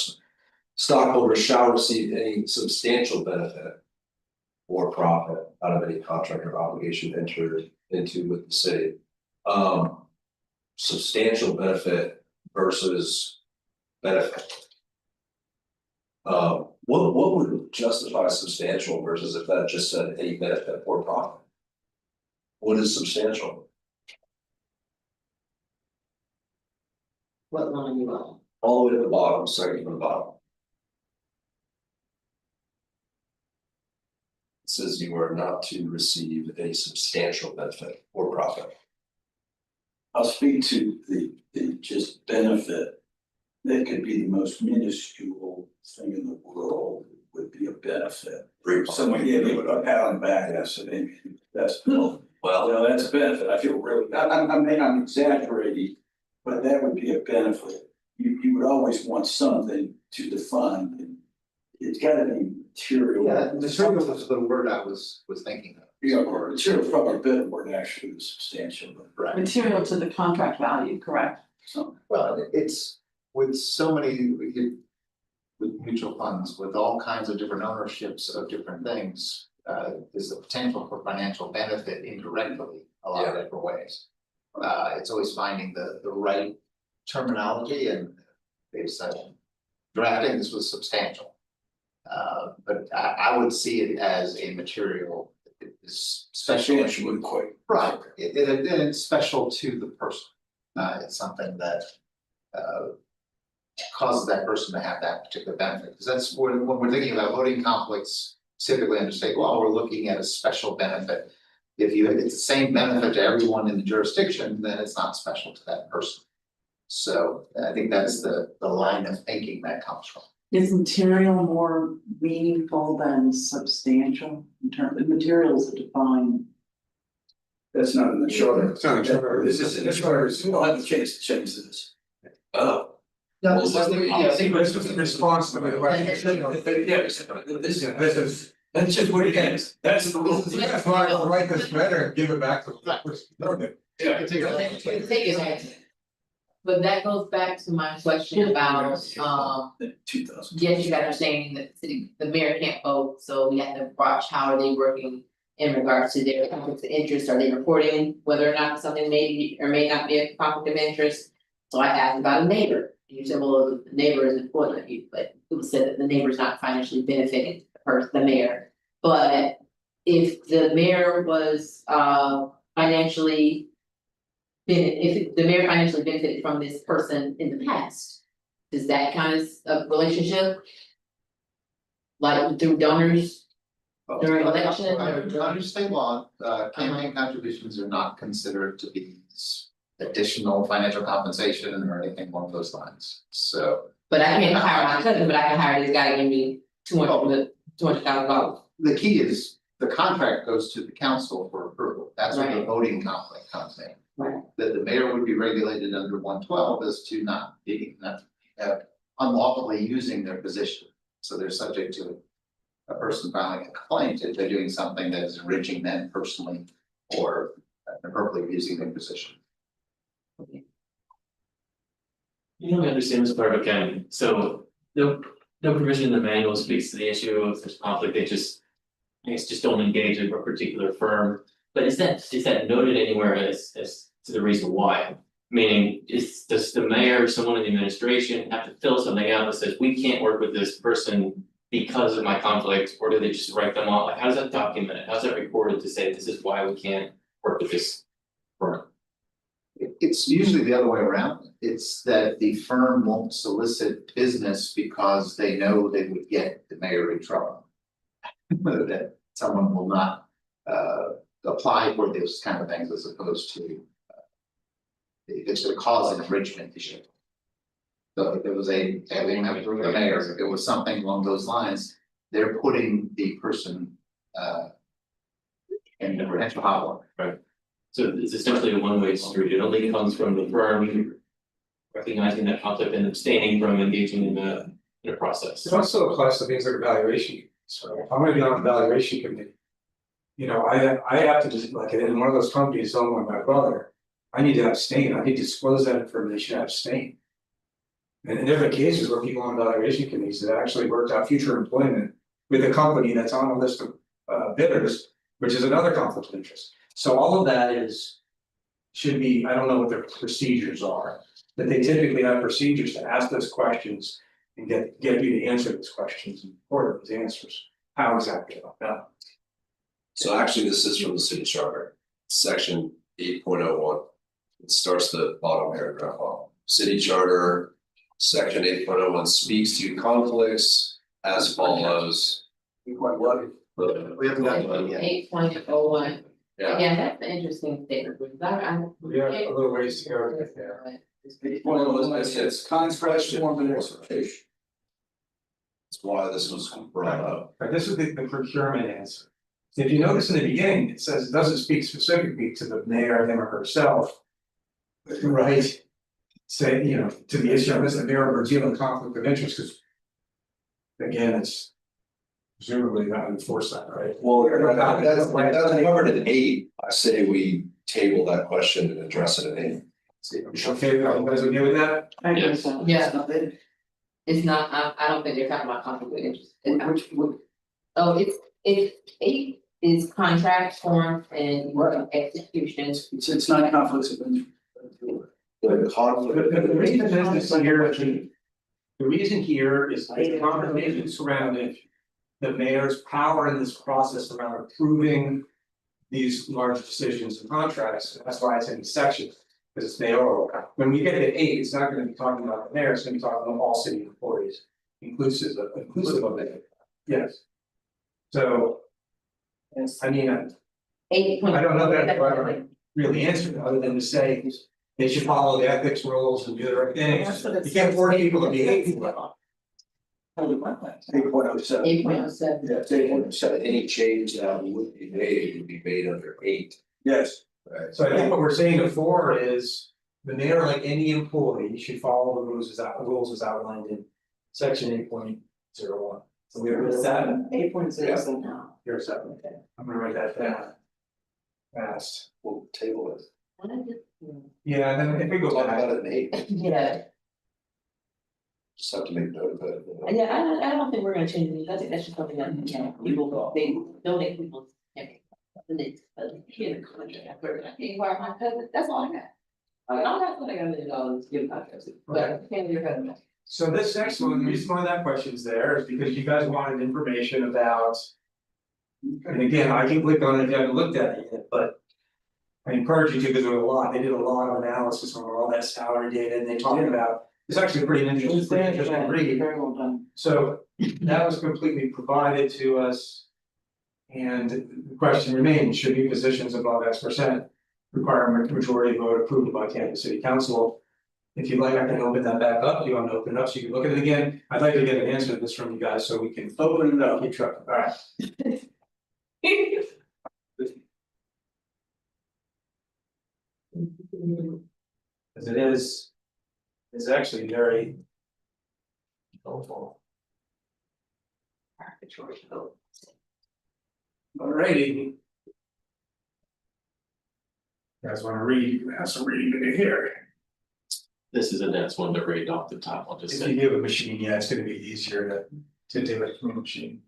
K: stockholders shall receive any substantial benefit or profit out of any contract or obligation entered into with the city. Substantial benefit versus benefit. What would justify substantial versus if that just said any benefit or profit? What is substantial?
C: What line you on?
K: All the way to the bottom, second from the bottom. It says you are not to receive a substantial benefit or profit.
H: I'll speak to the just benefit. That could be the most minuscule thing in the world, would be a benefit. Someone gave you a pat on the back, that's well, that's a benefit, I feel really, I'm exaggerating, but that would be a benefit. You would always want something to define, and it's gotta be material.
M: Yeah, material was the word I was thinking of.
H: Yeah, or material is probably a better word actually than substantial, but
M: Right.
G: Material to the contract value, correct?
H: some.
M: Well, it's with so many, with mutual funds, with all kinds of different ownerships of different things. There's the potential for financial benefit indirectly, a lot of different ways. It's always finding the right terminology, and they've said drafting this was substantial. But I would see it as a material, it is special.
H: Substantial, quite.
M: Right, it's special to the person. It's something that causes that person to have that particular benefit, because that's when we're thinking about voting conflicts. Typically under state law, we're looking at a special benefit. If it's the same benefit to everyone in the jurisdiction, then it's not special to that person. So I think that's the line of thinking that comes from.
G: Is material more meaningful than substantial in terms of materials are defined?
H: That's not in the charter.
D: It's not a charter.
H: This is in the charter, so we'll have a chance to change this.
K: Oh.
M: No,
K: Well,
D: I think this is in response to the question. This is,
H: That's just what it is, that's the rule.
D: that's why I'll write this letter and give it back to the person.
H: Yeah.
C: Take it. But that goes back to my question about,
H: 2000.
C: yes, you guys are saying that the mayor can't vote, so we have to watch how are they working in regards to their conflicts of interest, are they reporting whether or not something may be or may not be a conflict of interest? So I asked about a neighbor, and you said, well, the neighbor is important, but it was said that the neighbor is not financially benefiting the mayor. But if the mayor was financially if the mayor financially benefited from this person in the past, does that kind of a relationship? Like through donors during election?
M: Under state law, campaign contributions are not considered to be additional financial compensation or anything along those lines, so.
C: But I can't hire my cousin, but I can hire this guy to give me $200,000.
M: The key is the contract goes to the council for approval. That's where the
C: Right.
M: voting conflict comes in.
C: Right.
M: That the mayor would be regulated under 112 as to not being, not unlawfully using their position. So they're subject to a person filing a complaint if they're doing something that is enriching them personally or inappropriately using their position.
J: You don't understand this part of accounting, so no provision in the manual speaks to the issue of if there's conflict, they just. I guess just don't engage with a particular firm, but is that noted anywhere as to the reason why? Meaning, does the mayor or someone in the administration have to fill something out that says, we can't work with this person because of my conflict, or do they just write them off? Like, how does that document it? How's that recorded to say this is why we can't work with this firm?
M: It's usually the other way around. It's that the firm won't solicit business because they know they would get the mayor in trouble. That someone will not apply for those kind of things as opposed to it's gonna cause an enrichment issue. So if it was the mayor, if it was something along those lines, they're putting the person in the potential hot water.
J: Right. So it's essentially a one-way street, it only comes from the firm. Recognizing that conflict and abstaining from engaging in a process.
D: It also applies to things like evaluation. So if I'm gonna be on an evaluation committee. You know, I have to just, like, in one of those companies owned by my brother, I need to abstain, I need to disclose that information, abstain. And there have been cases where people on evaluation committees that actually worked out future employment with a company that's on a list of bidders, which is another conflict of interest. So all of that should be, I don't know what their procedures are, but they typically have procedures to ask those questions and get you to answer those questions and report those answers. How exactly about that?
K: So actually, this is from the city charter, section 8.01. It starts the bottom paragraph off. City charter, section 8.01 speaks to conflicts as follows.
H: We quite lucky.
K: We haven't gotten one yet.
C: 8.01.
K: Yeah.
C: Yeah, that's an interesting statement, because I.
D: We have a little ways to go to get there.
K: It's contract form and execution. That's why this was brought up.
D: But this is the procurement answer. If you notice in the beginning, it says it doesn't speak specifically to the mayor, him or herself. Right? Say, you know, to the issue of is the mayor or dealing with conflict of interest, because. Again, it's presumably not enforced that, right?
K: Well, that's covered in 8. I say we table that question and address it in 8.
D: Okay, you guys okay with that?
G: I guess so.
C: Yeah. It's not, I don't think they're talking about conflict of interest, which would, oh, it's 8 is contract form and execution.
H: It's not conflicts of interest.
K: The conflict.
D: The reason is here, the reason here is the conversation surrounding the mayor's power in this process around approving these large decisions and contracts. That's why it's in the section, because it's mayoral. When we get to 8, it's not gonna be talking about the mayor, it's gonna be talking about all city employees, inclusive of it. Yes. So. I mean, I don't know that I really answered other than to say they should follow the ethics rules and do the right things. You can't force people to behave.
H: 8.07.
C: 8.07.
H: Yeah, it's 8.07.
K: Any change that would be made would be made under 8.
H: Yes.
K: Right.
D: So I think what we're saying before is the mayor, like any employee, should follow the rules as outlined in section 8.01. So we are that
G: 8.07 now.
D: here, 7. Okay. I'm gonna write that down. Fast.
K: We'll table it.
D: Yeah, and then if we go
K: Talk
D: back.
K: about it in 8.
C: Yeah,
K: Just have to make note of it.
C: yeah, I don't think we're gonna change it, I think that's just something that, you know, people, they donate people. And they, hear the contract, why my cousin, that's all I got. I don't have what I got $1 million to give contracts, but I can't give her.
D: So this next one, the reason why that question's there is because you guys wanted information about. And again, I can click on it if you haven't looked at it yet, but. I encourage you to, because there was a lot, they did a lot of analysis on all that salary data, and they talked about, it's actually pretty interesting read.
G: Very well done.
D: So that was completely provided to us. And the question remains, should be positions above X% require a majority vote approved by Kansas City Council? If you'd like, I can open that back up. You want to open it up so you can look at it again? I'd like to get an answer to this from you guys so we can
H: Open it up.
D: keep track. All right. Cause it is. It's actually very. Helpful. Alrighty. You guys wanna read, you can have some reading to do here.
J: This is a dense one to read off the top, I'll just
D: If
J: say.
D: you have a machine, yeah, it's gonna be easier to do it from a machine.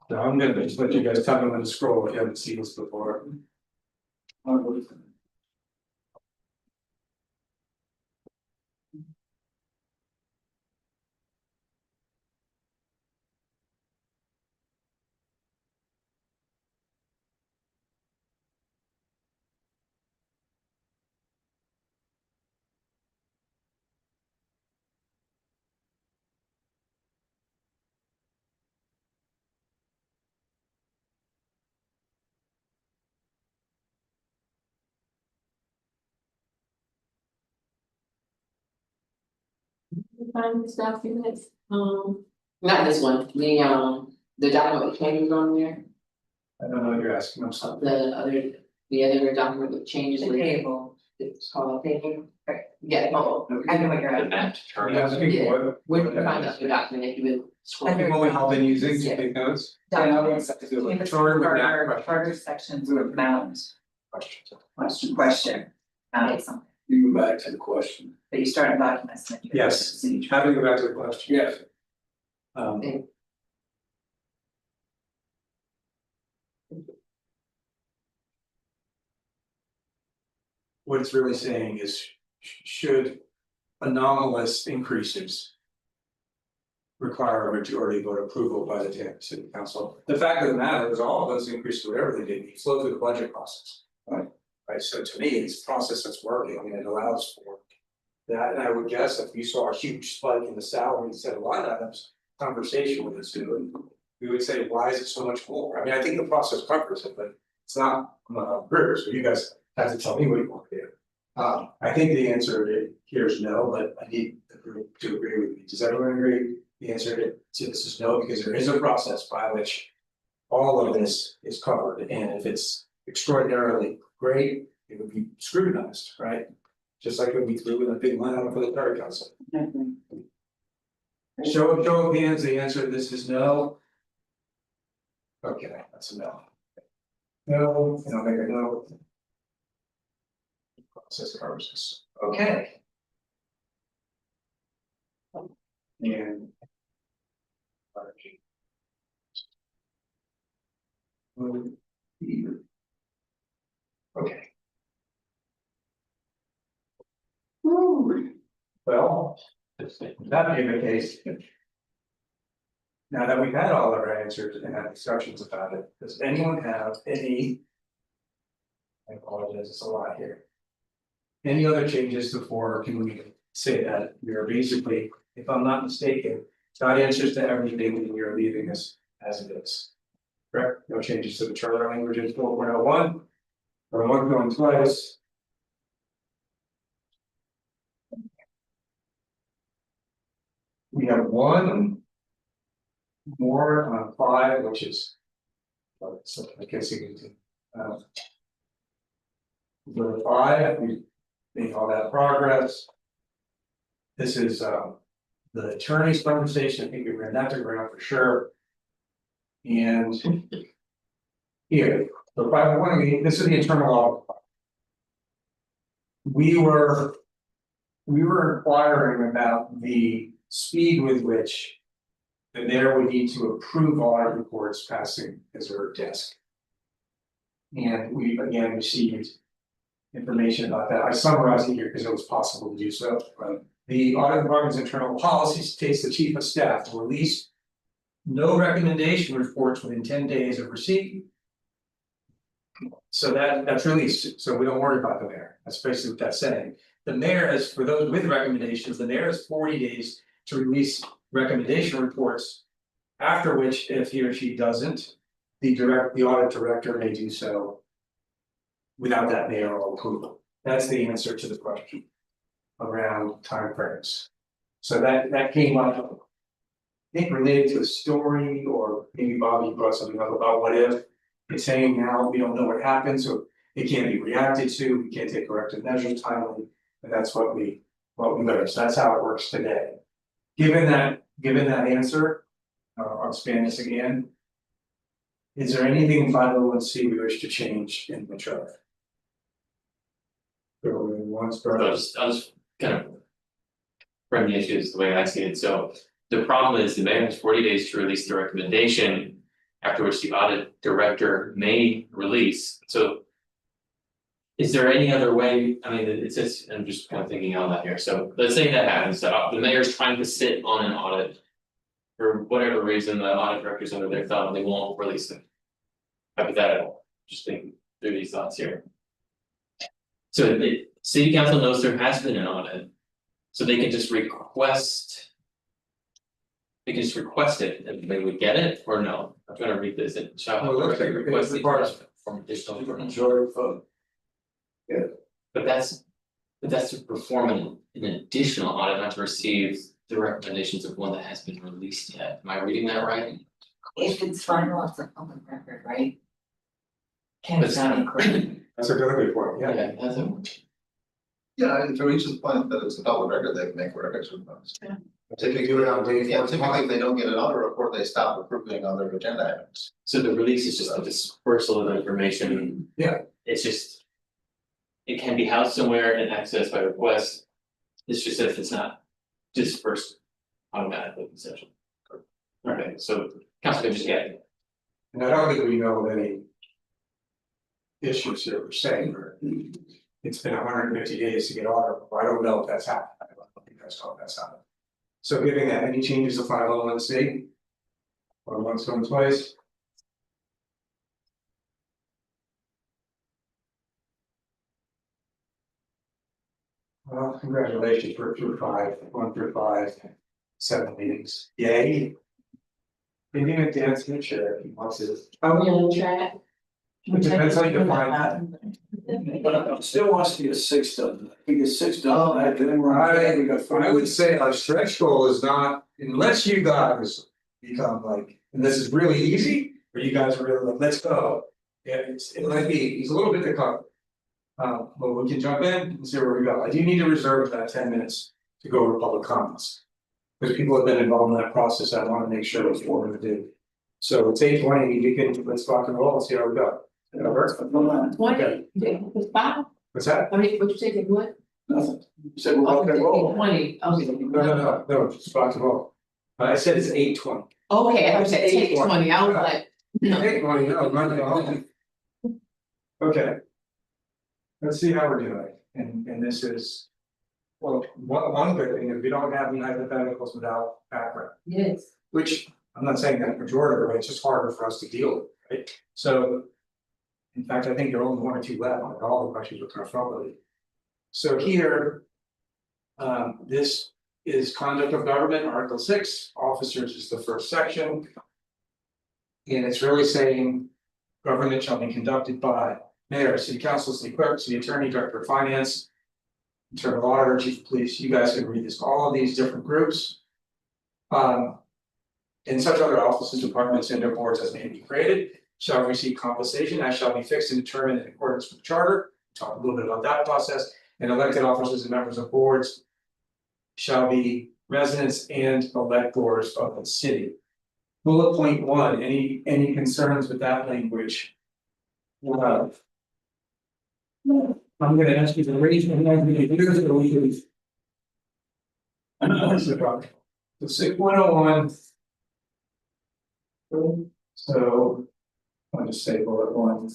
D: So I'm gonna just let you guys tell me when to scroll if you haven't seen this before.
C: Find this document, not this one, the document with changes on there,
D: I don't know what you're asking, I'm sorry.
C: the other document with changes.
A: The table.
C: It's called a table, right, yeah, oh,
A: I know what you're
J: The
A: at.
J: map to turn.
D: Are you asking what?
C: where did you find that other document, if you would scroll?
A: Under-
D: What we have been using to take notes?
A: Documents,
D: Yeah, we have to do it.
A: charter,
D: Charter with that
A: charter
D: question.
A: sections with mount,
D: Question.
A: question. Something,
H: You go back to the question.
A: but you start in documents and then you.
D: Yes.
A: See.
D: How do we go back to the question?
H: Yes.
C: Okay.
D: What it's really saying is, should anomalous increases. Require a majority vote approval by the Tampa City Council. The fact of the matter is, all of those increases, whatever they did, flow through the budget process. Right, so to me, it's a process that's working, I mean, it allows for. That, and I would guess if you saw a huge spike in the salary instead of line items, conversation with us, we would say, why is it so much more? I mean, I think the process covers it, but it's not, I'm not a rigor, so you guys have to tell me what you want to do. I think the answer here is no, but I need the group to agree with me. Does everyone agree? The answer to this is no, because there is a process by which all of this is covered, and if it's extraordinarily great, it would be scrutinized, right? Just like when we threw in a big line item for the Charter Council. Show of hands, the answer to this is no. Okay, that's a no. No, and I'll make a no. Process covers this, okay. And. Okay. Well, that being the case. Now that we've had all of our answers and had discussions about it, does anyone have any? I apologize, it's a lot here. Any other changes before, can we say that we are basically, if I'm not mistaken, got answers to everything and you're leaving us as it is. Correct, no changes to the charter language in 4.01. Or one going twice. We have one. More on 5, which is. So I guess you can. Number 5, we made all that progress. This is the attorney's conversation, I think we ran that to ground for sure. And. Here, the 5.1, this is the internal audit. We were inquiring about the speed with which. The mayor would need to approve audit reports passing his or her desk. And we again received information about that. I summarized it here because it was possible to do so. The audit department's internal policy states the chief of staff to release no recommendation reports within 10 days of receipt. So that's released, so we don't worry about the mayor. That's basically what that's saying. The mayor has, for those with recommendations, the mayor has 40 days to release recommendation reports. After which, if he or she doesn't, the audit director may do so. Without that mayoral approval. That's the answer to the question. Around timeframes. So that came up. I think related to a story, or maybe Bobby brought something up about what if. It's saying now we don't know what happened, so It can't be reacted to, we can't take corrective measures timely, and that's what we learned, so that's how it works today. Given that answer, I'll expand this again. Is there anything in 501C we wish to change in the charter?
J: I'll just kind of. Frame the issues the way I see it, so the problem is the mayor has 40 days to release the recommendation. After which the audit director may release, so. Is there any other way, I mean, it's just, I'm just kind of thinking out loud here, so let's say that happens, that the mayor's trying to sit on an audit. For whatever reason, the audit director's under their thumb, they won't release it. Hypothetical, just thinking through these thoughts here. So the city council knows there has been an audit. So they can just request. They can just request it and they would get it or no, I'm trying to read this and shall have
D: Well, let's
J: to
D: take it
J: request
D: as
J: the
D: part of-
J: endorsement from additional information.
H: Majority vote.
J: But that's to perform an additional audit, not to receive the recommendations of one that has been released yet, am I reading that right?
A: If it's final, it's a public record, right? Can
J: But
A: it's
J: it's
A: not
J: not-
A: incorrect.
D: That's a good point, yeah.
J: Yeah, that's a.
M: Yeah, and to reach the point that it's a public record, they can make records requests.
D: They can do it on day
M: Yeah,
D: 4.
M: typically, if they don't get another report, they stop approving other agenda items.
J: So the release is just a dispersal of information.
D: Yeah.
J: It's just. It can be housed somewhere and accessed by request. It's just if it's not dispersed automatically, essentially. Okay, so council can just get it.
D: And I don't think we know of any issues here per se, or it's been 150 days to get audit, I don't know if that's happened, I don't think that's how that's happened. So giving that, any changes to 501C? Or what's in place? Well, congratulations, we're through 1 through 5, 7 meetings, yay. Maybe even dance in the chair if he wants to.
C: Are we on track?
D: It depends how you define that.
H: But I still wants to get a 6 done, if we get 6 done, then we're on track. We got 4.
D: I would say our stretch goal is not, unless you guys become like, and this is really easy, or you guys are really like, let's go. Yeah, it might be, he's a little bit to cover. But we can jump in and see where we go. I do need to reserve that 10 minutes to go over public comments. Because people have been involved in that process, I wanna make sure it's what we're gonna do. So it's 8:20, you can, let's rock and roll and see how we go. That works?
C: Twenty, it's 5,
D: What's that?
C: I mean, what you say, what?
H: Nothing. You said we're on that roll.
C: 20, okay.
D: No, just rock and roll. I said it's 8:20.
C: Okay, I said 20, I was like, no.
D: 8:20, no, not. Okay. Let's see how we're doing, and this is. Well, one good thing is we don't have any hypotheticals without background,
C: Yes.
D: which I'm not saying that pejorative, but it's just harder for us to deal with, right? So. In fact, I think there are only 1 or 2 left, like all the questions were kind of properly. So here. This is conduct of government, Article 6, officers is the first section. And it's really saying government shall be conducted by mayor, city council, city clerk, city attorney, director of finance. Internal auditor, chief of police, you guys can read this, all of these different groups. And such other offices, departments, and their boards as may be created shall receive compensation as shall be fixed and determined in accordance with the charter. Talk a little bit about that process, and elected officers and members of boards. Shall be residents and electors of the city. Bullet point 1, any concerns with that language? I'm gonna ask you to raise your hand, if you do, so we can. That's the problem. So 6.01. So. I'll just say bullet 1.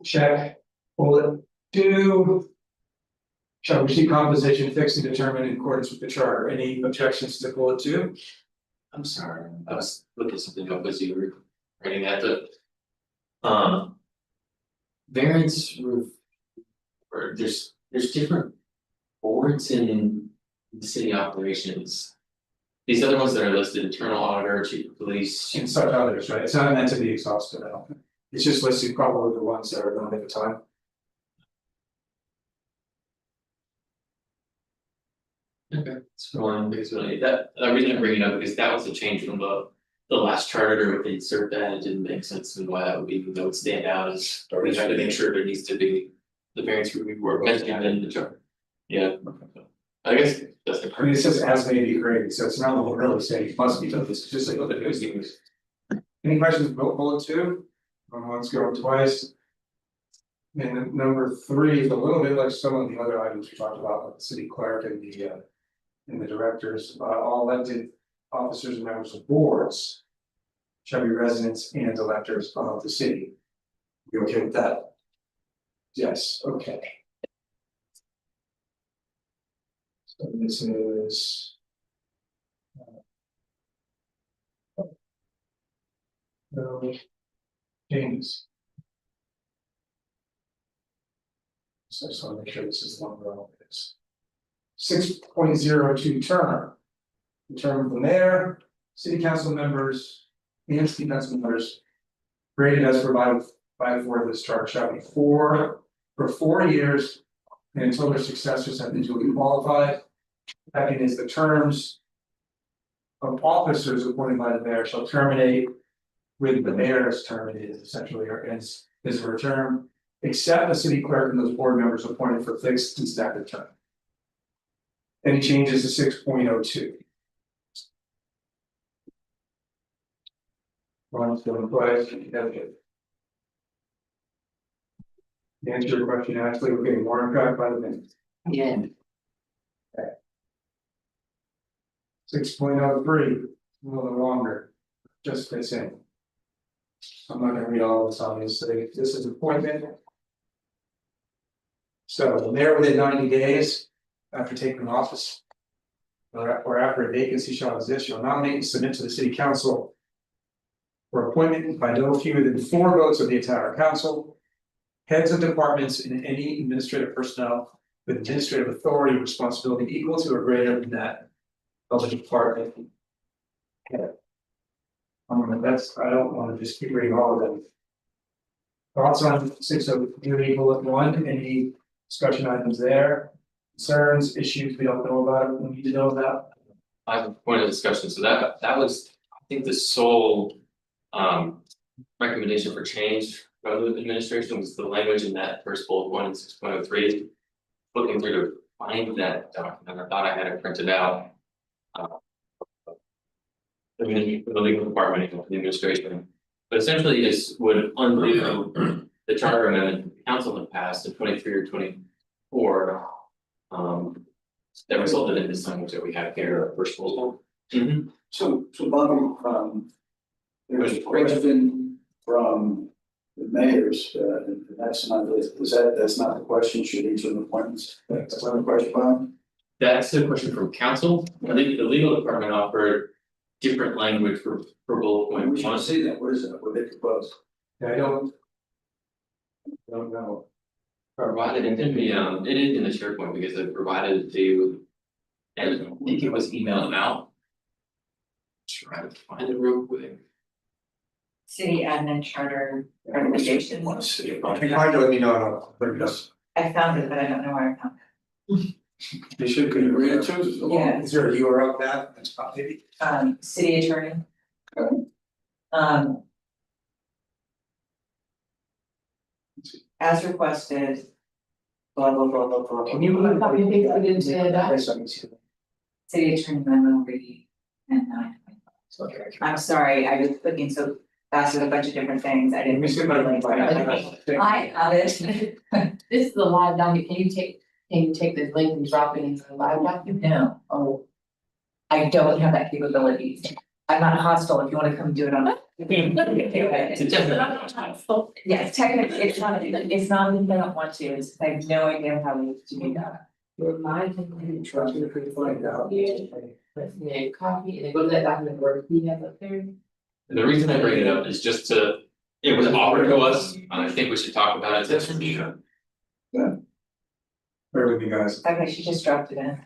D: Check, bullet 2. Shall receive compensation fixed and determined in accordance with the charter, any objections to bullet 2?
J: I'm sorry, I was looking something up as you were writing that, but. Variance roof. Or there's different boards in the city operations. These other ones that are listed, internal auditor, chief of police.
D: And such others, right, it's not meant to be exhaustive, I don't think. It's just listed probably the ones that are gonna make a time.
J: Okay, so because really that, the reason I bring it up because that was a change from the the last charter, they insert that, it didn't make sense and why that would be, that would stand out as, we try to make sure there needs to be. The variance review board mentioned in the charter. Yeah. I guess that's the.
D: I mean, it says as may be created, so it's not really saying it must be done, it's just like what it is. Any questions, bullet two? Let's go twice. And then number three is a little bit like some of the other items we talked about, like the city clerk and the directors, all elected officers and members of boards shall be residents and electors of the city. You okay with that? Yes, okay. So this is. No changes. So I just want to make sure this is the one we're on this. 6.02 term. The term of the mayor, city council members, and city council members. Graded as provided for this chart shall be for 4 years. And until their successors have been duly qualified. Second is the terms. Of officers appointed by the mayor shall terminate. With the mayor's terminated essentially, or ends his or her term. Except the city clerk and those board members appointed for fixed and staggered term. Any changes to 6.02? Ron's going twice, to answer your question, actually, we're getting more on track by the minute.
C: Yeah.
D: 6.03, a little longer, just fits in. I'm not gonna read all this, obviously, this is appointment. So the mayor within 90 days after taking office. Or after a vacancy shall exist, shall nominate and submit to the city council. For appointment by no fewer than 4 votes of the entire council. Heads of departments and any administrative personnel with administrative authority or responsibility equal to or greater than that. Of the department. Head. I don't want to just keep reading all of them. Thoughts on 6.03 bullet 1, any discussion items there? Concerns, issues we don't know about, we need to know about?
J: I have a point of discussion, so that was, I think, the sole. Recommendation for change from the administration was the language in that first bullet point in 6.03. Looking through to find that document, I thought I had it printed out. The legal department and the administration, but essentially this would undo the charter amendment the council had passed in 23 or 24. That resulted in this language that we have here, first bullet.
H: So Bob, there's a question from the mayors, and that's not, that's not the question, should each of the appointments, that's not the question, Bob?
J: That's the question from council. I think the legal department offered different language for bullet point
H: We should
J: one.
H: see that, what is that, what they propose?
D: Yeah, I don't know.
J: Provided it in the it is in the SharePoint because it provided to. And I think it was emailed out. Try to find it real quick.
A: City admin charter recommendation.
H: Want to see it.
D: If you find it, let me know, and I'll look it up.
A: I found it, but I don't know where I found
D: They should
H: Can you read it
D: be.
H: to us?
A: it. Yeah,
D: Is there a URL of that? That's not maybe.
A: City attorney. As requested. Blah, blah, blah, blah, blah.
D: Can you?
C: Copy and paste it into that?
A: City attorney memo reading and 9.
D: Okay.
A: I'm sorry, I was clicking so fast with a bunch of different things, I
D: Let
A: didn't.
D: me see if I can find it.
A: I have it.
C: This is the live document, can you take this link and drop it into the live document?
A: No, oh. I don't have that capability. I'm not hostile if you wanna come do it on. Yes, technically, it's not that I don't want to, it's I have no idea how to do that.
C: Remind me.
D: Try to find out.
C: Yeah, copy, and then go to that document where he has up there.
J: And the reason I bring it up is just to, it was offered to us, and I think we should talk about it.
D: Bear with me, guys.
A: Okay, she just dropped it in.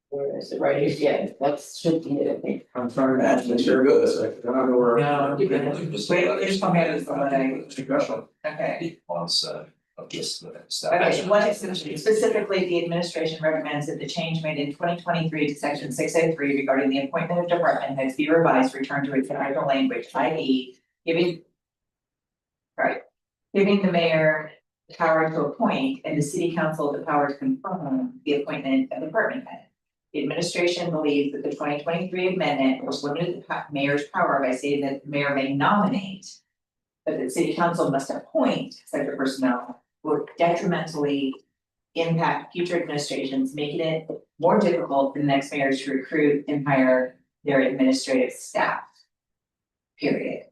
C: Where is it, right here, yeah, that should be it, I think.
D: I'm trying to actually share good, so I don't know where.
A: No, wait, just tell me how to spell it.
D: Discussion.
A: Okay,
K: Onset of this staff.
A: Okay, one exception, specifically, the administration recommends that the change made in 2023 to section 603 regarding the appointment of department heads be revised, return to its original language, i.e. giving. Right, giving the mayor the power to appoint and the city council the power to confirm the appointment of department head. The administration believes that the 2023 amendment was limited the mayor's power by stating that the mayor may nominate. But the city council must appoint such a personnel would detrimentally impact future administrations, making it more difficult for the next mayors to recruit and hire their administrative staff. Period.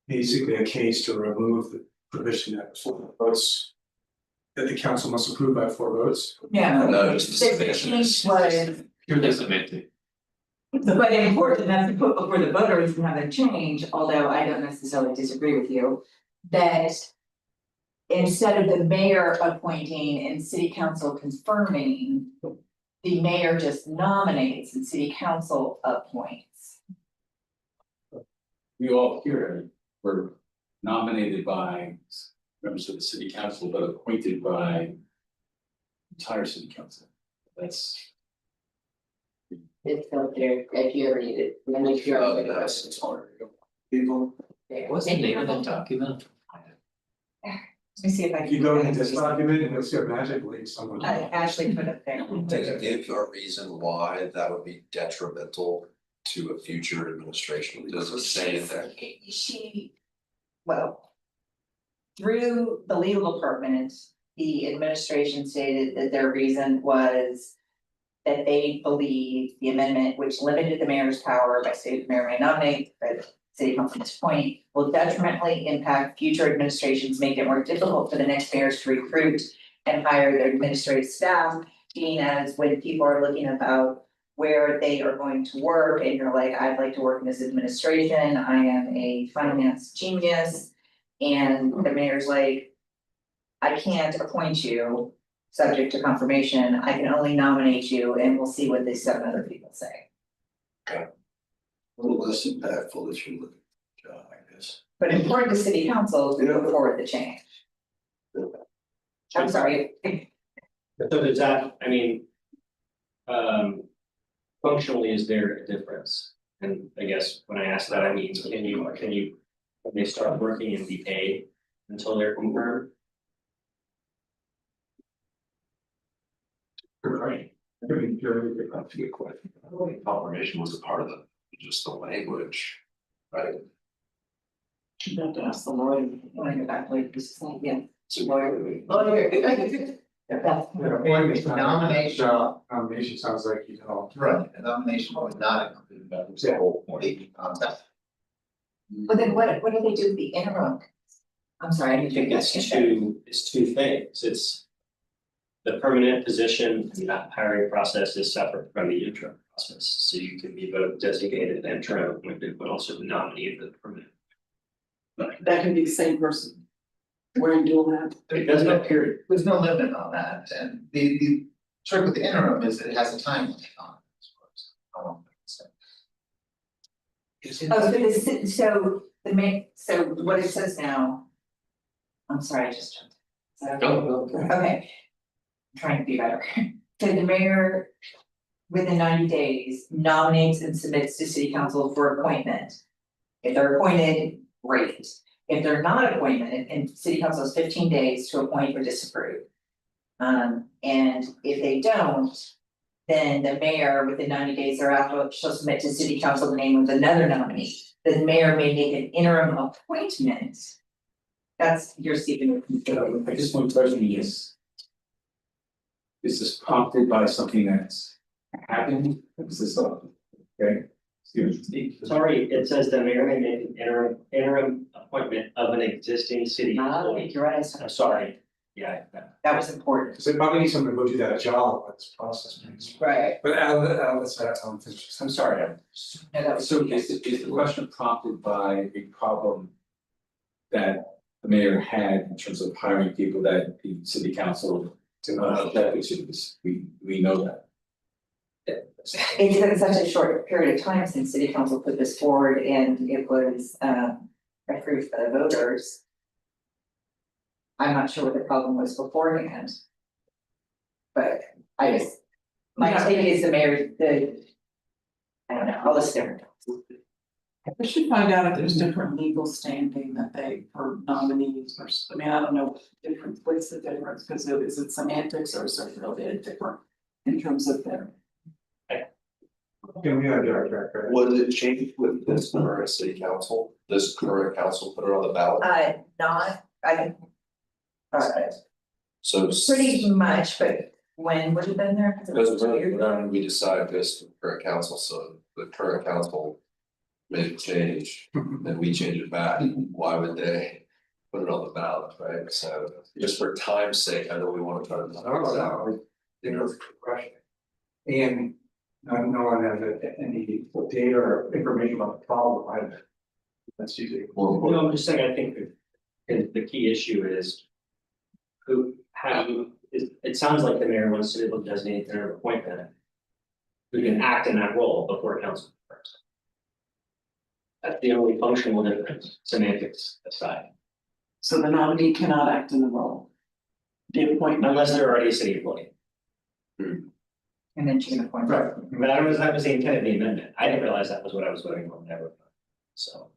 D: Basically a case to remove the provision that 4 votes. That the council must approve by 4 votes.
A: Yeah.
K: No, just the
A: The change was,
J: Purely semantic.
A: but important enough to put before the voters and have them change, although I don't necessarily disagree with you. That instead of the mayor appointing and city council confirming, the mayor just nominates and city council appoints.
L: We all here were nominated by members of the city council, but appointed by entire city council. That's.
C: It's up there, if you ever need it, then if you're.
K: Oh, yes, it's hard.
D: People,
J: What's the name of that document?
A: Let me see if I can.
D: if you go into this document and you'll see it magically someone.
A: I actually put it there.
K: They can give a reason why that would be detrimental to a future administration, does it say in there?
A: Well. Through the legal department, the administration stated that their reason was. That they believe the amendment, which limited the mayor's power by stating the mayor may nominate, but city council must appoint, will detrimentally impact future administrations, make it more difficult for the next mayors to recruit and hire their administrative staff, being as when people are looking about where they are going to work, and you're like, I'd like to work in this administration, I am a finance genius. And the mayor's like, I can't appoint you, subject to confirmation, I can only nominate you, and we'll see what these 7 other people say.
K: A little less impactful if you look at, I guess.
A: But important to city council to move forward the change. I'm sorry.
I: So does that, I mean. Functionally, is there a difference? And I guess when I ask that, I mean, can they start working and be paid until they're confirmed?
K: Right. I mean, that's a good question. Confirmation was a part of the, just the language, right?
G: You have to ask the lawyer.
A: When I go back, like, this is like, yeah.
M: Nomination.
D: Nomination sounds like you don't.
M: Right, a nomination was not included, that was the whole point.
A: But then what do they do with the interim? I'm sorry, I
I: I
A: didn't
I: think
A: think
I: it's two things, it's. The permanent position and that hiring process is separate from the interim process, so you can be both designated and interim appointed, but also the nominee of the permanent.
G: That can be the same person. Wearing dual hat.
I: There's no period.
M: There's no limit on that, and the trick with the interim is that it has a time limit on it.
A: Oh, so so what it says now. I'm sorry, I just jumped.
J: Go.
A: Okay. I'm trying to be better. So the mayor. Within 90 days nominates and submits to city council for appointment. If they're appointed, great. If they're not appointed, and city council has 15 days to appoint or disapprove. And if they don't. Then the mayor within 90 days thereafter shall submit to city council the name of another nominee. The mayor may make an interim appointment. That's your Stephen.
L: I just want to question is. Is this prompted by something that's happened? Is this okay?
I: Sorry, it says the mayor may make an interim appointment of an existing city employee.
A: You're right,
I: I'm sorry, yeah.
A: that was important.
D: Cause it probably needs someone to go do that job with this process.
A: Right.
D: But let's finish.
L: I'm sorry,
A: No, that was.
L: so is the question prompted by a problem? That the mayor had in terms of hiring people that the city council we know that.
A: It's been such a short period of time since city council put this forward and it was approved by the voters. I'm not sure what the problem was beforehand. But I just, my take is the mayor, I don't know, all this different.
G: We should find out if there's different legal standing that they, for nominees, or, I mean, I don't know, what's the difference, because is it semantics or is it really different in terms of their.
D: Can we have our track record?
K: Was it changed with this current city council, this current council put it on the ballot?
A: Not, I.
K: So.
A: Pretty much, but when would it have been there?
K: Because when we decide this, the current council, so the current council made a change, and we change it back, why would they put it on the ballot, right? So just for time's sake, I know we want to try to.
D: You know, it's a good question. And no one has any data or information about the problem either. That's usually.
I: You know, I'm just saying, I think the key issue is. It sounds like the mayor wants to be able to designate their appointment. Who can act in that role before council first. That's the only functional difference, semantics aside,
G: So the nominee cannot act in the role. The appointment.
I: unless they're already a city employee.
A: And then she can appoint.
D: Right.
I: But that was the intent of the amendment. I didn't realize that was what I was voting on, never. So.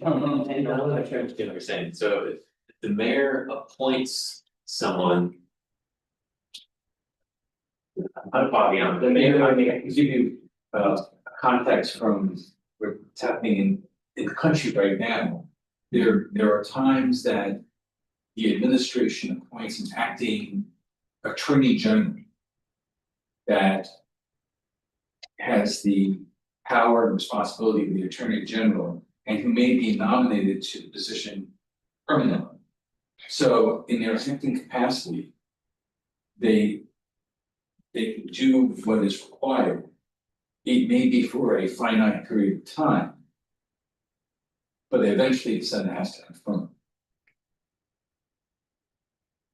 J: I'm not sure what you're saying, so if the mayor appoints someone. I'm probably on,
L: The mayor, I mean, I can give you context from what's happening in the country right now. There are times that the administration appoints an acting attorney general that has the power and responsibility of the attorney general and who may be nominated to the position permanently. So in their acting capacity, they can do what is required. It may be for a finite period of time. But eventually the Senate has to confirm.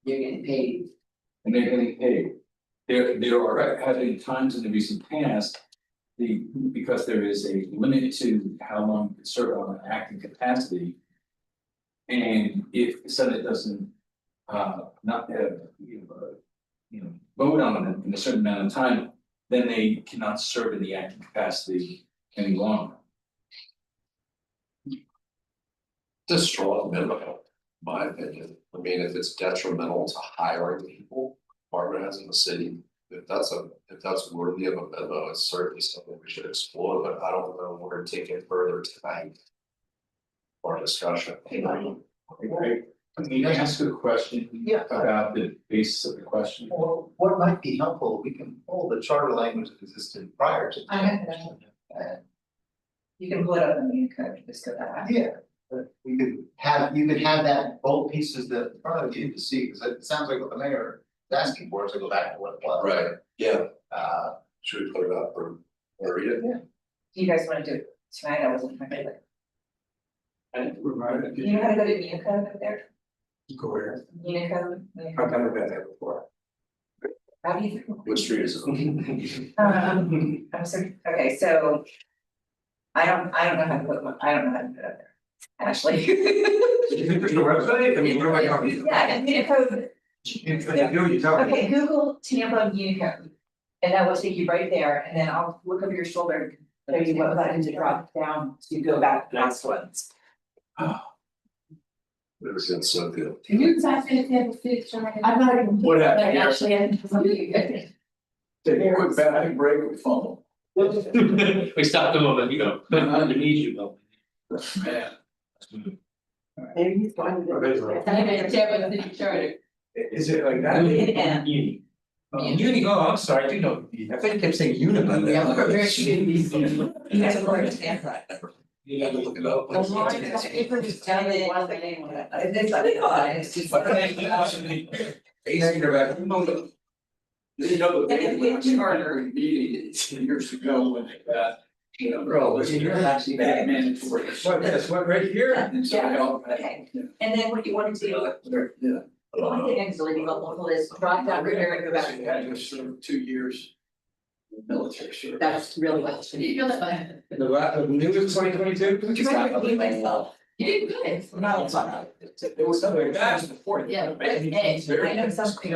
C: You're getting paid.
L: And they're getting paid. There are having times in the recent past, because there is a limit to how long you can serve on an acting capacity. And if the Senate doesn't not have, vote on it in a certain amount of time, then they cannot serve in the acting capacity any longer.
K: It's a strong minimum, in my opinion. I mean, if it's detrimental to hiring people, department heads in the city, if that's worthy of a memo, it's certainly something we should explore, but I don't know where to take it further tonight. For discussion.
L: Can I ask you a question?
M: Yeah.
L: About the basis of the question?
M: Well, what might be helpful, we can pull the charter language that existed prior to.
A: I have that.
M: And,
A: You can pull it up in the code, just go that.
M: yeah, but you could have that bold pieces that in front of you to see, because it sounds like what the mayor is asking for, is to go back to what it was.
K: Right, yeah,
M: Uh,
K: should we put it up or read it?
A: Do you guys wanna do it tonight? I wasn't my favorite.
D: Right.
A: You know how to go to Unicode up there?
D: Go where?
A: Unicode?
D: I've never been there before.
A: How do you?
K: What street is it?
A: I'm sorry, okay, so. I don't know how to put, I don't know how to put it up there, actually.
D: You think there's a website? I mean, what am I talking?
A: Yeah, and Unicode,
D: You tell me.
A: okay, Google Tampa Unicode. And that will take you right there, and then I'll look over your shoulder, show you what button to drop down to go back to the last ones.
K: It was in so good.
C: Can you type in the picture?
A: I'm not even.
L: What happened here?
C: Actually, I'm something good.
L: Take a quick bathroom break and follow.
J: We stopped a moment ago.
I: Underneath you, though.
L: Man.
G: Maybe he's going to.
C: I'm gonna tell with the charter.
D: Is it like that?
A: Yeah.
I: Uni.
D: Uni, oh, I'm sorry, I do know, I think you kept saying Unibus.
C: Yeah, we're very good.
A: You guys will understand that.
K: You have to look it up.
C: The line, the paper is down there, one thing.
A: It's like, oh, it's just.
L: You know, the
A: And if we charter.
L: meeting years ago when they bro, but you're actually that mandatory.
D: What, this, what, right here?
A: Yeah, okay, and then what you want to do,
L: Yeah.
A: the only thing I can really local is drop that right there and go back.
L: I just served 2 years. in Military service.
A: That's really what you
C: You feel that way?
D: The new is 2022?
A: I'm trying to repeat myself.
C: You did good.
A: No, it's not.
F: It was something that's important.
C: Yeah,
F: right?
C: but, hey,
A: I know something.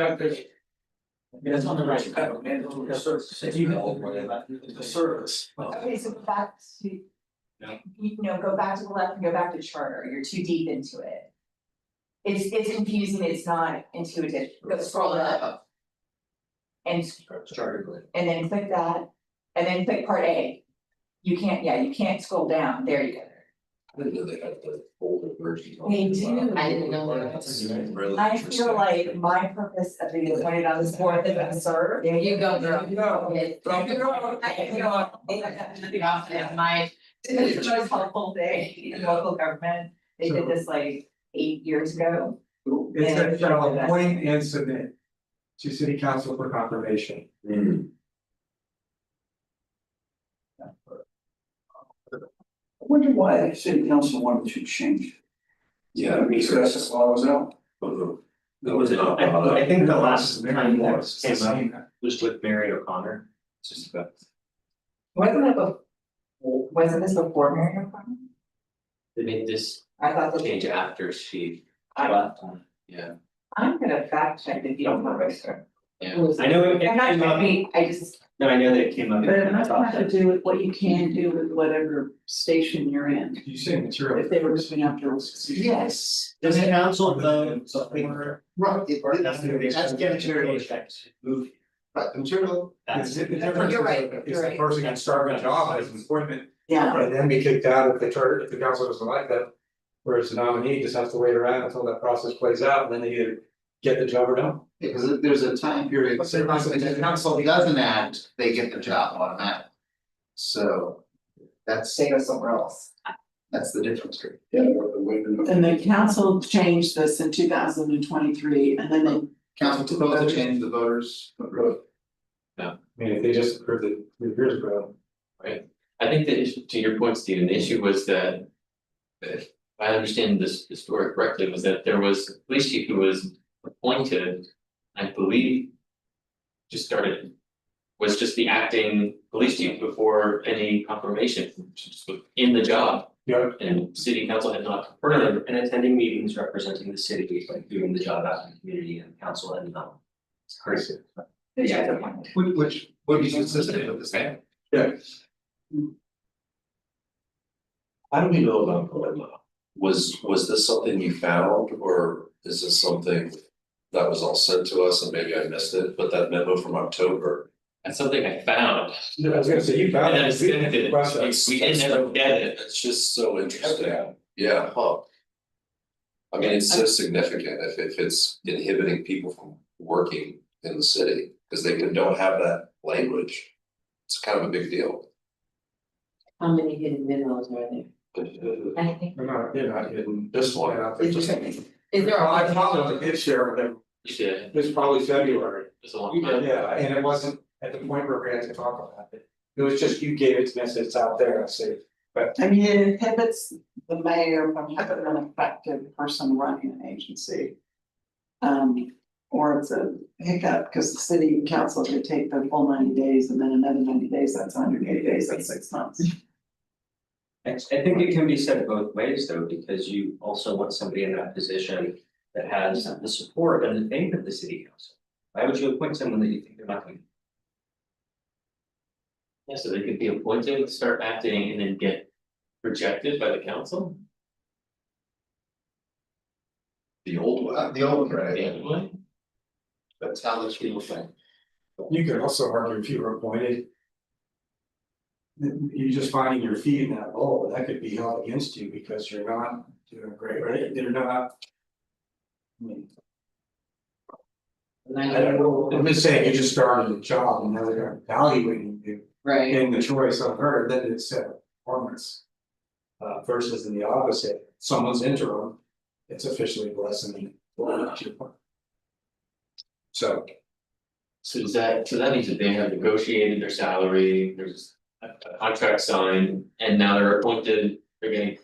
F: It's on the right, kind of, man, the service, you know, the service.
A: Okay, so go back to.
J: No.
A: You know, go back to the left and go back to charter, you're too deep into it. It's confusing, it's not intuitive, go scroll up. And and then click that, and then click part A. You can't scroll down, there you go.
K: I didn't know they had the older version.
A: They do.
C: I didn't know that.
K: That's really
A: I
K: interesting.
A: feel like my purpose of being appointed on this board is to serve.
C: There you go, girl.
A: It's
C: My.
A: the most helpful thing in local government, they did this like 8 years ago.
D: It says shall appoint and submit to city council for confirmation.
K: Hmm.
H: I wonder why the city council wanted to change it.
K: Yeah.
H: Because this law was out.
K: That was not.
I: I think the last time that
D: It's the
I: came up
D: same.
I: was with Mary O'Connor, it's just about.
A: Wasn't this before Mary O'Connor?
J: They made this
A: I thought that.
J: change after she
A: I-
J: left, yeah,
A: I'm gonna fact check if you don't know this.
J: yeah.
I: I know it
A: I'm not
I: came
A: trying
I: up,
A: to be, I just,
I: no, I know that it came up.
G: But it must have to do with what you can do with whatever station you're in,
D: You say material.
G: if they were moving out to.
A: yes,
I: Does the council vote for?
M: Right,
I: That's
M: material
I: effect, move.
M: Right, the material,
D: It's the difference
A: You're right,
D: is
A: you're
D: the
A: right.
D: person can start a job as an appointment
G: Yeah,
D: and then be kicked out if the charter, if the council doesn't like them. Whereas the nominee just has to wait around until that process plays out, and then they either get the job or don't.
M: because there's a time period,
D: Let's say the council-
M: it doesn't act, they get the job automatically. So that's
A: they go somewhere else.
M: the difference.
G: and the council changed this in 2023, and then they.
M: Council proposed to change the voters.
D: I mean, if they just approved it 3 years ago.
J: I think the issue, to your point, Stephen, the issue was that. If I understand this story correctly, was that there was a police chief who was appointed, I believe. Was just the acting police chief before any confirmation, just was in the job.
D: Yeah.
J: And city council had not confirmed him.
I: And attending meetings representing the city, like doing the job out in the community and council and it's crazy.
A: Yeah, good point.
M: Which would be consistent with the same.
K: How do we know about Paloma? Was this something you found, or is this something that was all sent to us and maybe I missed it, but that memo from October?
J: That's something I found.
D: I was gonna say, you found
J: And I
D: it.
J: sent it, we didn't ever get it.
K: It's just so interesting, yeah, huh? I mean, it's so significant if it's inhibiting people from working in the city, because they don't have that language. It's kind of a big deal.
C: How many hidden memos are there?
A: I think.
D: They're not hidden.
K: This one.
A: Is there
D: I
A: a?
D: probably did share with them,
J: Yeah,
D: it was probably February.
J: it's a long time.
D: Yeah, and it wasn't at the point where we had to talk about it. It was just you gave it to me, I said it's out there, I said,
G: I mean, it inhibits the mayor from having an effective person running an agency. Or it's a hiccup, because the city council could take the full 90 days and then another 90 days, that's 180 days, that's 6 months.
I: I think it can be said both ways though, because you also want somebody in that position that has the support and the faith of the city council. Why would you appoint someone that you think they're not going to?
J: Yeah, so they could be appointed, start acting, and then get rejected by the council.
K: The old one.
M: The old, right,
J: Anyway,
M: that's how those people think.
D: you could also argue if you were appointed. You're just finding your feet in that role, that could be held against you because you're not doing great, right? They're not. I mean, I don't know, I'm just saying, you just started a job and now they're evaluating you,
C: Right.
D: getting the choice on her, then it's performance. Versus in the opposite, someone's interim, it's officially blessing. So.
J: so that means that they have negotiated their salary, there's a contract signed, and now they're appointed, they're getting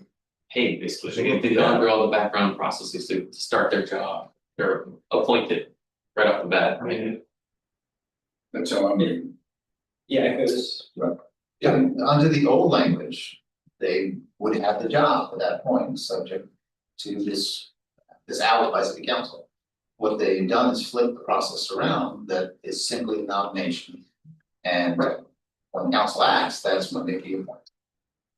J: paid basically. They've gone through all the background processes to start their job, they're appointed right off the bat, right?
M: That's how I mean.
I: Yeah, it goes.
M: Under the old language, they would have the job at that point, subject to this hours by city council. What they've done is flip the process around, that is simply a nomination. And when council acts, that's when they be appointed.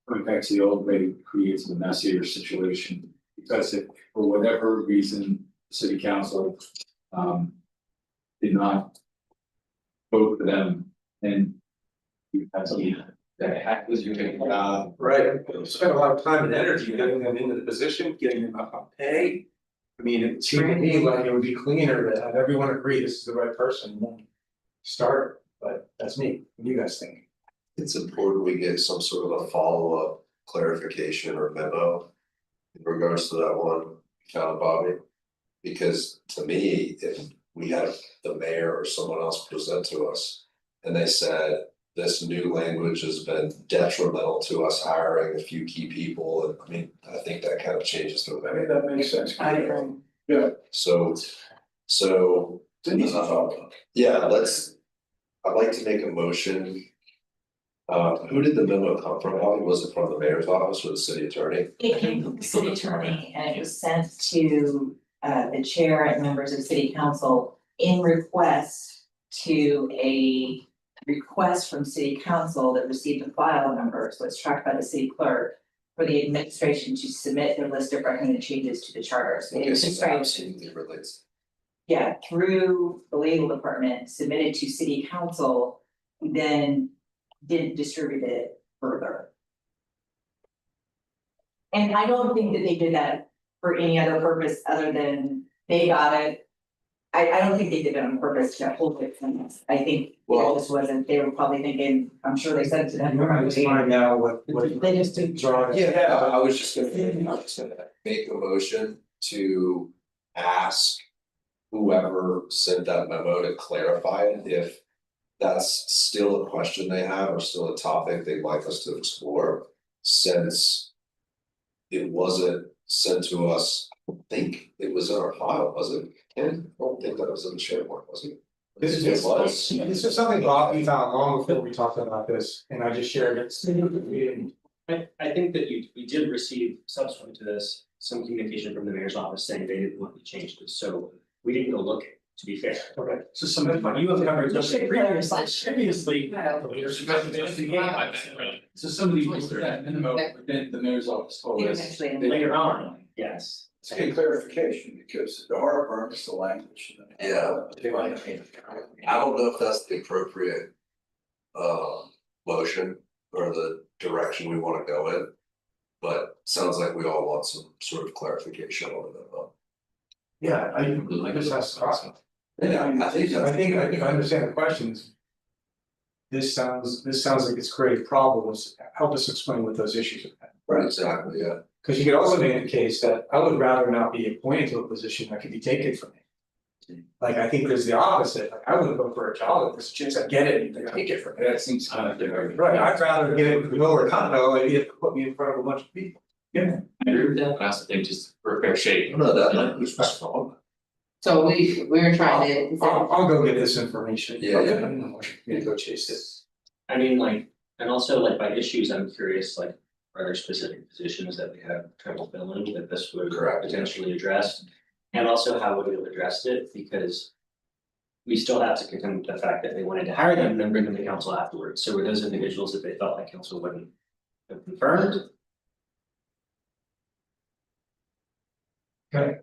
L: Going back to the old way, creates a messier situation, because if for whatever reason, the city council did not vote for them, then you have to, that heck was your job.
D: Right, spent a lot of time and energy getting them into the position, getting them up on pay. I mean, it seemed to me like it would be cleaner to have everyone agree this is the right person, and then start, but that's me, what do you guys think?
K: It's important we get some sort of a follow-up clarification or memo in regards to that one, Count Bobby. Because to me, if we had the mayor or someone else present to us and they said, this new language has been detrimental to us hiring a few key people, and I mean, I think that kind of changes the.
D: I mean, that makes sense.
G: I agree.
D: Yeah.
K: So.
D: It's an easy follow-up.
K: Yeah, I'd like to make a motion. Who did the memo come from? How was it from the mayor's office or the city attorney?
A: It came from the city attorney and it was sent to the chair and members of city council in request to a request from city council that received a file number, so it's tracked by the city clerk for the administration to submit their list of recommended changes to the charter. So the
K: Okay, so that
A: administration,
K: absolutely relates.
A: yeah, through the legal department, submitted to city council, then didn't distribute it further. And I don't think that they did that for any other purpose other than they got it. I don't think they did it on purpose to hold it from us. I think it just wasn't, they were probably thinking, I'm sure they said it to them.
D: It's fine now, what.
G: They just didn't
D: Draw it.
K: Yeah, I was just gonna make a motion to ask whoever sent that memo to clarify it, if that's still a question they have or still a topic they'd like us to explore, since it wasn't sent to us. I think it was in our file, was it? Ken? I don't think that was in the SharePoint, was it?
D: This is,
K: It was.
D: this is something Bobby found long before we talked about this, and I just shared it. We didn't.
I: I think that we did receive subsequent to this, some communication from the mayor's office saying they didn't want to change this, so we didn't go looking, to be fair.
D: Okay, so some of you have covered this previously.
L: So somebody was that memo within the mayor's office told us.
A: Eventually,
L: they-
I: Later on, yes.
H: It's a good clarification, because the heartburn is the language.
K: Yeah. I don't know if that's the appropriate motion or the direction we wanna go in. But sounds like we all want some sort of clarification on it.
D: Yeah, I just asked the question.
K: Yeah, I think
D: I think I understand the questions. This sounds like it's creating problems, help us explain what those issues are.
K: Right, exactly, yeah.
D: Cause you could also make the case that I would rather not be appointed to a position that could be taken from me. Like, I think there's the opposite, like, I wouldn't go for a job, if there's a chance I get it, and they take it from me.
L: That seems kind of different.
D: Right, I'd rather get it lower condo, and you have to put me in front of a bunch of people. Yeah.
J: I agree with that, but I also think just for fair shake.
K: No, that language was wrong.
C: So we're trying to.
D: I'll go get this information.
K: Yeah, yeah.
D: I don't know, I'm gonna go chase this.
I: I mean, like, and also like by issues, I'm curious, like, are there specific positions that we have trouble filling that this would
K: Correct.
I: potentially address? And also how would we have addressed it, because we still have to contend with the fact that they wanted to hire them and then bring them to council afterwards, so were those individuals that they felt like council wouldn't have confirmed?
D: Okay.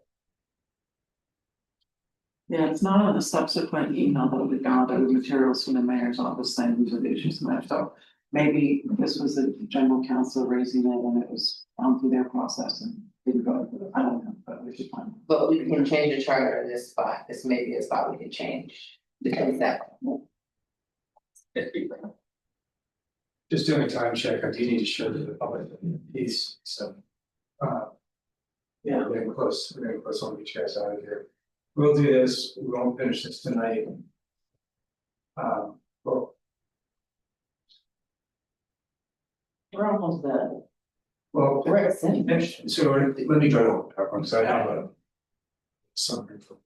G: Yeah, it's not on the subsequent email that we got, there were materials from the mayor's office saying these are the issues there, so. Maybe this was the general counsel raising it and it was gone through their process and didn't go through it, I don't know, but we should find out.
C: But we can change the charter in this spot, this may be a spot we can change, because that.
D: Just doing a time check, I do need to show to the public piece, so. Yeah, we're getting close on the chairs out of here. We'll do this, we won't finish this tonight. Well,
C: We're almost done.
D: well,
C: We're at city.
D: so let me try to hold that one, so I have a. Summary for,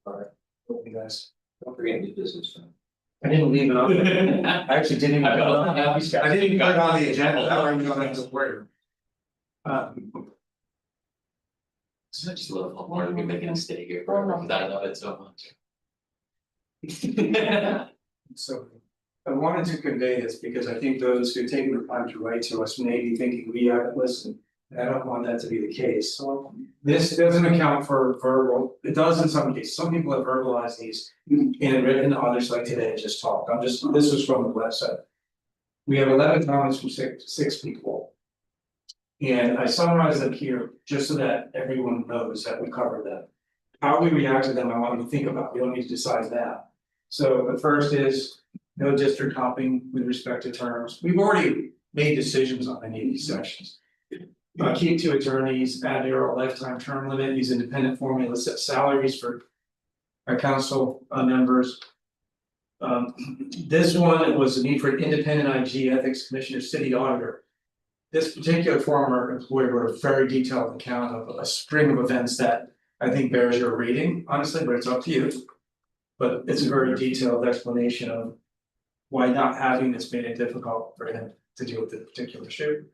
D: you guys.
I: Don't forget new business.
D: I didn't leave it on. I actually didn't even.
J: I felt happy.
D: I didn't even put it on the agenda, that way we don't have to worry.
J: So I just love how hard we're making a stay here forever, because I love it so much.
D: So I wanted to convey this because I think those who take the time to write to us may be thinking we haven't listened. And I don't want that to be the case. So this doesn't account for verbal, it does in some cases, some people have verbalized these in written, others like today just talked. This was from the website. We have 11 comments from six people. And I summarized them here just so that everyone knows that we covered them. How we react to them, I want you to think about, we don't need to decide that. So the first is no district hopping with respect to terms. We've already made decisions on many of these sections. Keep two attorneys, add a lifetime term limit, use independent formula, set salaries for our council members. This one was the need for an independent IG, ethics commissioner, city auditor. This particular former employee wrote a very detailed account of a string of events that I think bears your reading, honestly, but it's up to you. But it's a very detailed explanation of why not having this made it difficult for him to deal with the particular issue.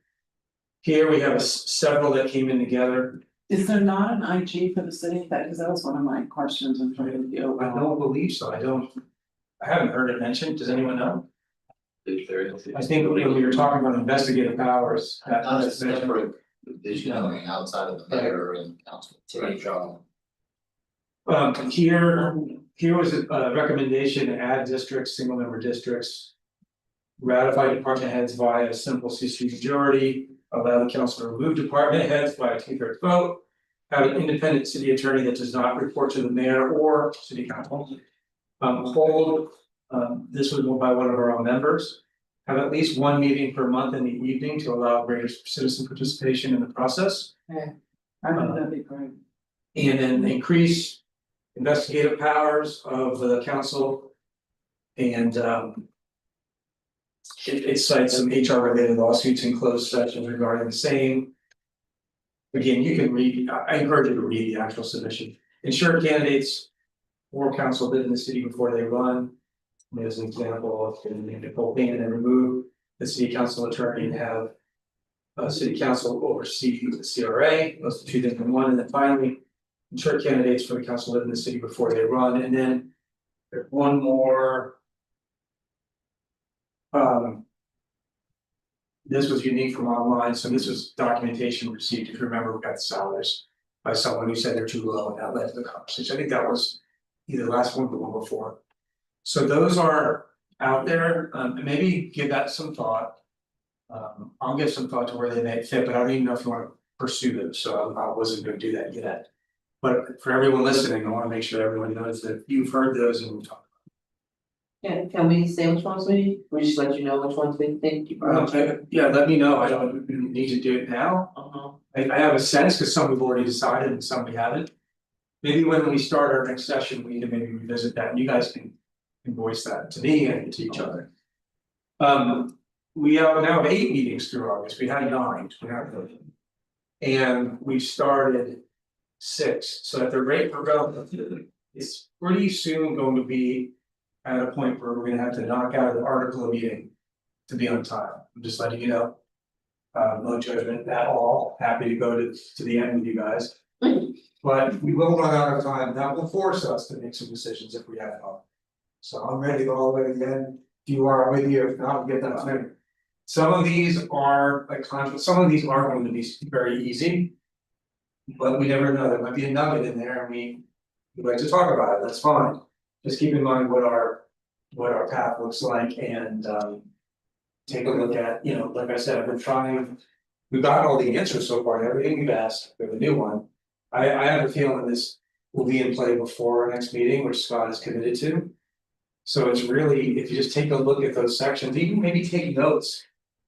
D: Here we have several that came in together.
G: Is there not an IG for the city? Because that was one of my questions in trying to deal
D: I
G: with.
D: don't believe so, I haven't heard it mentioned, does anyone know? I think when we were talking about investigative powers, that
M: Not a
D: was mentioned.
M: separate division outside of the mayor and council.
D: Here was a recommendation to add districts, single member districts. Ratify department heads via a simple CC majority, allow the council to remove department heads by a 2/3 vote. Have an independent city attorney that does not report to the mayor or city council. This was by one of our own members. Have at least one meeting per month in the evening to allow greater citizen participation in the process.
G: I think that'd be great.
D: And then increase investigative powers of the council. And it cites some HR related lawsuits in closed sessions regarding the same. Again, you can read, I encourage you to read the actual submission. Ensure candidates or council live in the city before they run. As an example of Nicole Payne, and remove the city council attorney and have. City council oversee the CRA, those are two different one, and then finally. Ensure candidates for the council live in the city before they run, and then there's one more. This was unique from online, so this was documentation received, if you remember, we got the salaries. By someone who said they're too low, and that led to the conversation, I think that was either the last one or the one before. So those are out there, and maybe give that some thought. I'll give some thought to where they may fit, but I don't even know if you wanna pursue them, so I wasn't gonna do that yet. But for everyone listening, I wanna make sure everyone knows that you've heard those and we've talked.
C: Can we say which ones we just let you know which ones we think you
D: Yeah, let me know, I don't need to do it now, I have a sense, cause some we've already decided and some we haven't. Maybe when we start our next session, we can maybe revisit that, and you guys can voice that to me and to each other. We have now 8 meetings through August, we had 9, we have 9. And we started 6, so at the rate we're going, it's pretty soon going to be. At a point where we're gonna have to knock out an article a meeting to be on time, I'm just letting you know. No judgment at all, happy to go to the end with you guys. But we will run out of time, that will force us to make some decisions if we have to. So I'm ready to go all the way to the end, if you are with you, if not, we'll get that time. Some of these are like some of these are going to be very easy. But we never know, there might be a nugget in there and we'd like to talk about it, that's fine. Just keep in mind what our path looks like and take a look at, you know, like I said, I've been trying. We've got all the answers so far, everything we've asked, we have a new one. I have a feeling this will be in play before our next meeting, which Scott is committed to. So it's really, if you just take a look at those sections, even maybe take notes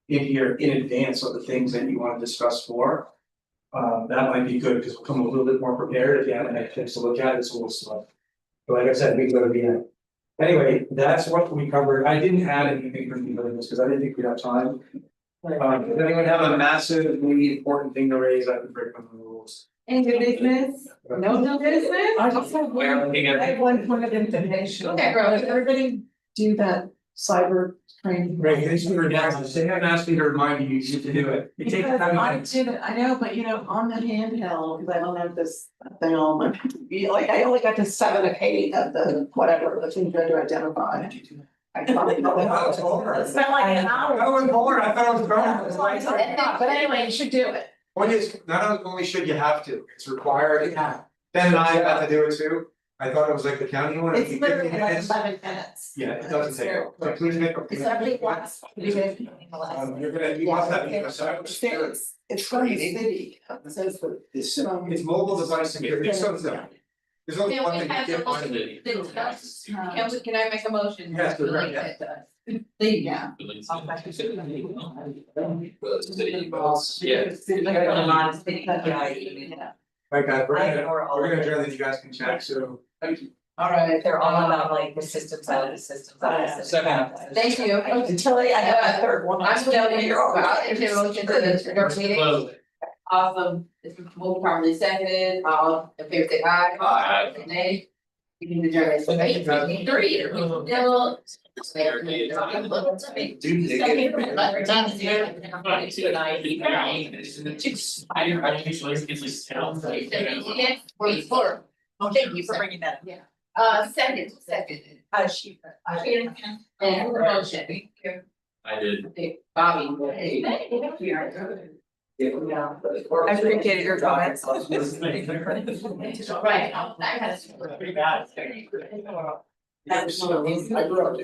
D: in here in advance of the things that you want to discuss more. That might be good because we'll come a little bit more prepared if you haven't had a chance to look at it, it's a little slow. But like I said, we go to the end. Anyway, that's what we covered. I didn't add anything for you this because I didn't think we'd have time. Does anyone have a massive, maybe important thing to raise? I could break on the rules.
A: Any new business? No new business?
G: I just have one point of information.
A: Okay, girl.
G: Did everybody do that cyber training.
D: Right, thanks for reminding us. They haven't asked me to remind you to do it. It takes
G: Because
D: time.
G: I did it, I know, but you know, on the handheld, because I don't have this thing on my, like, I only got to 7 of 8 of the, whatever, the things you had to identify. I probably know that. It's been like an hour.
D: I was born, I thought I was
G: But anyway, you should do it.
D: What is, not only should you have to, it's required. Ben and I had to do it too. I thought it was like the county one.
G: It's literally like
D: It's-
G: 11 minutes.
D: Yeah, it doesn't take, so please make.
G: It's every once.
D: You're gonna, you want that, because
G: It's from the city, it says the.
D: it's mobile device security, it's so simple. There's only
C: Can
D: one
C: we
D: thing
C: have
D: you
C: the
D: can't
C: motion?
D: find.
C: Can I make a motion?
D: Yes,
C: to
D: right,
C: relate
D: yeah.
C: it to us?
G: Yeah.
D: Right, guys, we're
A: I
D: gonna,
A: ignore all
D: we're
A: of
D: gonna
A: it.
D: adjourn that you guys can chat, so. Thank you.
C: All right.
A: They're all about like the system side of the system side of the system.
C: Thank you.
G: Until I got my third one.
C: I'm still here. I'll entertain a motion to the next meeting.
J: Close.
C: Awesome. It's moved properly seconded. All in favor say aye.
J: Aye.
C: Nay. You can adjourn. So eight, three. No. Wait for.
A: Thank you for bringing that up.
C: Second.
A: She.
C: And motion.
J: I did.
C: Okay, Bobby.
A: I appreciated your comments.
C: Right. I had.
H: That was, I grew up,